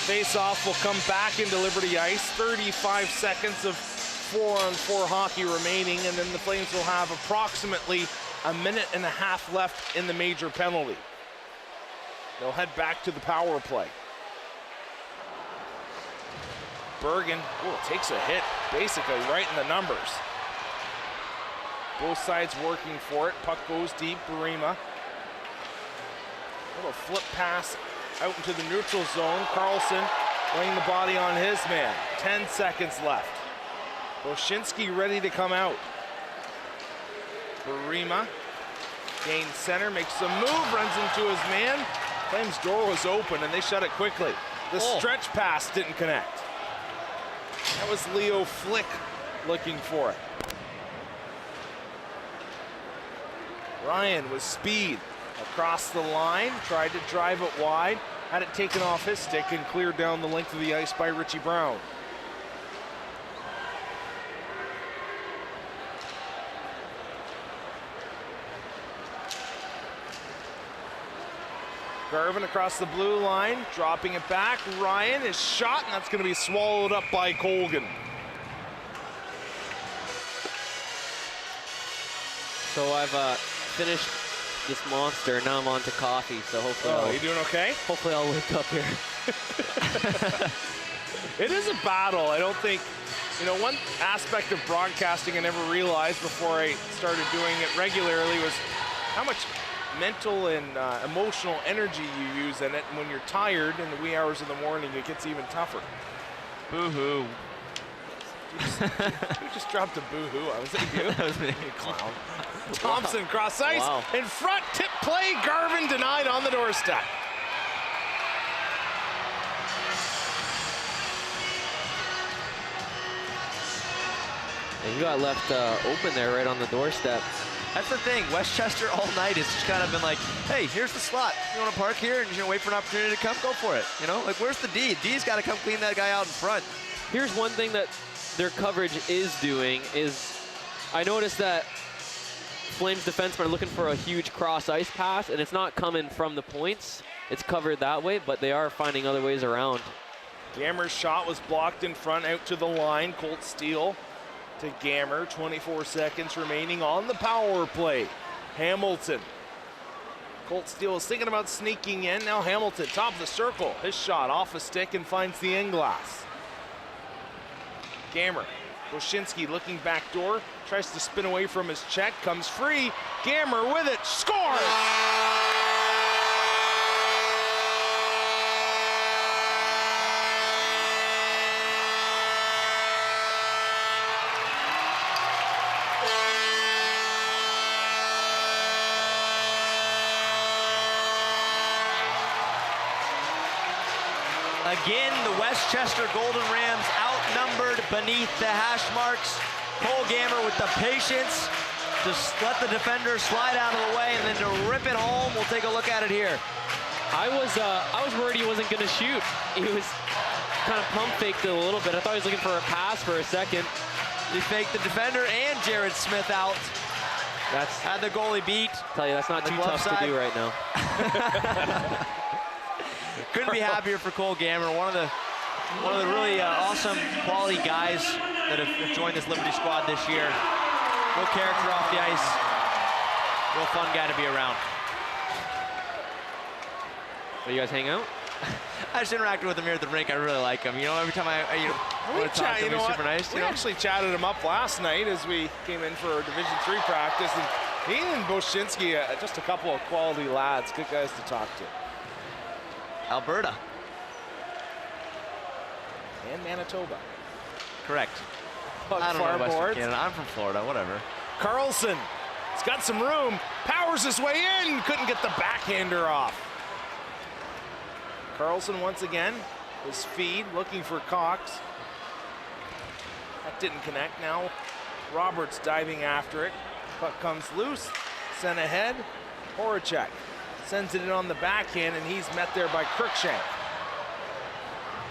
Speaker 7: Face-off will come back into Liberty Ice. 35 seconds of 4-on-4 hockey remaining, and then the Flames will have approximately a minute and a half left in the major penalty. They'll head back to the power play. Bergen takes a hit, basically right in the numbers. Both sides working for it. Puck goes deep, Barima. Little flip pass out into the neutral zone. Carlson laying the body on his man. 10 seconds left. Boshinski ready to come out. Barima gains center, makes a move, runs into his man. Flames' door was open and they shut it quickly. The stretch pass didn't connect. That was Leo Flick looking for it. Ryan with speed across the line, tried to drive it wide, had it taken off his stick and cleared down the length of the ice by Richie Brown. Garvin across the blue line, dropping it back. Ryan is shot, and that's going to be swallowed up by Colgan.
Speaker 9: So I've finished this monster, now I'm on to coffee, so hopefully
Speaker 7: you doing okay?
Speaker 9: Hopefully I'll wake up here.
Speaker 7: It is a battle. I don't think, one aspect of broadcasting I never realized before I started doing it regularly was how much mental and emotional energy you use in it. And when you're tired in the wee hours of the morning, it gets even tougher.
Speaker 8: Boo-hoo.
Speaker 7: You just dropped a boo-hoo. Was it you?
Speaker 8: That was me.
Speaker 7: Clown. Thompson cross ice.
Speaker 9: Wow.
Speaker 7: In front, tip play. Garvin denied on the doorstep.
Speaker 9: And you got left open there right on the doorstep.
Speaker 8: That's the thing. Westchester all night has just kind of been like, hey, here's the slot. You want to park here and you're going to wait for an opportunity to come? Go for it. Like, where's the D? D's got to come clean that guy out in front.
Speaker 9: Here's one thing that their coverage is doing is I noticed that Flames defensemen are looking for a huge cross ice pass, and it's not coming from the points. It's covered that way, but they are finding other ways around.
Speaker 7: Gammer's shot was blocked in front, out to the line. Colt Steele to Gammer, 24 seconds remaining on the power play. Hamilton. Colt Steele is thinking about sneaking in. Now Hamilton, top of the circle. His shot off a stick and finds the end glass. Gammer. Boshinski looking back door. Tries to spin away from his check. Comes free. Gammer with it. Scores!
Speaker 8: Again, the Westchester Golden Rams outnumbered beneath the hash marks. Cole Gammer with the patience to let the defender slide out of the way and then to rip it home. We'll take a look at it here.
Speaker 9: I was worried he wasn't going to shoot. He was kind of pump faked it a little bit. I thought he was looking for a pass for a second.
Speaker 8: He faked the defender and Jared Smith out.
Speaker 9: That's
Speaker 8: had the goalie beat.
Speaker 9: Tell you, that's not too tough to do right now.
Speaker 8: Couldn't be happier for Cole Gammer, one of the really awesome quality guys that have joined this Liberty squad this year. Real character off the ice, real fun guy to be around.
Speaker 9: So you guys hang out?
Speaker 8: I just interacted with him here at the rink. I really like him. Every time I want to talk to him, he's super nice.
Speaker 7: We actually chatted him up last night as we came in for our Division III practice, and he and Boshinski, just a couple of quality lads, good guys to talk to.
Speaker 8: Alberta.
Speaker 7: And Manitoba.
Speaker 8: Correct. I don't know Western Canada. I'm from Florida, whatever.
Speaker 7: Carlson, he's got some room, powers his way in, couldn't get the backhander off. Carlson once again, his feed, looking for Cox. That didn't connect. Now Roberts diving after it. Puck comes loose, sent ahead. Horacek sends it in on the backhand, and he's met there by Cruikshank.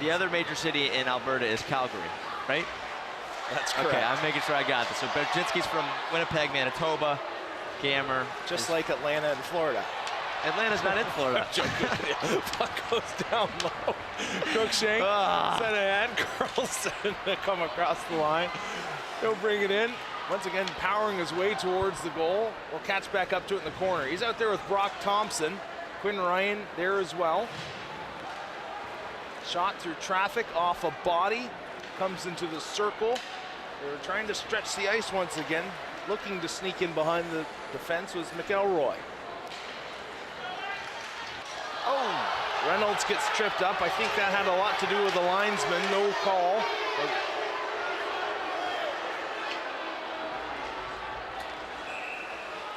Speaker 8: The other major city in Alberta is Calgary, right?
Speaker 7: That's correct.
Speaker 8: Okay, I'm making sure I got this. So Berginski's from Winnipeg, Manitoba. Gammer.
Speaker 7: Just like Atlanta and Florida.
Speaker 8: Atlanta's not in Florida.
Speaker 7: Puck goes down low. Cruikshank sent ahead. Carlson to come across the line. He'll bring it in. Once again, powering his way towards the goal. We'll catch back up to it in the corner. He's out there with Brock Thompson. Quinn Ryan there as well. Shot through traffic off a body. Comes into the circle. They're trying to stretch the ice once again. Looking to sneak in behind the defense was McElroy. Oh, Reynolds gets tripped up. I think that had a lot to do with the linesman. No call.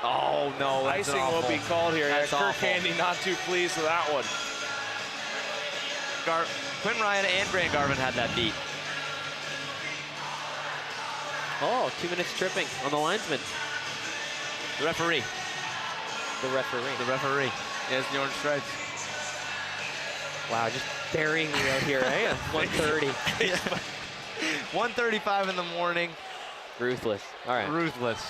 Speaker 8: Oh, no, that's
Speaker 7: icing will be called here.
Speaker 8: That's
Speaker 7: Kirk
Speaker 8: awful.
Speaker 7: Handy not too pleased with that one.
Speaker 8: Quinn Ryan and Grant Garvin had that beat.
Speaker 9: Oh, 2 minutes tripping on the linesman.
Speaker 8: The referee.
Speaker 9: The referee.
Speaker 8: The referee. Yes, the orange stripes.
Speaker 9: Wow, just burying me out here, eh? 1:30.
Speaker 8: 1:35 in the morning.
Speaker 9: Ruthless. All right.
Speaker 8: Ruthless.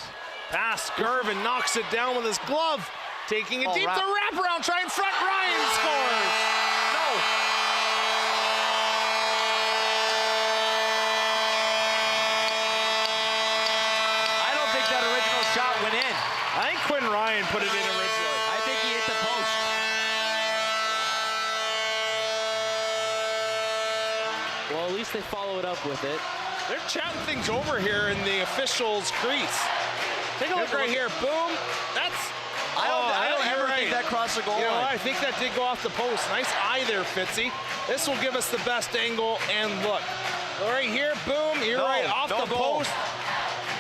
Speaker 7: Pass, Garvin knocks it down with his glove. Taking it deep
Speaker 8: wrap.
Speaker 7: to wraparound, try in front, Ryan scores! No.
Speaker 8: I don't think that original shot went in.
Speaker 7: I think Quinn Ryan put it in originally.
Speaker 8: I think he hit the post.
Speaker 9: Well, at least they followed up with it.
Speaker 7: They're chatting things over here in the officials' crease. Take a look right here. Boom. That's.
Speaker 8: I don't ever think that crossed the goal
Speaker 7: You know,
Speaker 8: line.
Speaker 7: I think that did go off the post. Nice eye there, Fitzy. This will give us the best angle and look. Right here, boom. You're right off the
Speaker 8: goal.
Speaker 7: post.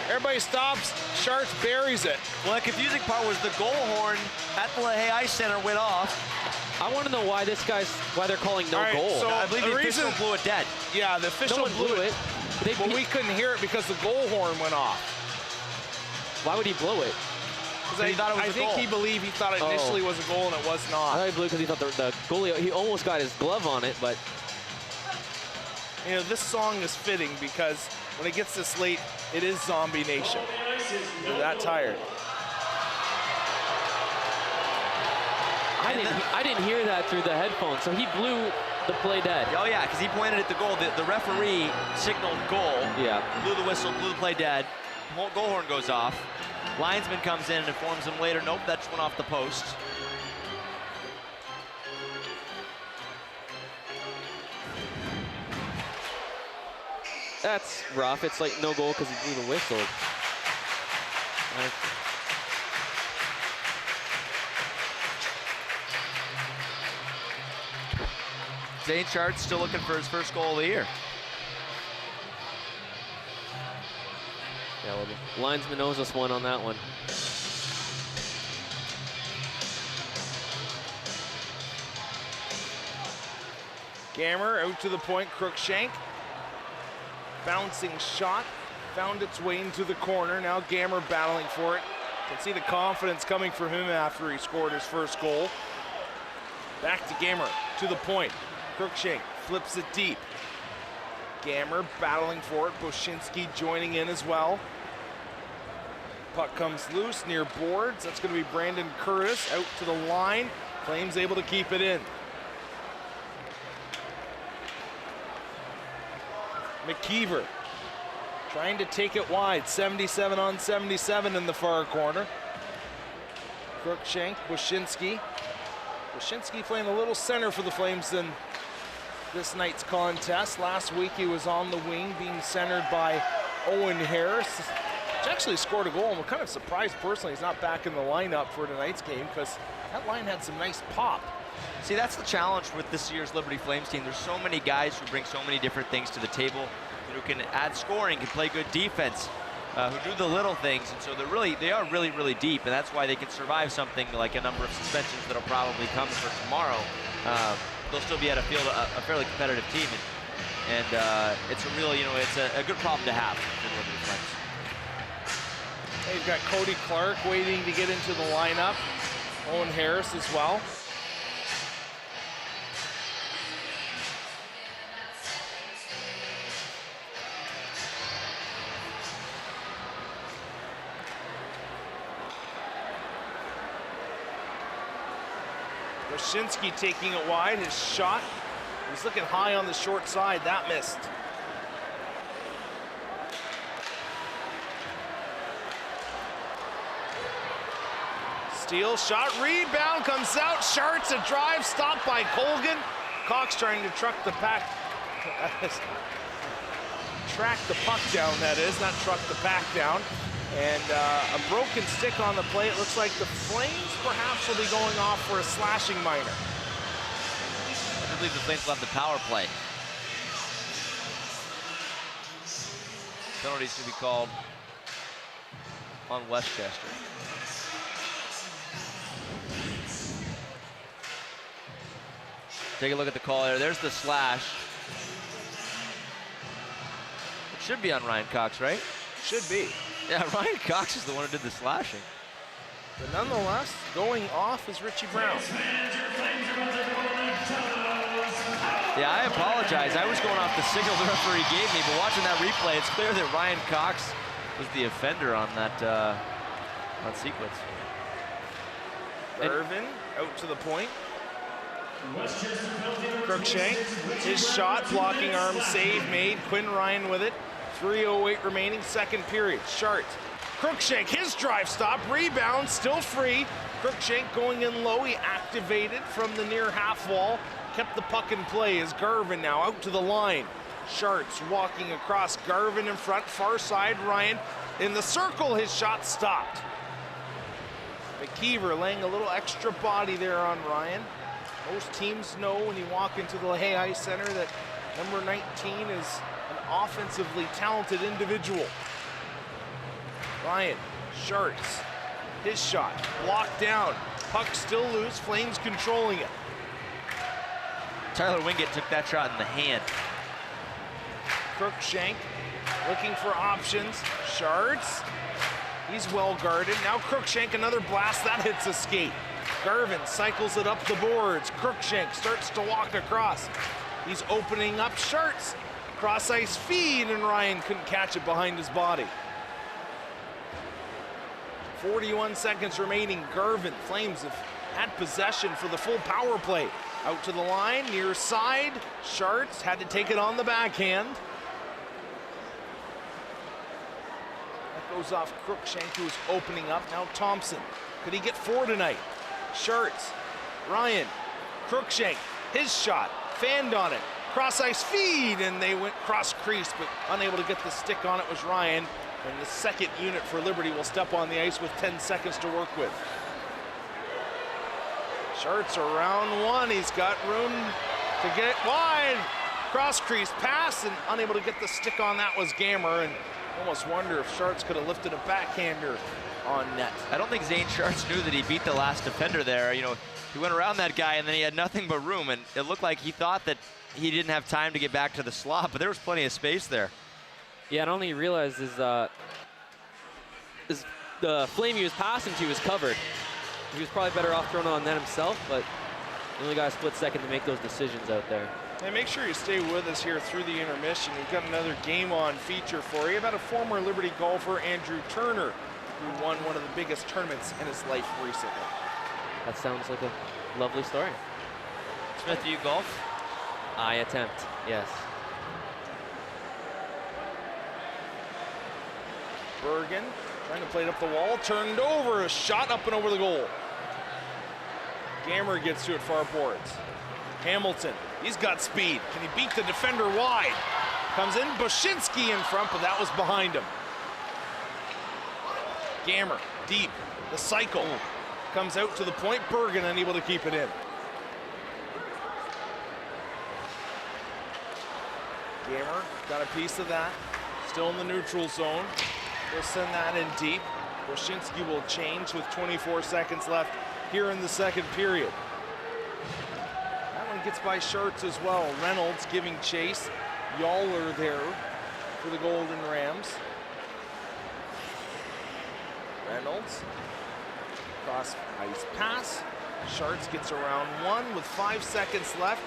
Speaker 7: Everybody stops. Sharks buries it.
Speaker 8: Well, the confusing part was the goal horn at the LaHaye Ice Center went off.
Speaker 9: I want to know why why they're calling no
Speaker 7: All right,
Speaker 9: goal.
Speaker 7: so
Speaker 8: I believe the official blew it dead.
Speaker 7: Yeah, the official
Speaker 9: No one blew it.
Speaker 7: But we couldn't hear it because the goal horn went off.
Speaker 9: Why would he blow it?
Speaker 8: He thought it was
Speaker 7: I
Speaker 8: a
Speaker 7: think
Speaker 8: goal.
Speaker 7: he believed he thought it initially was a goal and it was
Speaker 9: I
Speaker 7: not.
Speaker 9: thought he blew because he thought the goalie, he almost got his glove on it, but
Speaker 7: You know, this song is fitting because when it gets this late, it is Zombie Nation. They're that tired.
Speaker 9: I didn't hear that through the headphones, so he blew the play dead.
Speaker 8: Oh, yeah, because he pointed at the goal. The referee signaled goal.
Speaker 9: Yeah.
Speaker 8: Blew the whistle, blew the play dead. Goal horn goes off. Linesman comes in and informs him later, nope, that just went off the post.
Speaker 9: That's rough. It's like no goal because he blew the whistle.
Speaker 8: Zane Shart's still looking for his first goal of the year.
Speaker 9: Yeah, well, the linesman knows us one on that one.
Speaker 7: Gammer out to the point, Crookshank. Bouncing shot, found its way into the corner. Now Gammer battling for it. Can see the confidence coming from him after he scored his first goal. Back to Gammer, to the point. Crookshank flips it deep. Gammer battling for it. Boshinski joining in as well. Puck comes loose near boards. That's going to be Brandon Curtis out to the line. Flames able to keep it in. McKeever trying to take it wide. 77 on 77 in the far corner. Crookshank, Boshinski. Boshinski playing a little center for the Flames in this night's contest. Last week he was on the wing being centered by Owen Harris. He actually scored a goal. I'm kind of surprised personally he's not back in the lineup for tonight's game because that line had some nice pop.
Speaker 8: See, that's the challenge with this year's Liberty Flames team. There's so many guys who bring so many different things to the table, who can add scoring, can play good defense, who do the little things, and so they are really deep, and that's why they can survive something like a number of suspensions that'll probably come for tomorrow. They'll still be at a fairly competitive team, and it's a real, it's a good problem to have for the Liberty Flames.
Speaker 7: They've got Cody Clark waiting to get into the lineup. Owen Harris as well. Boshinski taking it wide. His shot, he's looking high on the short side. That missed. Steal, shot, rebound, comes out. Sharts a drive, stopped by Colgan. Cox trying to track the puck down, that is, not truck the pack down. And a broken stick on the play. It looks like the Flames perhaps will be going off for a slashing minor.
Speaker 8: believe the Flames will have the power play. Penalties to be called on Westchester. Take a look at the call there. There's the slash. It should be on Ryan Cox, right?
Speaker 7: Should be.
Speaker 8: Yeah, Ryan Cox is the one who did the slashing.
Speaker 7: But nonetheless, going off is Richie Brown.
Speaker 8: Yeah, I apologize. I was going off the signal the referee gave me, but watching that replay, it's clear that Ryan Cox was the offender on that sequence.
Speaker 7: Irvin out to the point. Cruikshank, his shot, blocking arm save made. Quinn Ryan with it. 3:08 remaining, second period. Shart, Cruikshank, his drive stop, rebound, still free. Cruikshank going in low, he activated from the near half wall. Kept the puck in play as Garvin now out to the line. Sharts walking across, Garvin in front, far side, Ryan in the circle, his shot stopped. McKeever laying a little extra body there on Ryan. Most teams know when you walk into the Lehigh Ice Center that number 19 is an offensively talented individual. Ryan, Sharts, his shot, blocked down. Puck still loose, Flames controlling it.
Speaker 8: Tyler Wingate took that shot in the hand.
Speaker 7: Cruikshank looking for options. Sharts, he's well guarded. Now Cruikshank, another blast, that hits a skate. Garvin cycles it up the boards. Cruikshank starts to walk across. He's opening up Sharts. Cross ice feed, and Ryan couldn't catch it behind his body. 41 seconds remaining. Garvin, Flames have had possession for the full power play. Out to the line, near side. Sharts had to take it on the backhand. That goes off Cruikshank, who is opening up. Now Thompson. Could he get 4 tonight? Sharts, Ryan, Cruikshank, his shot, fanned on it. Cross ice feed, and they went cross crease, but unable to get the stick on it was Ryan. And the second unit for Liberty will step on the ice with 10 seconds to work with. Sharts around one, he's got room to get it wide. Cross crease pass, and unable to get the stick on that was Gammer, and almost wonder if Sharts could have lifted a backhander on net.
Speaker 8: I don't think Zane Sharts knew that he beat the last defender there. You know, he went around that guy and then he had nothing but room, and it looked like he thought that he didn't have time to get back to the slot, but there was plenty of space there.
Speaker 9: Yeah, I don't think he realized is the flame he was passing to was covered. He was probably better off throwing it on net himself, but he only got a split second to make those decisions out there.
Speaker 7: And make sure you stay with us here through the intermission. We've got another Game On feature for you about a former Liberty golfer, Andrew Turner, who won one of the biggest tournaments in his life recently.
Speaker 9: That sounds like a lovely story.
Speaker 8: Smith, do you golf?
Speaker 9: I attempt, yes.
Speaker 7: Bergen trying to play it up the wall, turned over, a shot up and over the goal. Gammer gets to it far boards. Hamilton, he's got speed. Can he beat the defender wide? Comes in, Bushinsky in front, but that was behind him. Gammer, deep, the cycle. Comes out to the point, Bergen unable to keep it in. Gammer got a piece of that, still in the neutral zone. We'll send that in deep. Bushinsky will change with 24 seconds left here in the second period. That one gets by Sharts as well. Reynolds giving chase. Yawler there for the Golden Rams. Reynolds, cross ice pass. Sharts gets around one with 5 seconds left.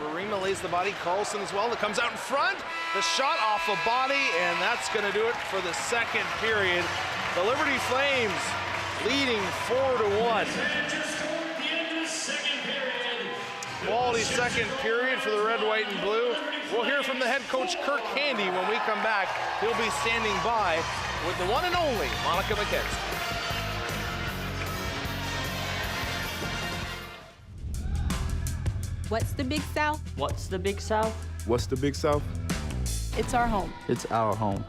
Speaker 7: Barima lays the body, Carlson as well, that comes out in front. The shot off a body, and that's gonna do it for the second period. The Liberty Flames leading 4-1. Quality second period for the red, white, and blue. We'll hear from the head coach, Kirk Handy, when we come back. He'll be standing by with the one and only Monica McKenzie.
Speaker 21: What's the Big South?
Speaker 22: What's the Big South?
Speaker 23: What's the Big South?
Speaker 21: It's our home.
Speaker 23: It's our home.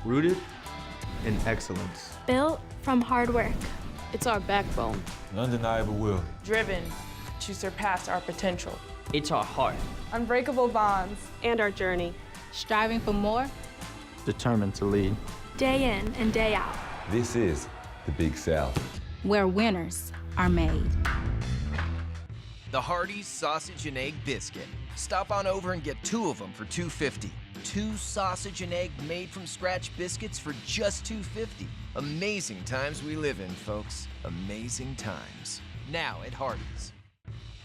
Speaker 23: Rooted in excellence.
Speaker 24: Built from hard work.
Speaker 21: It's our backbone.
Speaker 26: An undeniable will.
Speaker 25: Driven to surpass our potential.
Speaker 22: It's our heart.
Speaker 25: Unbreakable bonds.
Speaker 21: And our journey. Striving for more.
Speaker 23: Determined to lead.
Speaker 24: Day in and day out.
Speaker 26: This is the Big South.
Speaker 21: Where winners are made.
Speaker 2: The Hardee's Sausage and Egg Biscuit. Stop on over and get 2 of them for $2.50. 2 sausage and egg made from scratch biscuits for just $2.50. Amazing times we live in, folks. Amazing times. Now at Hardee's.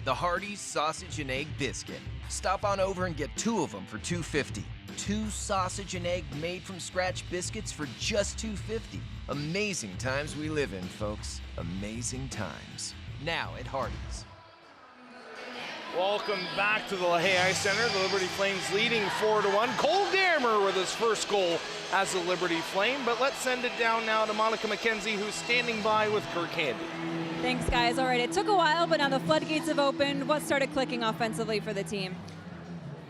Speaker 2: The Hardee's Sausage and Egg Biscuit. Stop on over and get 2 of them for $2.50. 2 sausage and egg made from scratch biscuits for just $2.50. Amazing times we live in, folks. Amazing times. Now at Hardee's.
Speaker 7: Welcome back to the LaHaye Ice Center. The Liberty Flames leading 4-1. Cole Gammer with his first goal as a Liberty Flame. But let's send it down now to Monica McKenzie, who's standing by with Kirk Handy.
Speaker 3: Thanks, guys. All right, it took a while, but now the floodgates have opened. What started clicking offensively for the team?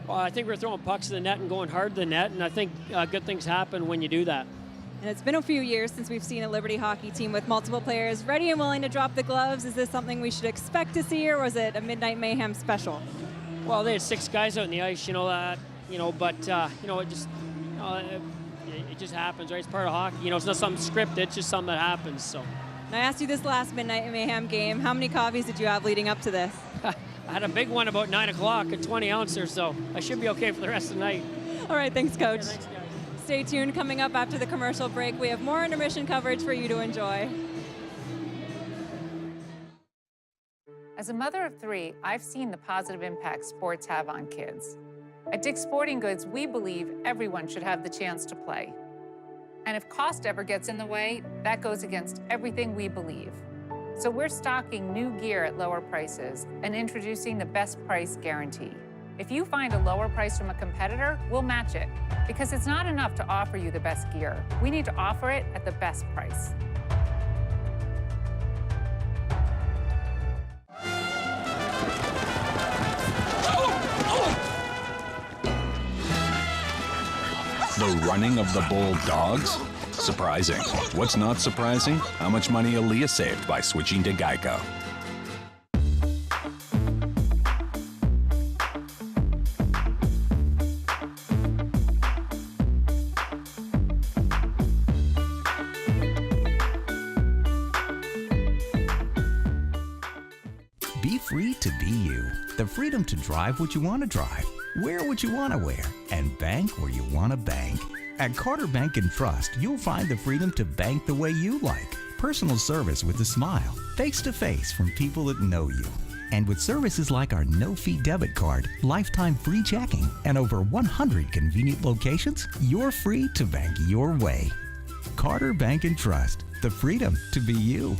Speaker 4: Well, I think we're throwing pucks to the net and going hard to the net, and I think good things happen when you do that.
Speaker 3: And it's been a few years since we've seen a Liberty hockey team with multiple players ready and willing to drop the gloves. Is this something we should expect to see, or was it a Midnight Mayhem special?
Speaker 4: Well, they had 6 guys out in the ice, but it just happens, right? It's part of hockey. It's not something scripted, it's just something that happens. So.
Speaker 3: And I asked you this last Midnight Mayhem game, how many coffees did you have leading up to this?
Speaker 4: I had a big one about 9 o'clock, a 20 ouncer, so I should be okay for the rest of the night.
Speaker 3: All right, thanks, Coach.
Speaker 4: Yeah, thanks, guys.
Speaker 3: Stay tuned. Coming up after the commercial break, we have more intermission coverage for you to enjoy.
Speaker 5: As a mother of 3, I've seen the positive impact sports have on kids. At Dick's Sporting Goods, we believe everyone should have the chance to play. And if cost ever gets in the way, that goes against everything we believe. So we're stocking new gear at lower prices and introducing the best price guarantee. If you find a lower price from a competitor, we'll match it. Because it's not enough to offer you the best gear. We need to offer it at the best price.
Speaker 6: The running of the Bulldogs? Surprising. What's not surprising? How much money Aaliyah saved by switching to Geico.
Speaker 10: Be free to be you. The freedom to drive what you want to drive, wear what you want to wear, and bank where you want to bank. At Carter Bank and Trust, you'll find the freedom to bank the way you like. Personal service with a smile, face-to-face from people that know you. And with services like our no-fee debit card, lifetime free checking, and over 100 convenient locations, you're free to bank your way. Carter Bank and Trust, the freedom to be you.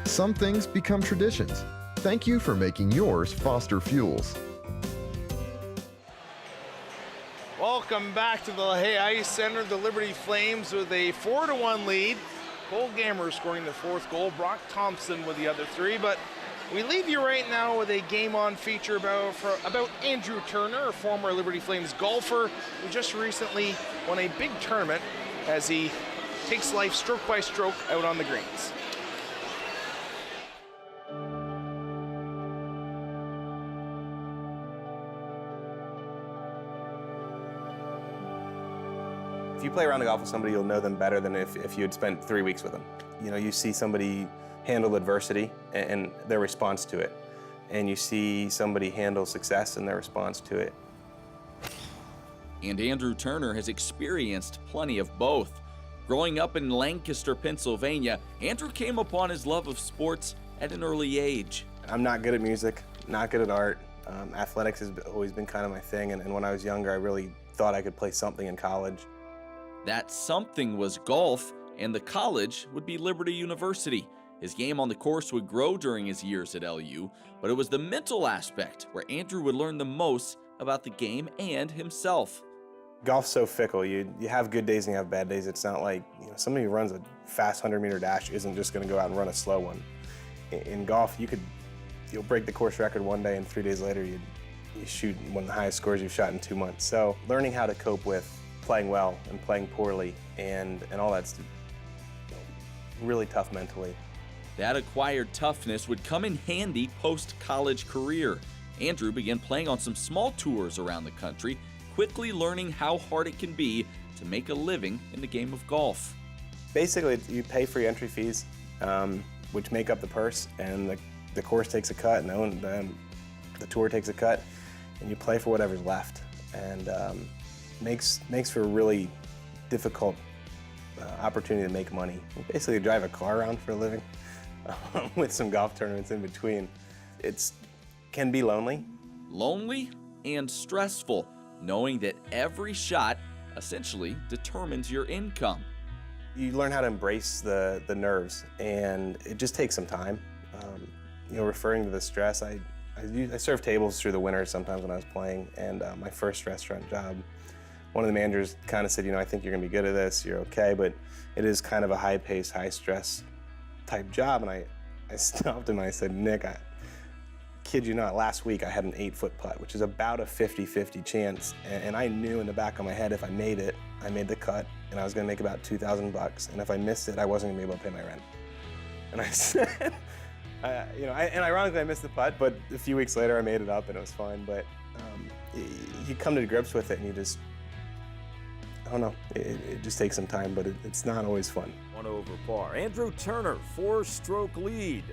Speaker 11: Some things become traditions. Thank you for making yours Foster Fuels.
Speaker 7: Welcome back to the LaHaye Ice Center. The Liberty Flames with a 4-1 lead. Cole Gammer scoring the 4th goal. Brock Thompson with the other 3. But we leave you right now with a game-on feature about Andrew Turner, a former Liberty Flames golfer who just recently won a big tournament as he takes life stroke by stroke out on the greens.
Speaker 27: If you play around the golf with somebody, you'll know them better than if you had spent 3 weeks with them. You see somebody handle adversity and their response to it. And you see somebody handle success and their response to it.
Speaker 15: And Andrew Turner has experienced plenty of both. Growing up in Lancaster, Pennsylvania, Andrew came upon his love of sports at an early age.
Speaker 27: I'm not good at music, not good at art. Athletics has always been kind of my thing, and when I was younger, I really thought I could play something in college.
Speaker 15: That something was golf, and the college would be Liberty University. His game on the course would grow during his years at LU, but it was the mental aspect where Andrew would learn the most about the game and himself.
Speaker 27: Golf's so fickle. You have good days and you have bad days. It's not like, somebody who runs a fast 100-meter dash isn't just going to go out and run a slow one. In golf, you'll break the course record one day and 3 days later you shoot one of the highest scores you've shot in 2 months. So learning how to cope with playing well and playing poorly and all that's really tough mentally.
Speaker 12: That acquired toughness would come in handy post-college career. Andrew began playing on some small tours around the country, quickly learning how hard it can be to make a living in the game of golf.
Speaker 27: Basically, you pay for your entry fees, which make up the purse, and the course takes a cut, and the tour takes a cut, and you play for whatever's left. And makes for a really difficult opportunity to make money. You basically drive a car around for a living with some golf tournaments in between. It can be lonely.
Speaker 12: Lonely and stressful, knowing that every shot essentially determines your income.
Speaker 27: You learn how to embrace the nerves, and it just takes some time. Referring to the stress, I served tables through the winter sometimes when I was playing, and my first restaurant job, one of the managers kind of said, I think you're going to be good at this, you're okay, but it is kind of a high-paced, high-stress type job. And I stopped him and I said, Nick, I kid you not, last week I had an 8-foot putt, which is about a 50-50 chance. And I knew in the back of my head if I made it, I made the cut, and I was going to make about $2,000. And if I missed it, I wasn't going to be able to pay my rent. And I said, and ironically I missed the putt, but a few weeks later I made it up and it was fine. But you come to grips with it and you just, I don't know, it just takes some time, but it's not always fun.
Speaker 14: 1 over par. Andrew Turner, 4-stroke lead.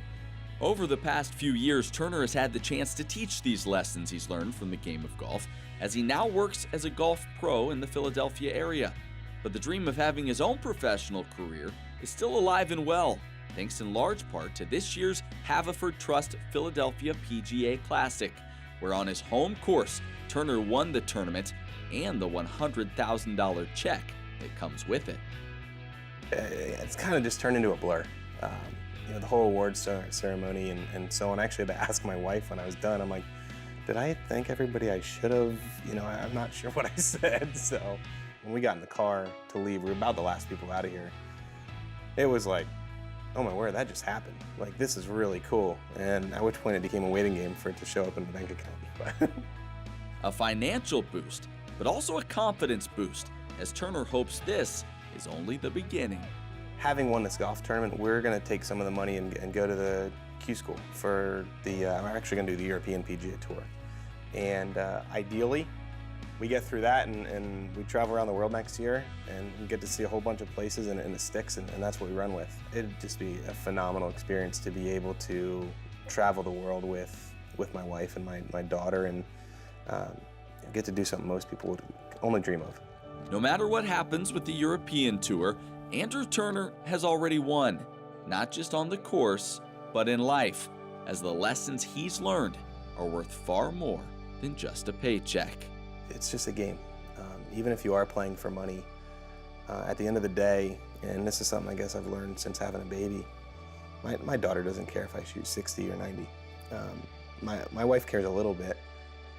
Speaker 12: Over the past few years, Turner has had the chance to teach these lessons he's learned from the game of golf, as he now works as a golf pro in the Philadelphia area. But the dream of having his own professional career is still alive and well, thanks in large part to this year's Haverford Trust Philadelphia PGA Classic, where on his home course, Turner won the tournament and the $100,000 check that comes with it.
Speaker 27: It's kind of just turned into a blur. The whole awards ceremony and so on. I actually had to ask my wife when I was done. I'm like, did I thank everybody I should have? I'm not sure what I said. So when we got in the car to leave, we were about the last people out of here. It was like, oh my word, that just happened. Like, this is really cool. And at which point it became a waiting game for it to show up in the bank account.
Speaker 12: A financial boost, but also a confidence boost, as Turner hopes this is only the beginning.
Speaker 27: Having won this golf tournament, we're going to take some of the money and go to the Q School for we're actually going to do the European PGA Tour. And ideally, we get through that and we travel around the world next year and get to see a whole bunch of places in the sticks, and that's what we run with. It'd just be a phenomenal experience to be able to travel the world with my wife and my daughter and get to do something most people would only dream of.
Speaker 12: No matter what happens with the European Tour, Andrew Turner has already won, not just on the course, but in life, as the lessons he's learned are worth far more than just a paycheck.
Speaker 27: It's just a game. Even if you are playing for money, at the end of the day, and this is something I guess I've learned since having a baby, my daughter doesn't care if I shoot 60 or 90. My wife cares a little bit,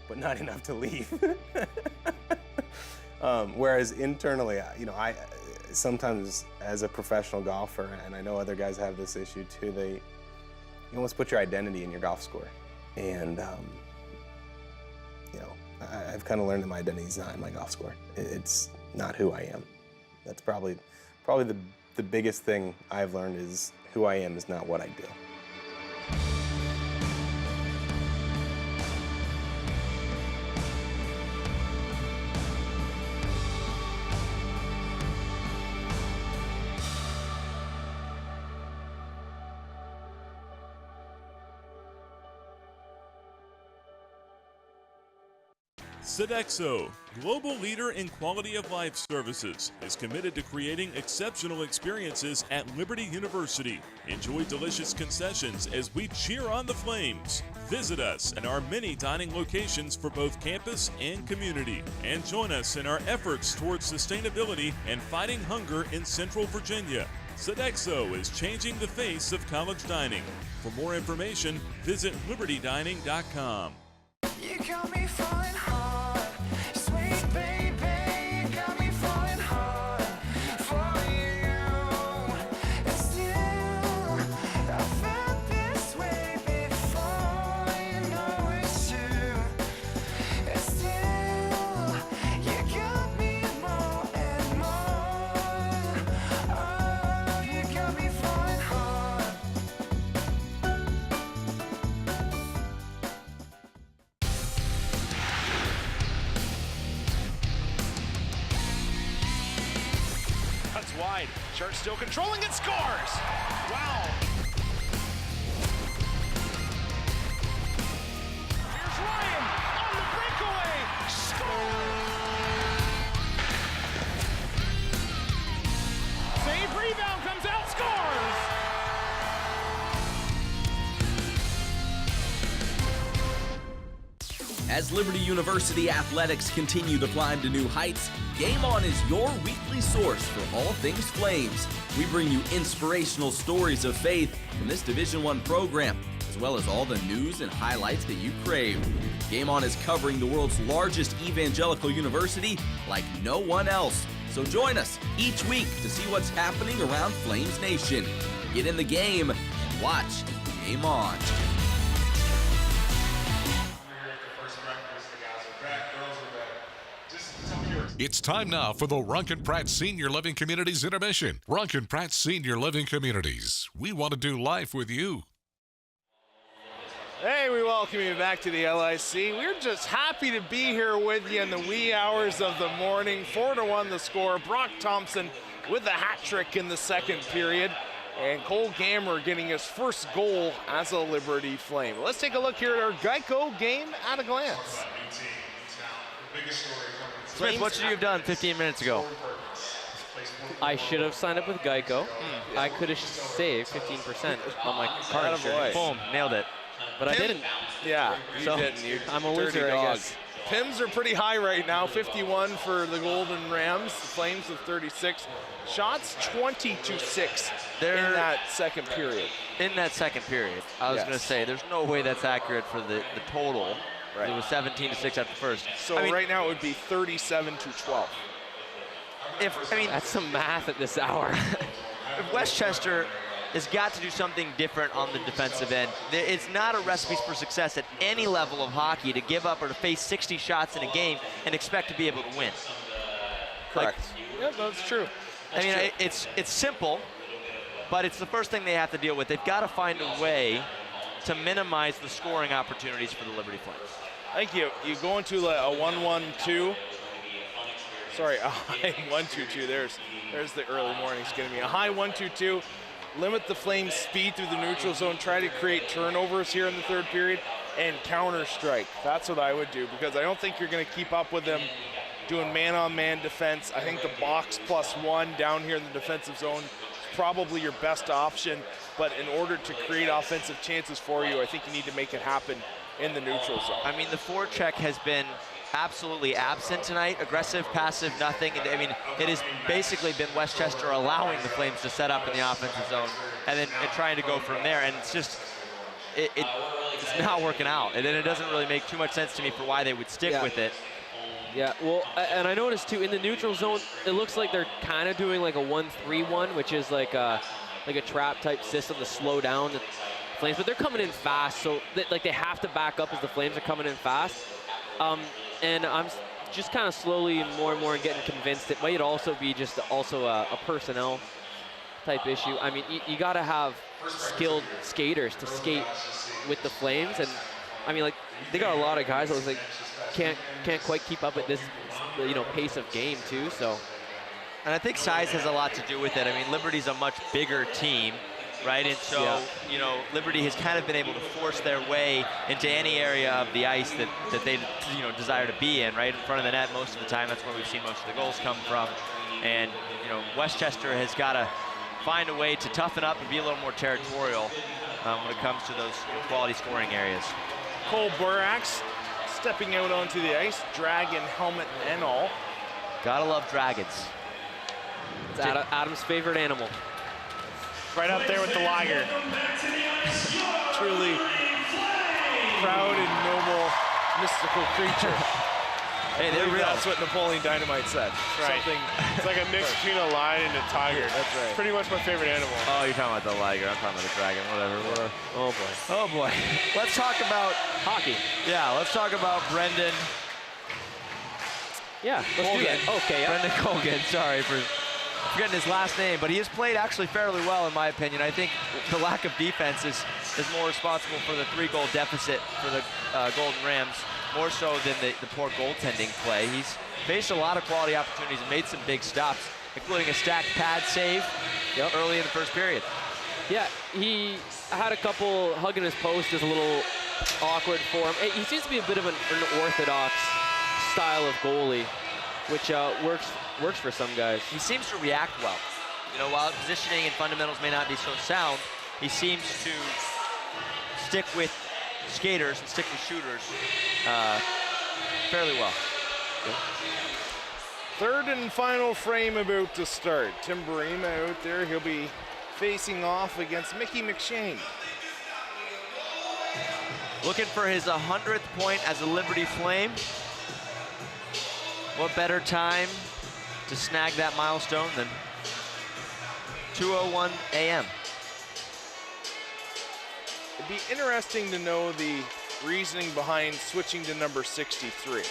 Speaker 27: but not enough to leave. Whereas internally, I sometimes as a professional golfer, and I know other guys have this issue too, you almost put your identity in your golf score. And I've kind of learned that my identity is not in my golf score. It's not who I am. That's probably the biggest thing I've learned is who I am is not what I do.
Speaker 13: Sodexo, global leader in quality of life services, is committed to creating exceptional experiences at Liberty University. Enjoy delicious concessions as we cheer on the Flames. Visit us at our many dining locations for both campus and community, and join us in our efforts towards sustainability and fighting hunger in Central Virginia. Sodexo is changing the face of college dining. For more information, visit libertydining.com.
Speaker 16: You got me falling hard, sweet baby.
Speaker 7: side. Sharks still controlling it, scores! Wow. Here's Ryan on the breakaway, scores! Save, rebound, comes out, scores!
Speaker 12: As Liberty University athletics continue to climb to new heights, Game On is your weekly source for all things Flames. We bring you inspirational stories of faith from this Division I program, as well as all the news and highlights that you crave. Game On is covering the world's largest evangelical university like no one else. So join us each week to see what's happening around Flames Nation. Get in the game and watch Game On.
Speaker 1: It's time now for the Runkin Pratt Senior Living Communities Intermission. Runkin Pratt Senior Living Communities. We want to do life with you.
Speaker 7: Hey, we welcome you back to the LIC. We're just happy to be here with you in the wee hours of the morning. 4-1 the score. Brock Thompson with a hat trick in the second period. And Cole Gammer getting his first goal as a Liberty Flame. Let's take a look here at our Geico game at a glance.
Speaker 8: Smith, what should you have done 15 minutes ago?
Speaker 9: I should have signed up with Geico. I could have saved 15% on my car insurance.
Speaker 8: Boom, nailed it.
Speaker 9: But I didn't.
Speaker 7: Yeah, you
Speaker 9: so
Speaker 7: didn't.
Speaker 9: I'm a loser, I guess.
Speaker 7: PIMs are pretty high right now, 51 for the Golden Rams, the Flames with 36. Shots 20-6 in that second period.
Speaker 8: In that second period, I was going to say, there's no way that's accurate for the total. Right. It was 17-6 after first.
Speaker 7: So right now it would be 37-12.
Speaker 9: That's some math at this hour.
Speaker 8: If Westchester has got to do something different on the defensive end. It's not a recipe for success at any level of hockey to give up or to face 60 shots in a game and expect to be able to win.
Speaker 7: Correct. Yeah, that's true.
Speaker 8: It's simple, but it's the first thing they have to deal with. They've got to find a way to minimize the scoring opportunities for the Liberty Flames.
Speaker 7: I think you go into a 1-1-2. Sorry, a high 1-2-2. There's the early mornings getting me. A high 1-2-2. Limit the Flames' speed through the neutral zone. Try to create turnovers here in the third period and counter strike. That's what I would do, because I don't think you're going to keep up with them doing man-on-man defense. I think the box +1 down here in the defensive zone is probably your best option. But in order to create offensive chances for you, I think you need to make it happen in the neutral zone.
Speaker 8: I mean, the forecheck has been absolutely absent tonight. Aggressive, passive, nothing. It has basically been Westchester allowing the Flames to set up in the offensive zone and trying to go from there. And it's just, it's not working out. And then it doesn't really make too much sense to me for why they would stick with it.
Speaker 9: Yeah, well, and I noticed too, in the neutral zone, it looks like they're kind of doing like a 1-3-1, which is like a trap type system to slow down the Flames, but they're coming in fast, so they have to back up as the Flames are coming in fast. And I'm just kind of slowly and more getting convinced it might also be just a personnel type issue. I mean, you got to have skilled skaters to skate with the Flames, and I mean, like, they got a lot of guys that was like can't quite keep up with this pace of game too. So,
Speaker 8: and I think size has a lot to do with it. I mean, Liberty's a much bigger team, right? And so, Liberty has kind of been able to force their way into any area of the ice that they, desire to be in, right? In front of the net most of the time. That's where we've seen most of the goals come from. And, Westchester has got to find a way to toughen up and be a little more territorial when it comes to those quality scoring areas.
Speaker 7: Cole Burax stepping out onto the ice, dragon helmet and all.
Speaker 8: Gotta love dragons.
Speaker 9: It's Adam's favorite animal.
Speaker 7: Right up there with the Liger. Truly proud and noble, mystical creature.
Speaker 8: Hey, they're real.
Speaker 7: That's what Napoleon Dynamite said.
Speaker 16: Right. It's like a mix between a lion and a tiger.
Speaker 7: That's right.
Speaker 16: It's pretty much my favorite animal.
Speaker 8: Oh, you're talking about the Liger. I'm talking about the dragon. Whatever.
Speaker 9: Oh, boy.
Speaker 8: Oh, boy. Let's talk about
Speaker 9: hockey.
Speaker 8: Yeah, let's talk about Brendan.
Speaker 9: Yeah, let's do that. Okay. Yeah.
Speaker 8: Brendan Colgan. Sorry for forgetting his last name, but he has played actually fairly well, in my opinion. I think the lack of defense is more responsible for the 3-goal deficit for the Golden Rams, more so than the poor goaltending play. He's faced a lot of quality opportunities and made some big stops. including a stacked pad save early in the first period.
Speaker 9: Yeah, he had a couple hugging his post is a little awkward for him. He seems to be a bit of an orthodox style of goalie, which works for some guys.
Speaker 8: He seems to react well. You know, while positioning and fundamentals may not be so sound, he seems to stick with skaters and stick with shooters fairly well.
Speaker 9: Yeah.
Speaker 7: Third and final frame about to start. Tim Barima out there. He'll be facing off against Mickey McShane.
Speaker 8: Looking for his 100th point as a Liberty Flame. What better time to snag that milestone than 2:01 a.m.
Speaker 7: It'd be interesting to know the reasoning behind switching to number 63.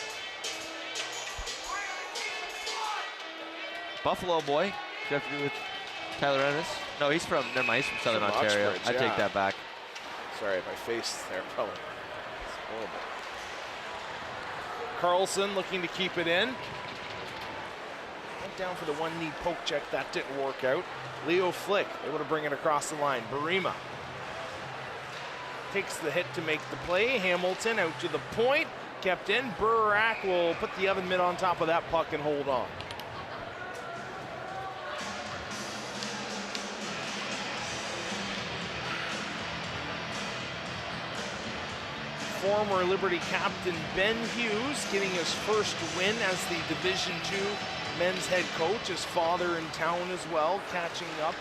Speaker 8: Buffalo boy. Do you have to do with Tyler Ennis? No, he's from, never mind, he's from Southern Ontario.
Speaker 7: Oxbridge,
Speaker 8: I take that back.
Speaker 7: Sorry, my face there, probably. It's horrible. Carlson looking to keep it in. Went down for the one-knee poke check. That didn't work out. Leo Flick able to bring it across the line. Barima takes the hit to make the play. Hamilton out to the point. Kept in. Burak will put the oven mitt on top of that puck and hold on. Former Liberty captain Ben Hughes getting his first win as the Division II men's head coach. His father in town as well, catching up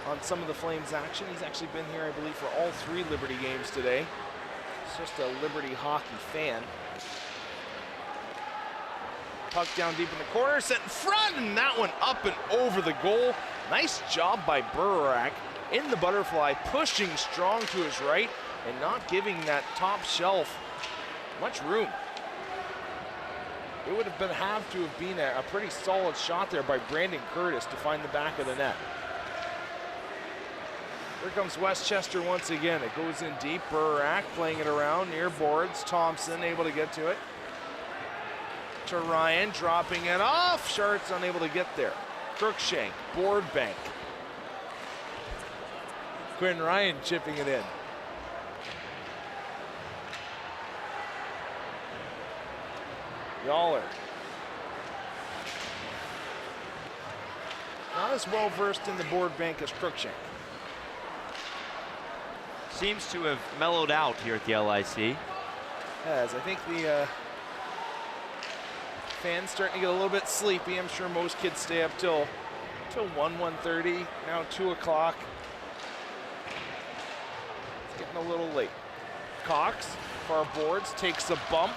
Speaker 7: on some of the Flames action. He's actually been here, I believe, for all 3 Liberty games today. He's just a Liberty hockey fan. Puck down deep in the corner, set in front, and that one up and over the goal. Nice job by Burak in the butterfly, pushing strong to his right and not giving that top shelf much room. It would have to have been a pretty solid shot there by Brandon Curtis to find the back of the net. Here comes Westchester once again. It goes in deep. Burak playing it around near boards. Thompson able to get to it. To Ryan, dropping it off. Shart's unable to get there. Crookshank, board bank. Quinn Ryan chipping it in. Yaller. Not as well versed in the board bank as Crookshank.
Speaker 8: Seems to have mellowed out here at the LIC.
Speaker 7: As I think the fans starting to get a little bit sleepy. I'm sure most kids stay up till 1:30, now 2 o'clock. It's getting a little late. Cox, far boards, takes a bump.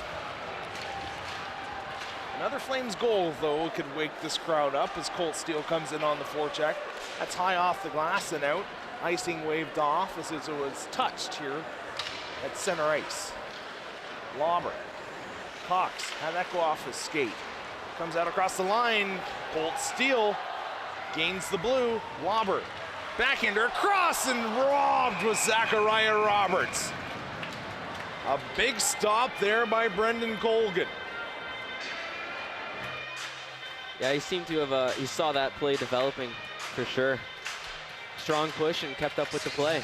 Speaker 7: Another Flames goal, though, could wake this crowd up as Colt Steele comes in on the forecheck. That's high off the glass and out. Icing waved off as it was touched here at center ice. Lauber. Cox had that go off his skate. Comes out across the line. Colt Steele gains the blue. Lauber. Backhander across and robbed with Zachariah Roberts. A big stop there by Brendan Colgan.
Speaker 9: Yeah, he seemed to have, he saw that play developing for sure. Strong push and kept up with the play.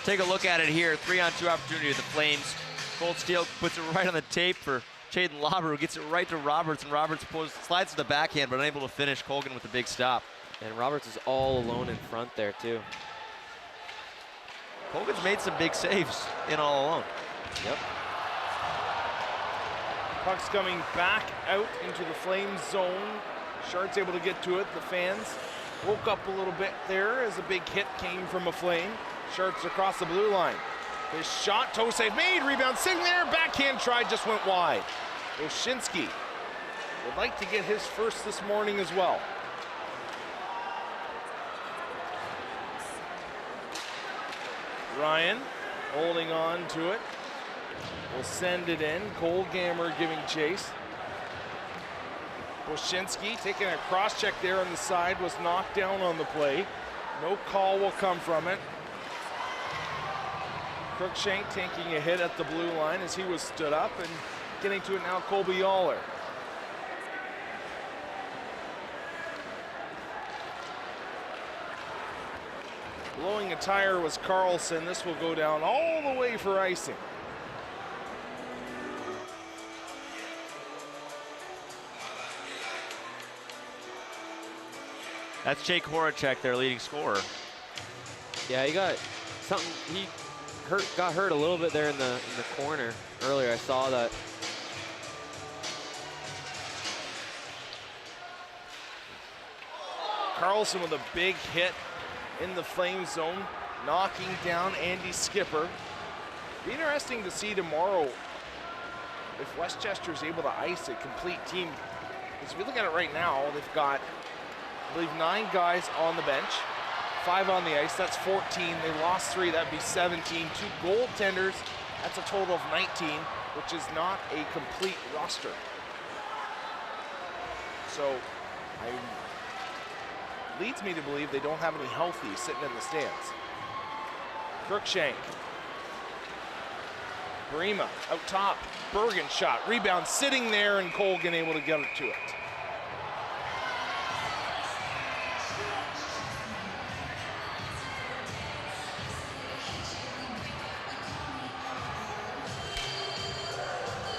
Speaker 8: Take a look at it here. 3-on-2 opportunity of the Flames. Colt Steele puts it right on the tape for Chaden Lauber, who gets it right to Roberts, and Roberts slides to the backhand, but unable to finish. Colgan with the big stop.
Speaker 9: And Roberts is all alone in front there, too.
Speaker 8: Colgan's made some big saves in all alone.
Speaker 9: Yep.
Speaker 7: Puck's coming back out into the Flames zone. Shart's able to get to it. The fans woke up a little bit there as a big hit came from a Flame. Shart's across the blue line. His shot, toe save made, rebound sitting there, backhand try just went wide. Oshinsky would like to get his first this morning as well. Ryan holding on to it. Will send it in. Cole Gammer giving chase. Oshinsky taking a cross check there on the side, was knocked down on the play. No call will come from it. Crookshank taking a hit at the blue line as he was stood up, and Getting to it now, Colby Yaller. Blowing a tire was Carlson. This will go down all the way for icing.
Speaker 8: That's Jake Horacek, their leading scorer.
Speaker 9: Yeah, he got something. He got hurt a little bit there in the corner earlier. I saw that.
Speaker 7: Carlson with a big hit in the flame zone, knocking down Andy Skipper. Be interesting to see tomorrow if Westchester is able to ice a complete team. Because if you look at it right now, they've got, I believe, 9 guys on the bench, 5 on the ice. That's 14. They lost 3. That'd be 17. 2 goaltenders. That's a total of 19, which is not a complete roster. So, leads me to believe they don't have any healthy sitting in the stands. Crookshank. Brema out top. Bergen shot. Rebound sitting there, and Colgan able to get it to it.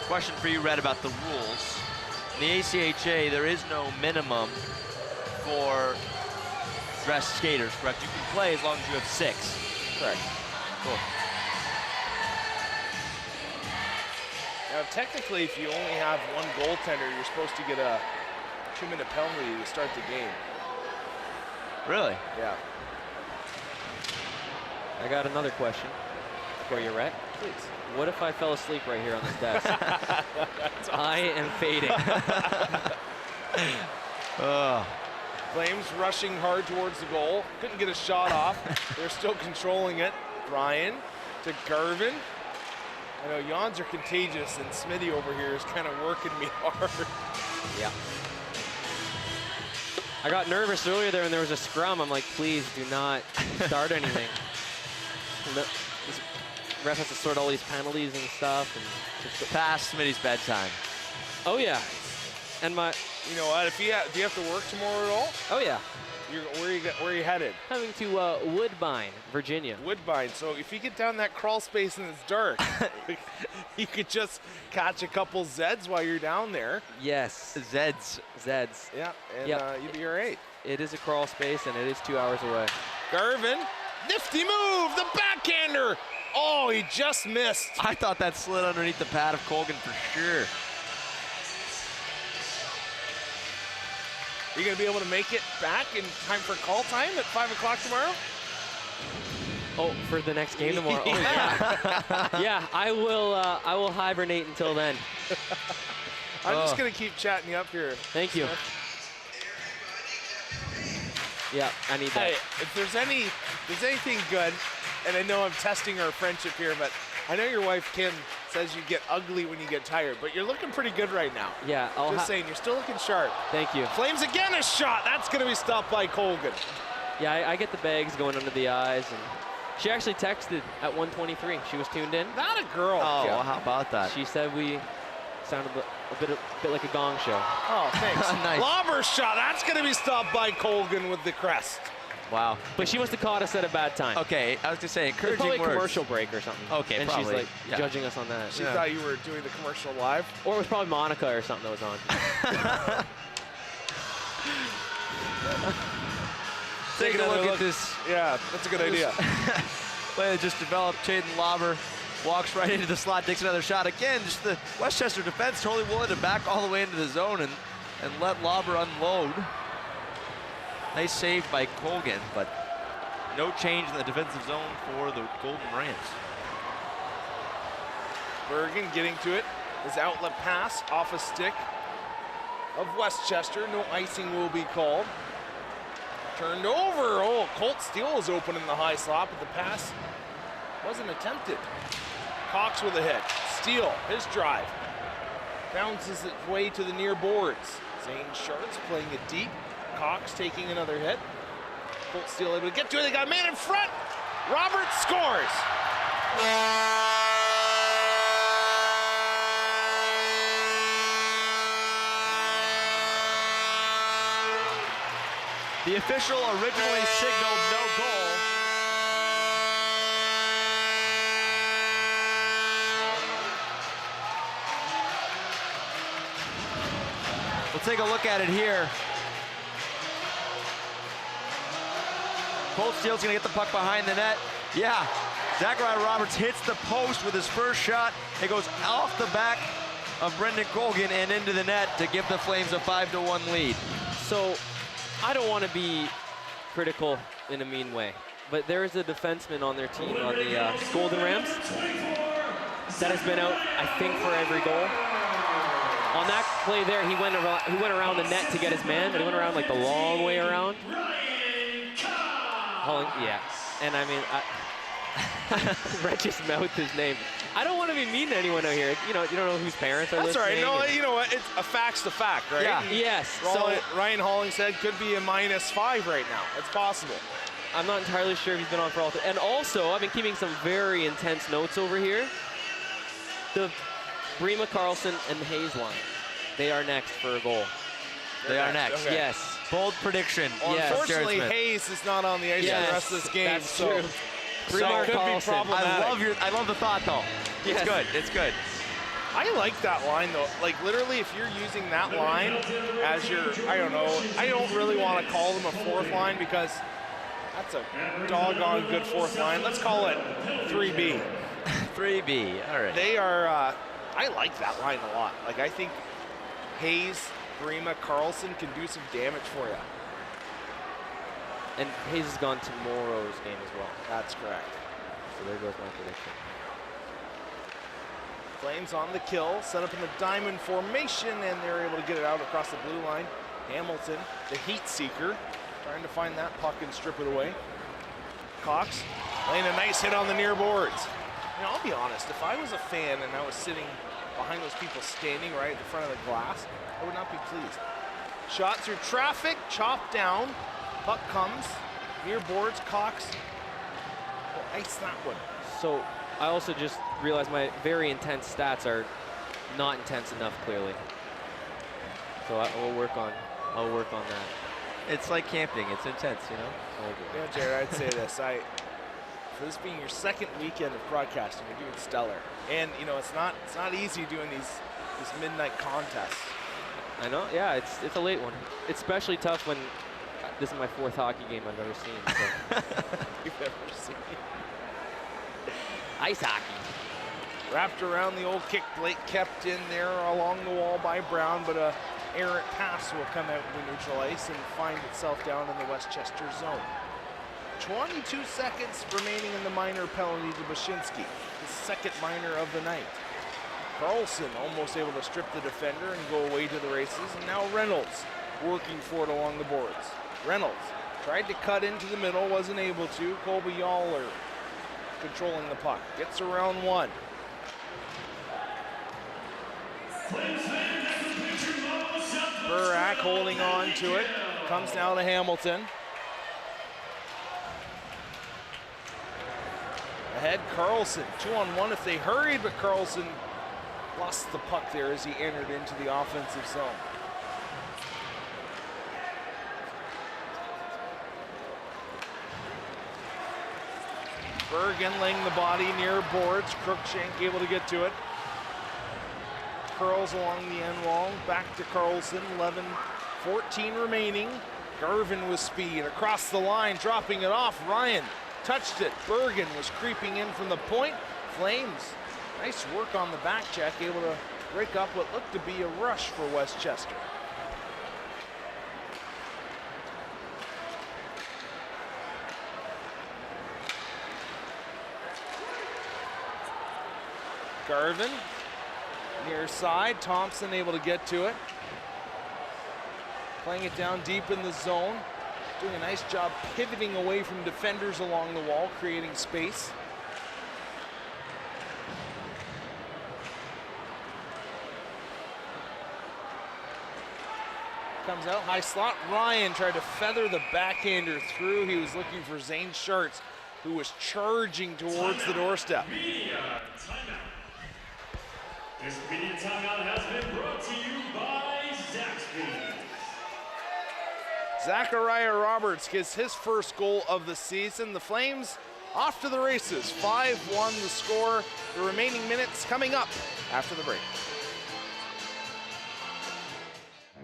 Speaker 8: Question for you, Red, about the rules. In the ACHA, there is no minimum for dressed skaters, correct? You can play as long as you have 6.
Speaker 7: Correct.
Speaker 8: Cool.
Speaker 7: Now, technically, if you only have 1 goaltender, you're supposed to get a 2-minute penalty to start the game.
Speaker 8: Really?
Speaker 7: Yeah.
Speaker 9: I got another question for you, Rhett.
Speaker 7: Please.
Speaker 9: What if I fell asleep right here on this desk? I am fading.
Speaker 7: Flames rushing hard towards the goal. Couldn't get a shot off. They're still controlling it. Ryan to Garvin. I know yawns are contagious, and Smitty over here is kind of working me hard.
Speaker 9: Yeah. I got nervous earlier there when there was a scrum. I'm like, please do not start anything. This ref has to sort all these penalties and stuff. And just
Speaker 8: past Smitty's bedtime.
Speaker 9: Oh, yeah. And my...
Speaker 7: You know what? Do you have to work tomorrow at all?
Speaker 9: Oh, yeah.
Speaker 7: Where are you headed?
Speaker 9: Coming to Woodbine, Virginia.
Speaker 7: Woodbine. So if you get down that crawl space and it's dark, you could just catch a couple Zeds while you're down there.
Speaker 9: Yes. Zeds.
Speaker 7: Yeah, and
Speaker 9: yep.
Speaker 7: you'd be all right.
Speaker 9: It is a crawl space, and it is 2 hours away.
Speaker 7: Garvin, nifty move, the backhander. Oh, he just missed.
Speaker 8: I thought that slid underneath the pad of Colgan for sure.
Speaker 7: Are you going to be able to make it back in time for call time at 5 o'clock tomorrow?
Speaker 9: Oh, for the next game tomorrow? Oh, yeah. Yeah, I will hibernate until then.
Speaker 7: I'm just going to keep chatting you up here.
Speaker 9: Thank you. Yeah, I need that.
Speaker 7: Hey, if there's anything good, and I know I'm testing our friendship here, but I know your wife, Kim, says you get ugly when you get tired, but you're looking pretty good right now.
Speaker 9: Yeah.
Speaker 7: Just saying, you're still looking sharp.
Speaker 9: Thank you.
Speaker 7: Flames again, a shot. That's going to be stopped by Colgan.
Speaker 9: Yeah, I get the bags going under the eyes. And she actually texted at 1:23. She was tuned in.
Speaker 7: Not a girl.
Speaker 8: Oh, well, how about that?
Speaker 9: She said we sounded a bit like a gong show.
Speaker 7: Oh, thanks.
Speaker 8: Nice.
Speaker 7: Lobber shot. That's going to be stopped by Colgan with the crest.
Speaker 8: Wow.
Speaker 9: But she must have caught us at a bad time.
Speaker 8: Okay, I was going to say, encouraging
Speaker 9: probably
Speaker 8: words.
Speaker 9: A commercial break or something.
Speaker 8: Okay,
Speaker 9: and
Speaker 8: probably.
Speaker 9: she's like judging us on that.
Speaker 7: She thought you were doing the commercial live.
Speaker 9: Or it was probably Monica or something that was on.
Speaker 8: Take a look at this.
Speaker 7: Yeah, that's a good idea.
Speaker 8: Play that just developed. Caden Lobber walks right into the slot, takes another shot. Again, just the Westchester defense totally willing to back all the way into the zone and let Lobber unload. Nice save by Colgan, but no change in the defensive zone for the Golden Rams.
Speaker 7: Bergen getting to it. His outlet pass off a stick of Westchester. No icing will be called. Turned over. Oh, Colt Steele is open in the high slot, but the pass wasn't attempted. Cox with a hit. Steele, his drive. Bounces its way to the near boards. Zane Schartz playing it deep. Cox taking another hit. Colt Steele able to get to it. They got a man in front. Roberts scores.
Speaker 8: The official originally signaled no goal. We'll take a look at it here. Cold Steel's gonna get the puck behind the net. Yeah, Zachariah Roberts hits the post with his first shot. It goes off the back of Brendan Colgan and into the net to give the Flames a 5-1 lead.
Speaker 9: So, I don't want to be critical in a mean way, but there is a defenseman on their team, on the Golden Rams, that has been out, I think, for every goal. On that play there, he went around the net to get his man, and he went around like the long way around. Yeah, and I mean, Brett just mouthed his name. I don't want to be mean to anyone out here. You know, you don't know whose parents are
Speaker 7: That's
Speaker 9: listening.
Speaker 7: all right. No, you know what? It's a fact's the fact, right?
Speaker 9: Yeah. Yes.
Speaker 7: Ryan Hollingshead could be a -5 right now. It's possible.
Speaker 9: I'm not entirely sure if he's been on for all. And also, I've been keeping some very intense notes over here. The Brema, Carlson, and the Hayes line. They are next for a goal.
Speaker 8: They are next.
Speaker 9: Okay. Yes.
Speaker 8: Bold prediction.
Speaker 7: Well,
Speaker 9: yes.
Speaker 7: unfortunately, Hayes is not on the ice for the rest of this game.
Speaker 9: That's
Speaker 7: so
Speaker 9: true.
Speaker 7: So it could be problematic.
Speaker 8: I love the thought though.
Speaker 9: Yes.
Speaker 8: It's good. It's good.
Speaker 7: I like that line though. Like literally, if you're using that line as your, I don't know, I don't really want to call them a fourth line because that's a doggone good fourth line. Let's call it 3B.
Speaker 8: 3B. All right.
Speaker 7: They are. I like that line a lot. Like I think Hayes, Brema, Carlson can do some damage for you.
Speaker 9: And Hayes has gone tomorrow's game as well.
Speaker 7: That's correct.
Speaker 9: So there goes my prediction.
Speaker 7: Flames on the kill, set up in the diamond formation, and they're able to get it out across the blue line. Hamilton, the heat seeker, trying to find that puck and strip it away. Cox laying a nice hit on the near boards. You know, I'll be honest, if I was a fan and I was sitting behind those people standing right at the front of the glass, I would not be pleased. Shot through traffic, chopped down. Puck comes, near boards, Cox will ice that one.
Speaker 9: So I also just realized my very intense stats are not intense enough, clearly. So I'll work on that.
Speaker 8: It's like camping. It's intense, you know.
Speaker 7: Yeah, Jared, I'd say this. For this being your second weekend of broadcasting, you're doing stellar. And you know, it's not easy doing these midnight contests.
Speaker 9: I know. Yeah, it's a late one. It's especially tough when this is my fourth hockey game I've ever seen. So.
Speaker 7: You've ever seen.
Speaker 9: Ice hockey.
Speaker 7: Wrapped around the old kick plate, kept in there along the wall by Brown, but a errant pass will come out into neutral ice and find itself down in the Westchester zone. 22 seconds remaining in the minor penalty to Bashinsky, his second minor of the night. Carlson almost able to strip the defender and go away to the races, and now Reynolds working for it along the boards. Reynolds tried to cut into the middle, wasn't able to. Colby Yawler controlling the puck. Gets around one. Burak holding on to it. Comes now to Hamilton. Ahead, Carlson. 2-on-1 if they hurried, but Carlson lost the puck there as he entered into the offensive zone. Bergen laying the body near boards. Crookshank able to get to it. Curls along the end wall. Back to Carlson. 11-14 remaining. Garvin with speed across the line, dropping it off. Ryan touched it. Bergen was creeping in from the point. Flames, nice work on the back check, able to break up what looked to be a rush for Westchester. Garvin, near side. Thompson able to get to it. Playing it down deep in the zone. Doing a nice job pivoting away from defenders along the wall, creating space. Comes out, high slot. Ryan tried to feather the backhander through. He was looking for Zane Schartz, who was charging towards the doorstep.
Speaker 17: This media timeout has been brought to you by Zaxby's.
Speaker 7: Zachariah Roberts gets his first goal of the season. The Flames off to the races. 5-1 the score. The remaining minutes coming up after the break.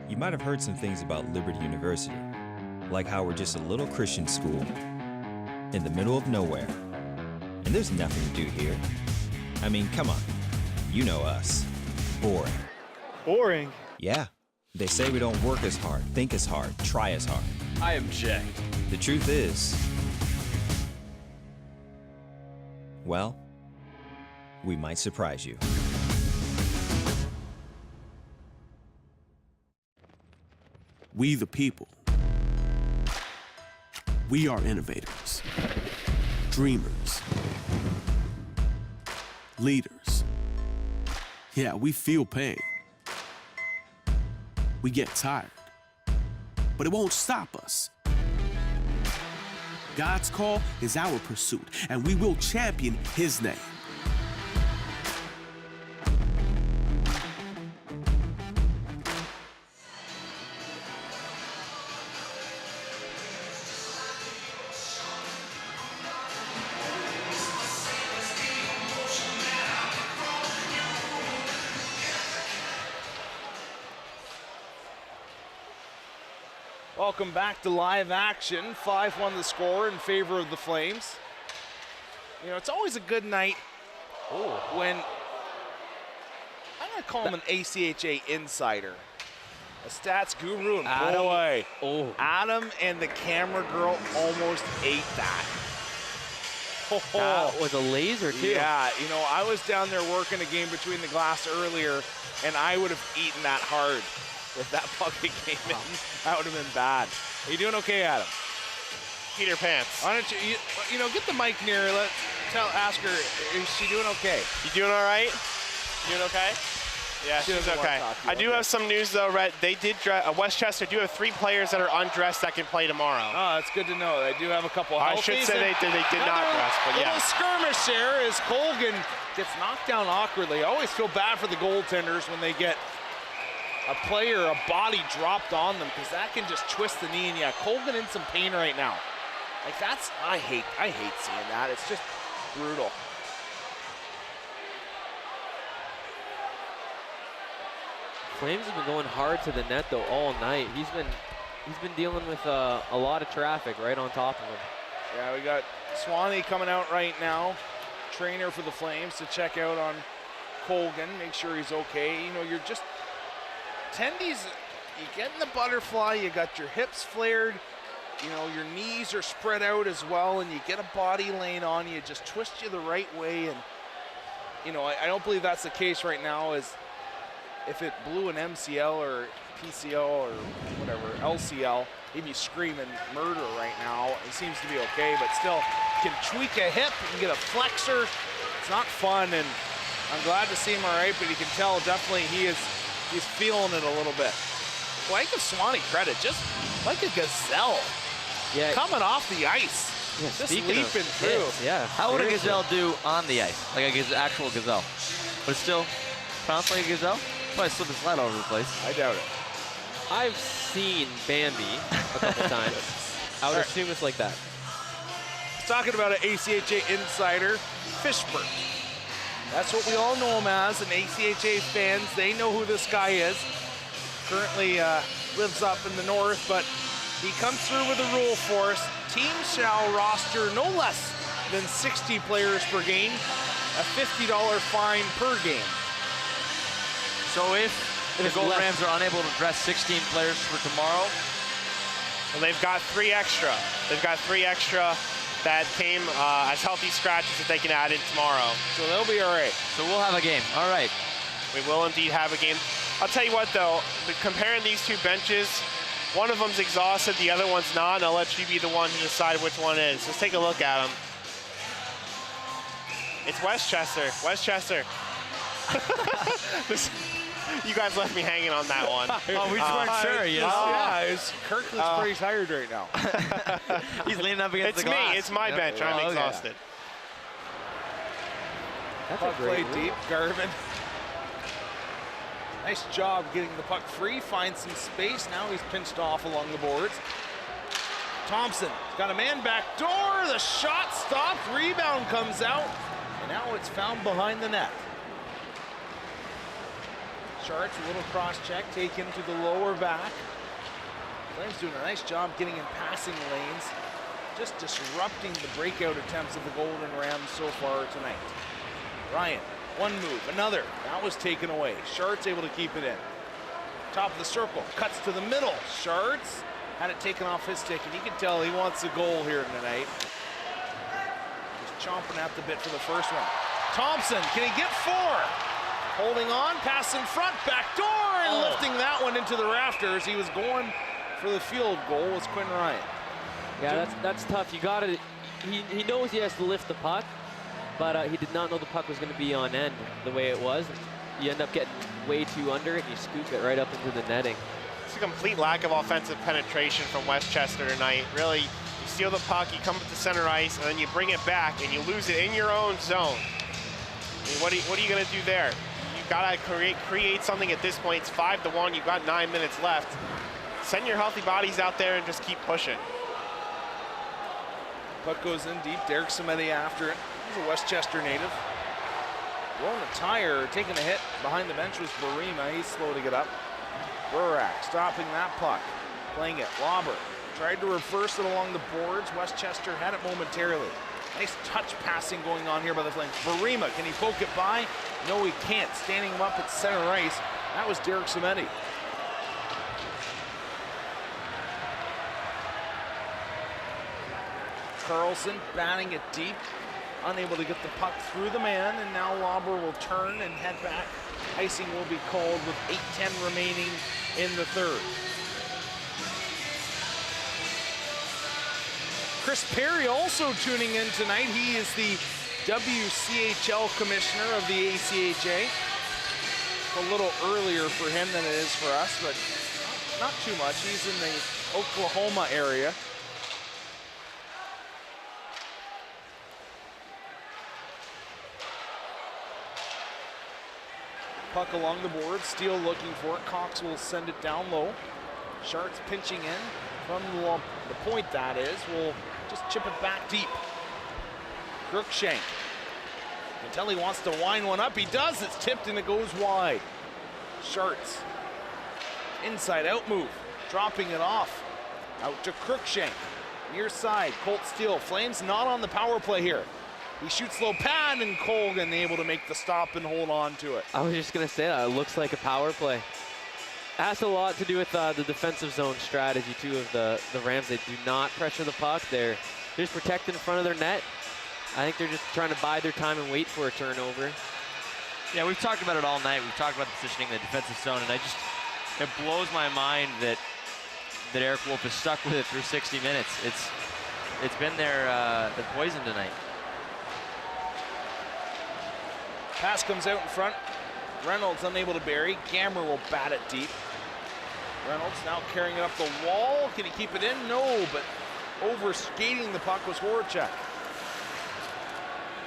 Speaker 18: You might have heard some things about Liberty University, like how we're just a little Christian school in the middle of nowhere. And there's nothing to do here. I mean, come on. You know us. Boring.
Speaker 16: Boring?
Speaker 18: Yeah. They say we don't work as hard, think as hard, try as hard.
Speaker 12: I object.
Speaker 18: The truth is, well, we might surprise you.
Speaker 19: We the people. We are innovators, dreamers, leaders. Yeah, we feel pain. We get tired, but it won't stop us. God's call is our pursuit, and we will champion His name.
Speaker 7: Welcome back to live action. 5-1 the score in favor of the Flames. You know, it's always a good night when, I'm going to call him an ACHA insider, a stats guru, and boy, Adam and the camera girl almost ate that.
Speaker 9: That was a laser, too.
Speaker 7: Yeah, you know, I was down there working a game between the glass earlier, and I would have eaten that hard. If that bucket came in, that would have been bad. Are you doing okay, Adam?
Speaker 16: Peter Pants.
Speaker 7: Why don't you know, get the mic near her. Ask her, is she doing okay?
Speaker 16: You doing all right? Doing okay? Yeah, she's okay. I do have some news though, Rhett. They did Westchester do have 3 players that are undressed that can play tomorrow.
Speaker 7: Oh, that's good to know. They do have a couple.
Speaker 16: I should say they did not dress, but yeah.
Speaker 7: Little skirmish there as Colgan gets knocked down awkwardly. I always feel bad for the goaltenders when they get a player, a body dropped on them, because that can just twist the knee. And yeah, Colgan in some pain right now. Like that's, I hate seeing that. It's just brutal.
Speaker 9: Flames have been going hard to the net though all night. He's been dealing with a lot of traffic right on top of him.
Speaker 7: Yeah, we got Swanee coming out right now, trainer for the Flames, to check out on Colgan, make sure he's okay. You know, you're just tendies, you get in the butterfly, you got your hips flared, you know, your knees are spread out as well, and you get a body laying on you, just twist you the right way. And you know, I don't believe that's the case right now. Is if it blew an MCL or PCL or whatever, LCL, he'd be screaming murder right now. He seems to be okay, but still can tweak a hip, you can get a flexor. It's not fun, and I'm glad to see him all right, but you can tell definitely he's feeling it a little bit. Well, I give Swanee credit, just like a gazelle.
Speaker 9: Yeah.
Speaker 7: Coming off the ice.
Speaker 9: Yeah,
Speaker 7: just leaping through.
Speaker 9: Hits, yeah.
Speaker 8: How would a gazelle do on the ice? Like a actual gazelle? But it still bounce like a gazelle? Probably slip and slide all over the place.
Speaker 7: I doubt it.
Speaker 9: I've seen Bambi a couple times. I would assume it's like that.
Speaker 7: Talking about an ACHA insider, Fishburne. That's what we all know him as, and ACHA fans, they know who this guy is. Currently lives up in the north, but he comes through with a rule for us. Teams shall roster no less than 60 players per game, a $50 fine per game.
Speaker 8: So if the Gold Rams are unable to dress 16 players for tomorrow?
Speaker 16: Well, they've got 3 extra. They've got 3 extra that came as healthy scratches that they can add in tomorrow.
Speaker 7: So they'll be all right.
Speaker 8: So we'll have a game. All right.
Speaker 16: We will indeed have a game. I'll tell you what, though, comparing these 2 benches, one of them's exhausted, the other one's not, and I'll let you be the one to decide which one is. Let's take a look at them. It's Westchester. Westchester. You guys left me hanging on that one.
Speaker 8: Oh, we just weren't sure. You know?
Speaker 7: Yeah, Kirkland's pretty tired right now.
Speaker 8: He's leaning up against the glass.
Speaker 16: It's me. It's my bench. I'm exhausted.
Speaker 9: That's
Speaker 7: puck
Speaker 9: a great
Speaker 7: play deep, Garvin. Nice job getting the puck free, finds some space. Now he's pinched off along the boards. Thompson got a man back door. The shot stopped. Rebound comes out. And now it's found behind the net. Sharks, a little cross check taken to the lower back. Flames doing a nice job getting in passing lanes. Just disrupting the breakout attempts of the Golden Rams so far tonight. Ryan, one move, another. That was taken away. Shards able to keep it in. Top of the circle, cuts to the middle. Shards had it taken off his stick, and you can tell he wants a goal here tonight. Just chomping at the bit for the first one. Thompson, can he get 4? Holding on, pass in front, back door, and lifting that one into the rafters. He was going for the field goal, was Quinn Ryan.
Speaker 9: Yeah, that's tough. You got it. He knows he has to lift the puck, but he did not know the puck was going to be on end the way it was. You end up getting way too under it, and you scoop it right up into the netting.
Speaker 16: It's a complete lack of offensive penetration from Westchester tonight. Really, you steal the puck, you come up to center ice, and then you bring it back, and you lose it in your own zone. I mean, what are you going to do there? You've got to create something at this point. It's 5-1. You've got 9 minutes left. Send your healthy bodies out there and just keep pushing.
Speaker 7: Puck goes in deep. Derek Samedi after it. He's a Westchester native. Rolling a tire, taking a hit behind the bench was Barima. He's slow to get up. Burak stopping that puck. Playing it. Lauber tried to reverse it along the boards. Westchester had it momentarily. Nice touch passing going on here by the Flames. Barima, can he poke it by? No, he can't. Standing him up at center ice. That was Derek Samedi. Carlson batting it deep, unable to get the puck through the man, and now Lauber will turn and head back. Icing will be called with 8:10 remaining in the third. Chris Perry also tuning in tonight. He is the WCHL commissioner of the ACHA. A little earlier for him than it is for us, but not too much. He's in the Oklahoma area. Puck along the board, Steele looking for it. Cox will send it down low. Sharks pinching in from the point, that is. Will just chip it back deep. Crookshank. You can tell he wants to wind one up. He does. It's tipped and it goes wide. Sharks. Inside out move. Dropping it off. Out to Crookshank. Near side. Colt Steele. Flames not on the power play here. He shoots low pad, and Colgan able to make the stop and hold on to it.
Speaker 9: I was just going to say that. It looks like a power play. Has a lot to do with the defensive zone strategy, too, of the Rams. They do not pressure the puck. They're just protecting in front of their net. I think they're just trying to bide their time and wait for a turnover.
Speaker 8: Yeah, we've talked about it all night. We've talked about positioning the defensive zone, and it blows my mind that Eric Wolf is stuck with it through 60 minutes. It's been their poison tonight.
Speaker 7: Pass comes out in front. Reynolds unable to bury. Gammer will bat it deep. Reynolds now carrying it up the wall. Can he keep it in? No, but over skating the puck was Horacek.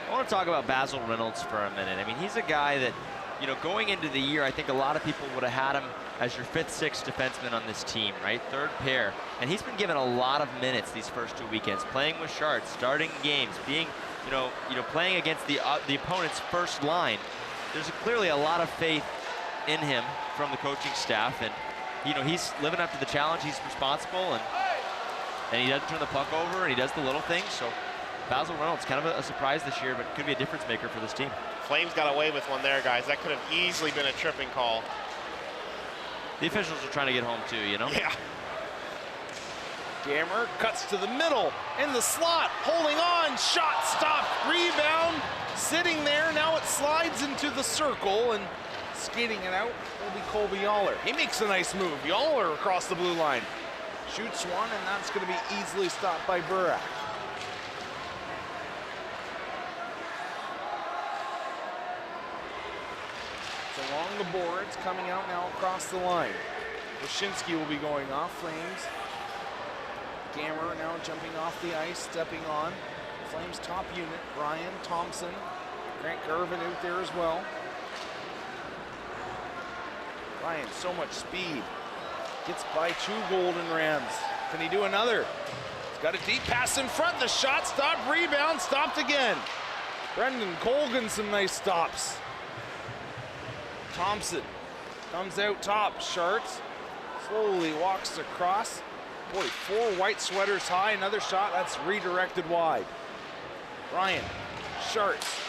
Speaker 8: I want to talk about Basil Reynolds for a minute. I mean, he's a guy that, you know, going into the year, I think a lot of people would have had him as your 5th, 6th defenseman on this team, right? 3rd pair. And he's been given a lot of minutes these first 2 weekends, playing with Sharks, starting games, being, you know, playing against the opponent's first line. There's clearly a lot of faith in him from the coaching staff, and you know, he's living up to the challenge. He's responsible, and he doesn't turn the puck over, and he does the little things. So Basil Reynolds, kind of a surprise this year, but could be a difference maker for this team.
Speaker 16: Flames got away with one there, guys. That could have easily been a tripping call.
Speaker 8: The officials are trying to get home too, you know?
Speaker 16: Yeah.
Speaker 7: Gammer cuts to the middle, in the slot, holding on, shot stopped, rebound, sitting there. Now it slides into the circle, and skating it out will be Colby Yaller. He makes a nice move. Yaller across the blue line. Shoots one, and that's going to be easily stopped by Burak. It's along the boards, coming out now across the line. Wyshynski will be going off. Flames. Gammer now jumping off the ice, stepping on. Flames top unit, Ryan, Thompson, Grant Garvin out there as well. Ryan, so much speed. Gets by 2 Golden Rams. Can he do another? got a deep pass in front. The shot stopped, rebound, stopped again. Brendan Colgan, some nice stops. Thompson comes out top. Sharts slowly walks across. Boy, 4 white sweaters high. Another shot, that's redirected wide. Ryan Sharts.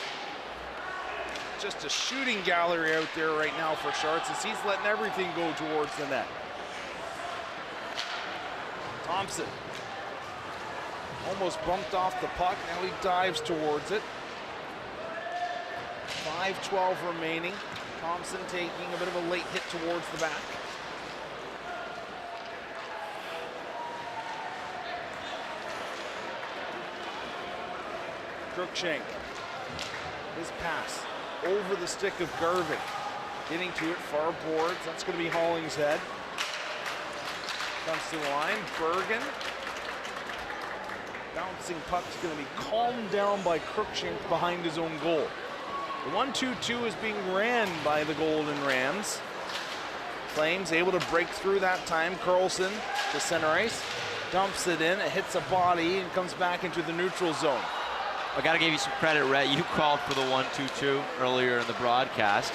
Speaker 7: Just a shooting gallery out there right now for Sharts as he's letting everything go towards the net. Thompson almost bumped off the puck. Now he dives towards it. 5:12 remaining. Thompson taking a bit of a late hit towards the back. Cruikshank. His pass over the stick of Garvin. Getting to it, far boards. That's going to be Hollingshead. Comes to the line. Bergen. Bouncing puck's going to be calmed down by Cruikshank behind his own goal. The 1-2-2 is being ran by the Golden Rams. Flames able to break through that time. Carlson to center ice. Dumps it in. It hits a body and comes back into the neutral zone.
Speaker 8: I got to give you some credit, Rhett. You called for the 1-2-2 earlier in the broadcast.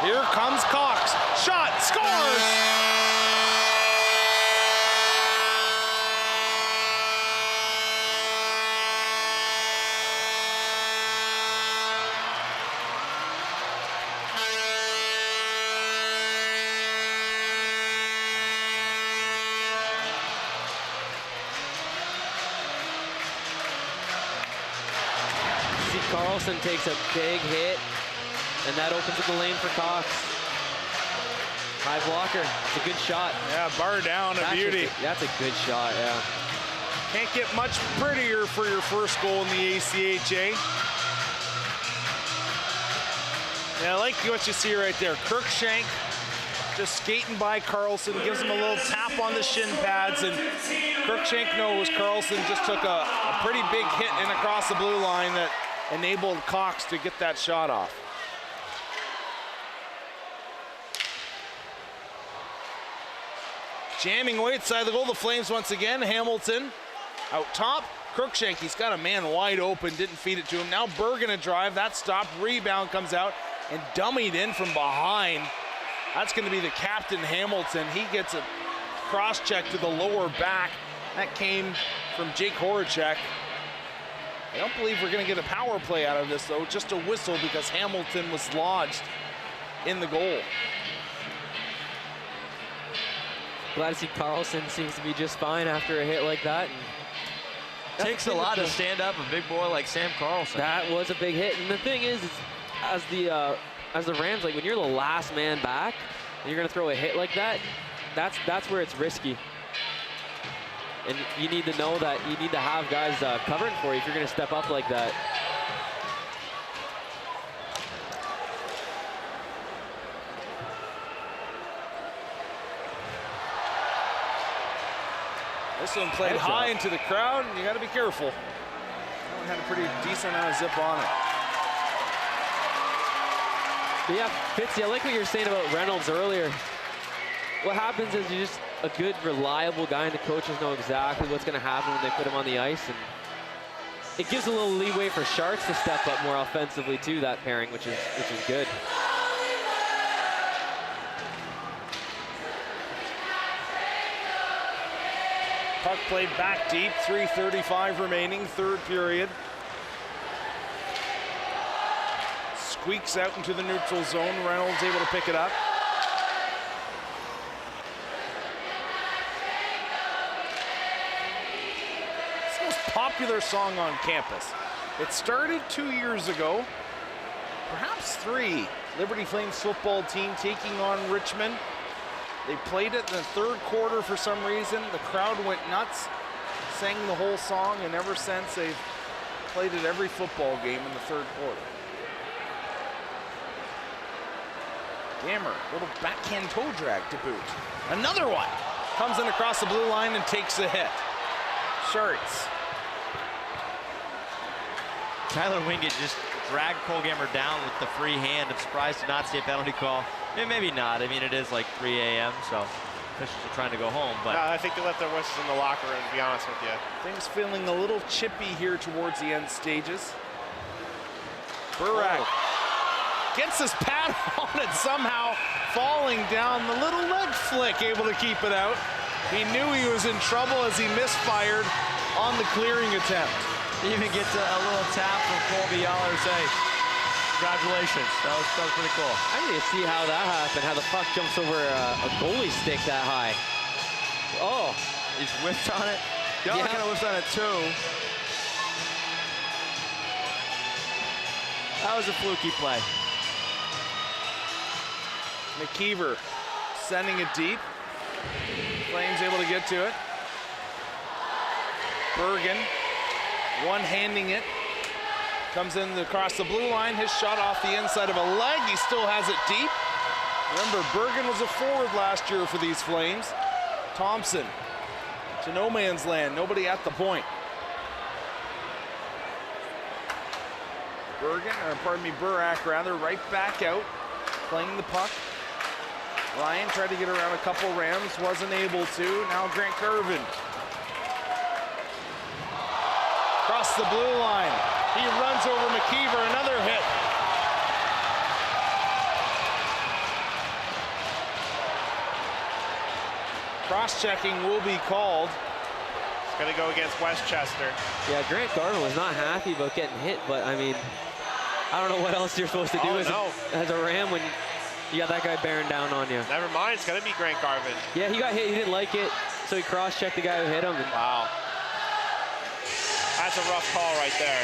Speaker 7: Here comes Cox. Shot, scores!
Speaker 9: Carlson takes a big hit, and that opens up the lane for Cox. High blocker. It's a good shot.
Speaker 7: Yeah, bar down, a beauty.
Speaker 9: That's a good shot, yeah.
Speaker 7: Can't get much prettier for your first goal in the ACHA. Yeah, I like what you see right there. Cruikshank just skating by Carlson, gives him a little tap on the shin pads, and Cruikshank knows Carlson just took a pretty big hit in across the blue line that enabled Cox to get that shot off. Jamming away outside the goal, the Flames once again. Hamilton out top. Cruikshank, he's got a man wide open, didn't feed it to him. Now Bergen a drive, that stopped, rebound comes out and dummied in from behind. That's gonna be the captain, Hamilton. He gets a cross check to the lower back. That came from Jake Horacek. I don't believe we're going to get a power play out of this, though. Just a whistle because Hamilton was lodged in the goal.
Speaker 9: Glad to see Carlson seems to be just fine after a hit like that.
Speaker 8: Takes a lot to stand up a big boy like Sam Carlson.
Speaker 9: That was a big hit. And the thing is as the Rams, like when you're the last man back and you're going to throw a hit like that, that's where it's risky. And you need to know that you need to have guys covering for you if you're going to step up like that.
Speaker 7: This one played high into the crowd, and you got to be careful. That one had a pretty decent amount of zip on it.
Speaker 9: But yeah, Fitzy, I like what you were saying about Reynolds earlier. What happens is you're just a good, reliable guy, and the coaches know exactly what's going to happen when they put him on the ice. And it gives a little leeway for Sharks to step up more offensively too, that pairing, which is good.
Speaker 7: Puck played back deep, 3:35 remaining, third period. Squeaks out into the neutral zone. Reynolds able to pick it up. Popular song on campus. It started 2 years ago, perhaps 3. Liberty Flames football team taking on Richmond. They played it in the third quarter for some reason. The crowd went nuts, sang the whole song, and ever since they've played it every football game in the third quarter. Gammer, little backhand toe drag to boot. Another one. Comes in across the blue line and takes a hit. Sharts.
Speaker 8: Tyler Wingate just dragged Colgammer down with the free hand. I'm surprised to not see a penalty call. Maybe not. I mean, it is like 3 a.m., so officials are trying to go home. But
Speaker 16: I think they left their whistles in the locker room, to be honest with you.
Speaker 7: Things feeling a little chippy here towards the end stages. Burak gets his pad on it somehow, falling down. The little leg flick, able to keep it out. He knew he was in trouble as he misfired on the clearing attempt.
Speaker 8: He even gets a little tap from Colby Yaller to say, congratulations. That was pretty cool.
Speaker 9: I need to see how that happened, how the puck jumps over a goalie stick that high. Oh.
Speaker 8: He's whiffed on it. Yaller kind of whiffed on it too. That was a fluky play.
Speaker 7: McKeever sending it deep. Flames able to get to it. Bergen one-handing it. Comes in across the blue line. His shot off the inside of a leg. He still has it deep. Remember, Bergen was a forward last year for these Flames. Thompson to no man's land. Nobody at the point. Burak rather, right back out, playing the puck. Ryan tried to get around a couple Rams, wasn't able to. Now Grant Garvin. Across the blue line. He runs over McKeever, another hit. Cross-checking will be called.
Speaker 16: It's gonna go against Westchester.
Speaker 9: Yeah, Grant Garvin was not happy about getting hit, but I mean, I don't know what else you're supposed to do as a Ram when you got that guy bearing down on you.
Speaker 16: Never mind, it's gonna be Grant Garvin.
Speaker 9: Yeah, he got hit, he didn't like it, so he cross-checked the guy who hit him.
Speaker 16: Wow. That's a rough call right there.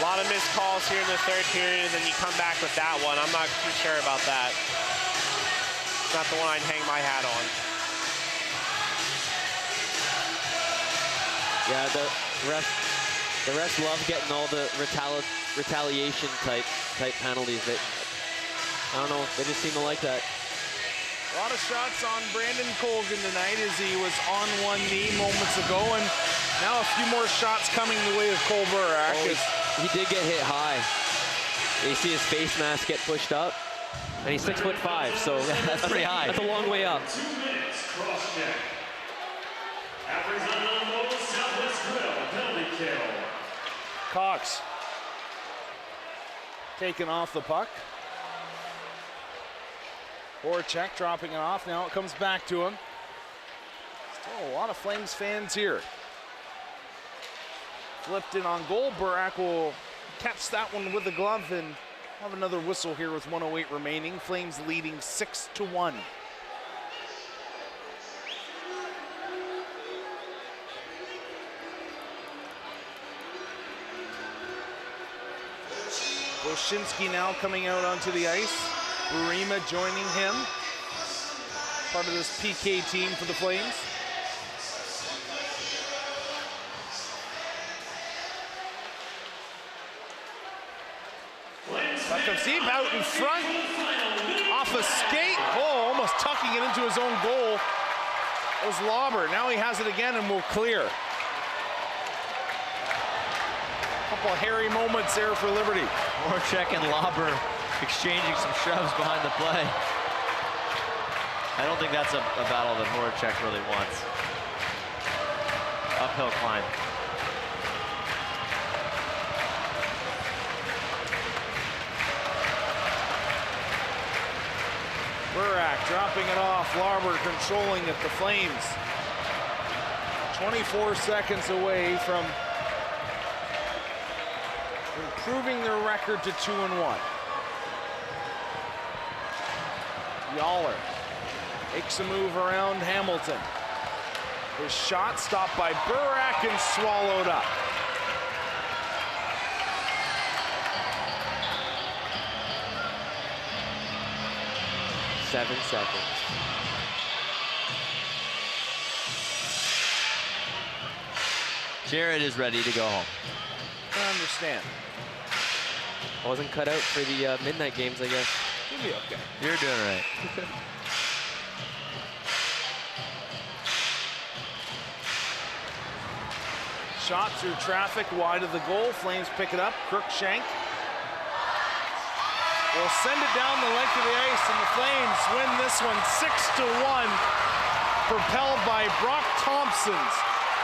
Speaker 16: A lot of missed calls here in the third period, and then you come back with that one. I'm not too sure about that. It's not the one I'd hang my hat on.
Speaker 9: Yeah, the refs love getting all the retaliation type penalties. I don't know, they just seem to like that.
Speaker 7: A lot of shots on Brandon Colgan tonight as he was on one knee moments ago, and now a few more shots coming the way of Cole Burak.
Speaker 9: He did get hit high. You see his face mask get pushed up, and he's 6'5", so
Speaker 8: that's pretty high.
Speaker 9: That's a long way up.
Speaker 17: 2 minutes cross-check. Arizona Southwest Grill penalty kill.
Speaker 7: Cox taking off the puck. Horacek dropping it off. Now it comes back to him. Still a lot of Flames fans here. Flipped in on goal. Burak will catch that one with the glove and have another whistle here with 1:08 remaining. Flames leading 6-1. Boshinsky now coming out onto the ice. Burima joining him. Part of this PK team for the Flames. That comes deep out in front. Off a skate. Oh, almost tucking it into his own goal. It was Lauber. Now he has it again and will clear. Couple of hairy moments there for Liberty.
Speaker 8: Horacek and Lauber exchanging some shoves behind the play. I don't think that's a battle that Horacek really wants. Uphill climb.
Speaker 7: Burak dropping it off. Lauber controlling it. The Flames 24 seconds away from improving their record to 2-1. Yaller makes a move around Hamilton. His shot stopped by Burak and swallowed up.
Speaker 9: Seven seconds.
Speaker 8: Jared is ready to go home.
Speaker 7: I understand.
Speaker 9: Wasn't cut out for the midnight games, I guess.
Speaker 7: You'll be okay.
Speaker 8: You're doing all right.
Speaker 7: Shot through traffic wide of the goal. Flames pick it up. Crookshank. will send it down the length of the ice, and the Flames win this one 6-1, propelled by Brock Thompson's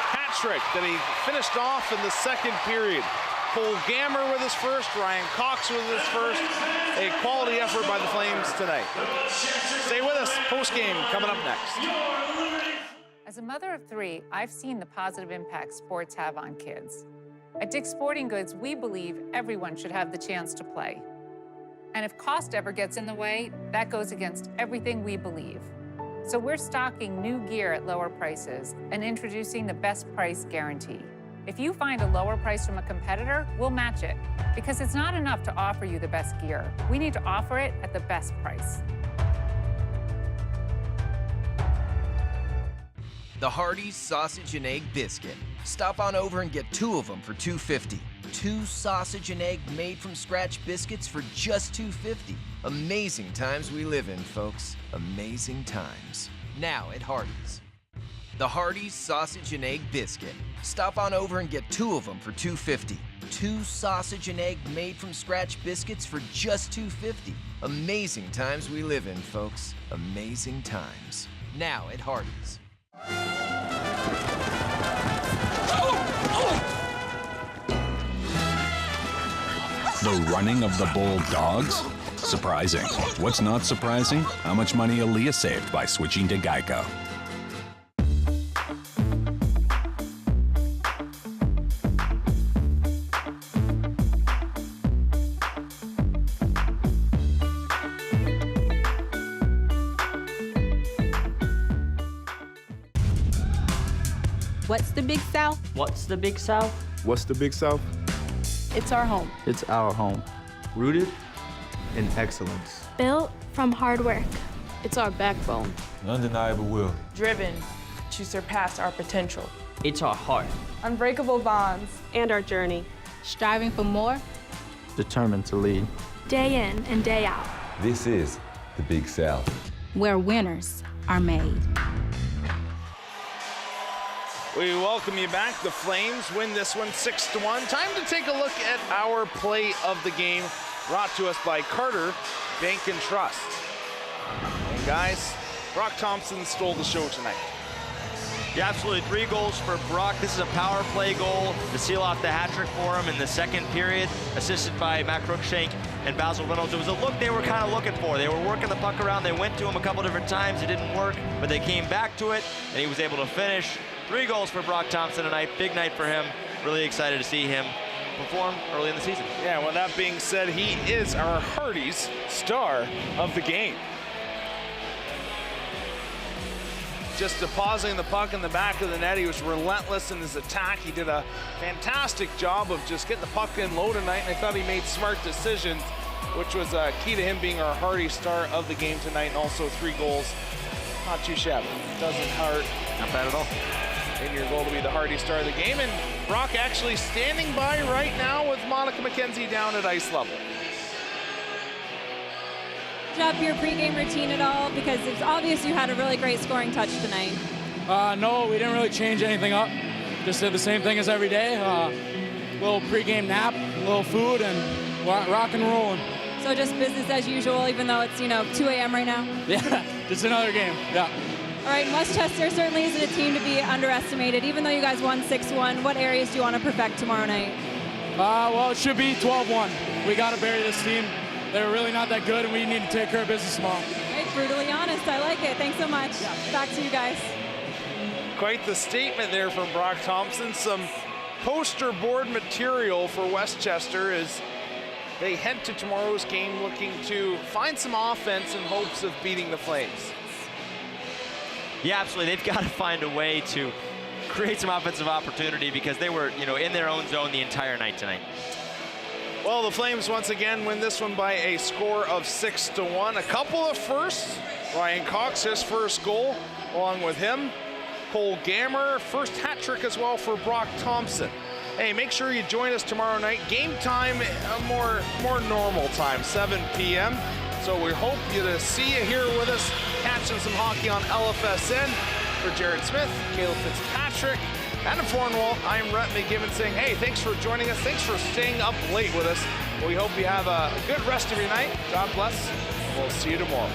Speaker 7: hat trick that he finished off in the second period. Cole Gammer with his first, Ryan Cox with his first. A quality effort by the Flames tonight. Stay with us, post-game coming up next.
Speaker 5: As a mother of 3, I've seen the positive impact sports have on kids. At Dick's Sporting Goods, we believe everyone should have the chance to play. And if cost ever gets in the way, that goes against everything we believe. So we're stocking new gear at lower prices and introducing the best price guarantee. If you find a lower price from a competitor, we'll match it. Because it's not enough to offer you the best gear. We need to offer it at the best price.
Speaker 2: The Hardee's Sausage and Egg Biscuit. Stop on over and get 2 of them for $2.50. 2 sausage and egg made from scratch biscuits for just $2.50. Amazing times we live in, folks. Amazing times. Now at Hardee's. The Hardee's Sausage and Egg Biscuit. Stop on over and get 2 of them for $2.50. 2 sausage and egg made from scratch biscuits for just $2.50. Amazing times we live in, folks. Amazing times. Now at Hardee's.
Speaker 6: The running of the Bull Dogs? Surprising. What's not surprising? How much money Aaliyah saved by switching to Geico.
Speaker 20: What's the Big South?
Speaker 9: What's the Big South?
Speaker 21: What's the Big South?
Speaker 20: It's our home.
Speaker 21: It's our home. Rooted in excellence.
Speaker 22: Built from hard work. It's our backbone.
Speaker 21: An undeniable will.
Speaker 23: Driven to surpass our potential.
Speaker 9: It's our heart.
Speaker 23: Unbreakable bonds.
Speaker 22: And our journey. Striving for more.
Speaker 21: Determined to lead.
Speaker 22: Day in and day out.
Speaker 24: This is the Big South.
Speaker 22: Where winners are made.
Speaker 7: We welcome you back. The Flames win this one 6-1. Time to take a look at our play of the game, brought to us by Carter Bank and Trust. And guys, Brock Thompson stole the show tonight.
Speaker 8: Yeah, absolutely. 3 goals for Brock. This is a power play goal to seal off the hat trick for him in the second period, assisted by Matt Crookshank and Basil Reynolds. It was a look they were kind of looking for. They were working the puck around. They went to him a couple different times. It didn't work, but they came back to it, and he was able to finish. 3 goals for Brock Thompson tonight. Big night for him. Really excited to see him perform early in the season.
Speaker 7: Yeah, well, that being said, he is our Hardee's star of the game. Just depositing the puck in the back of the net. He was relentless in his attack. He did a fantastic job of just getting the puck in low tonight, and I thought he made smart decisions, which was key to him being our Hardee's star of the game tonight, and also 3 goals. Not too shabby. Doesn't hurt.
Speaker 8: Not bad at all.
Speaker 7: In your goal to be the Hardee's star of the game, and Brock actually standing by right now with Monica McKenzie down at ice level.
Speaker 3: Up your pregame routine at all? Because it's obvious you had a really great scoring touch tonight.
Speaker 25: No, we didn't really change anything up. Just did the same thing as every day. Little pregame nap, a little food, and rock and rolling.
Speaker 3: So just business as usual, even though it's 2 a.m. right now?
Speaker 25: Yeah, just another game, yeah.
Speaker 3: All right, Westchester certainly isn't a team to be underestimated. Even though you guys won 6-1, what areas do you want to perfect tomorrow night?
Speaker 25: Well, it should be 12-1. We got to bury this team. They're really not that good, and we need to take care of business tomorrow.
Speaker 3: Right, brutally honest. I like it. Thanks so much. Yeah. Back to you guys.
Speaker 7: Quite the statement there from Brock Thompson. Some poster board material for Westchester as they head to tomorrow's game looking to find some offense in hopes of beating the Flames.
Speaker 8: Yeah, absolutely. They've got to find a way to create some offensive opportunity because they were, in their own zone the entire night tonight.
Speaker 7: Well, the Flames once again win this one by a score of 6-1. A couple of firsts. Ryan Cox, his first goal, along with him. Cole Gammer, first hat trick as well for Brock Thompson. Hey, make sure you join us tomorrow night. Game time, a more normal time, 7 p.m. So we hope to see you here with us, catching some hockey on LFSN. For Jared Smith, Caleb Fitzpatrick, Adam Fornwall, I am Rhett McGibbon saying, hey, thanks for joining us. Thanks for staying up late with us. We hope you have a good rest of your night. God bless. We'll see you tomorrow.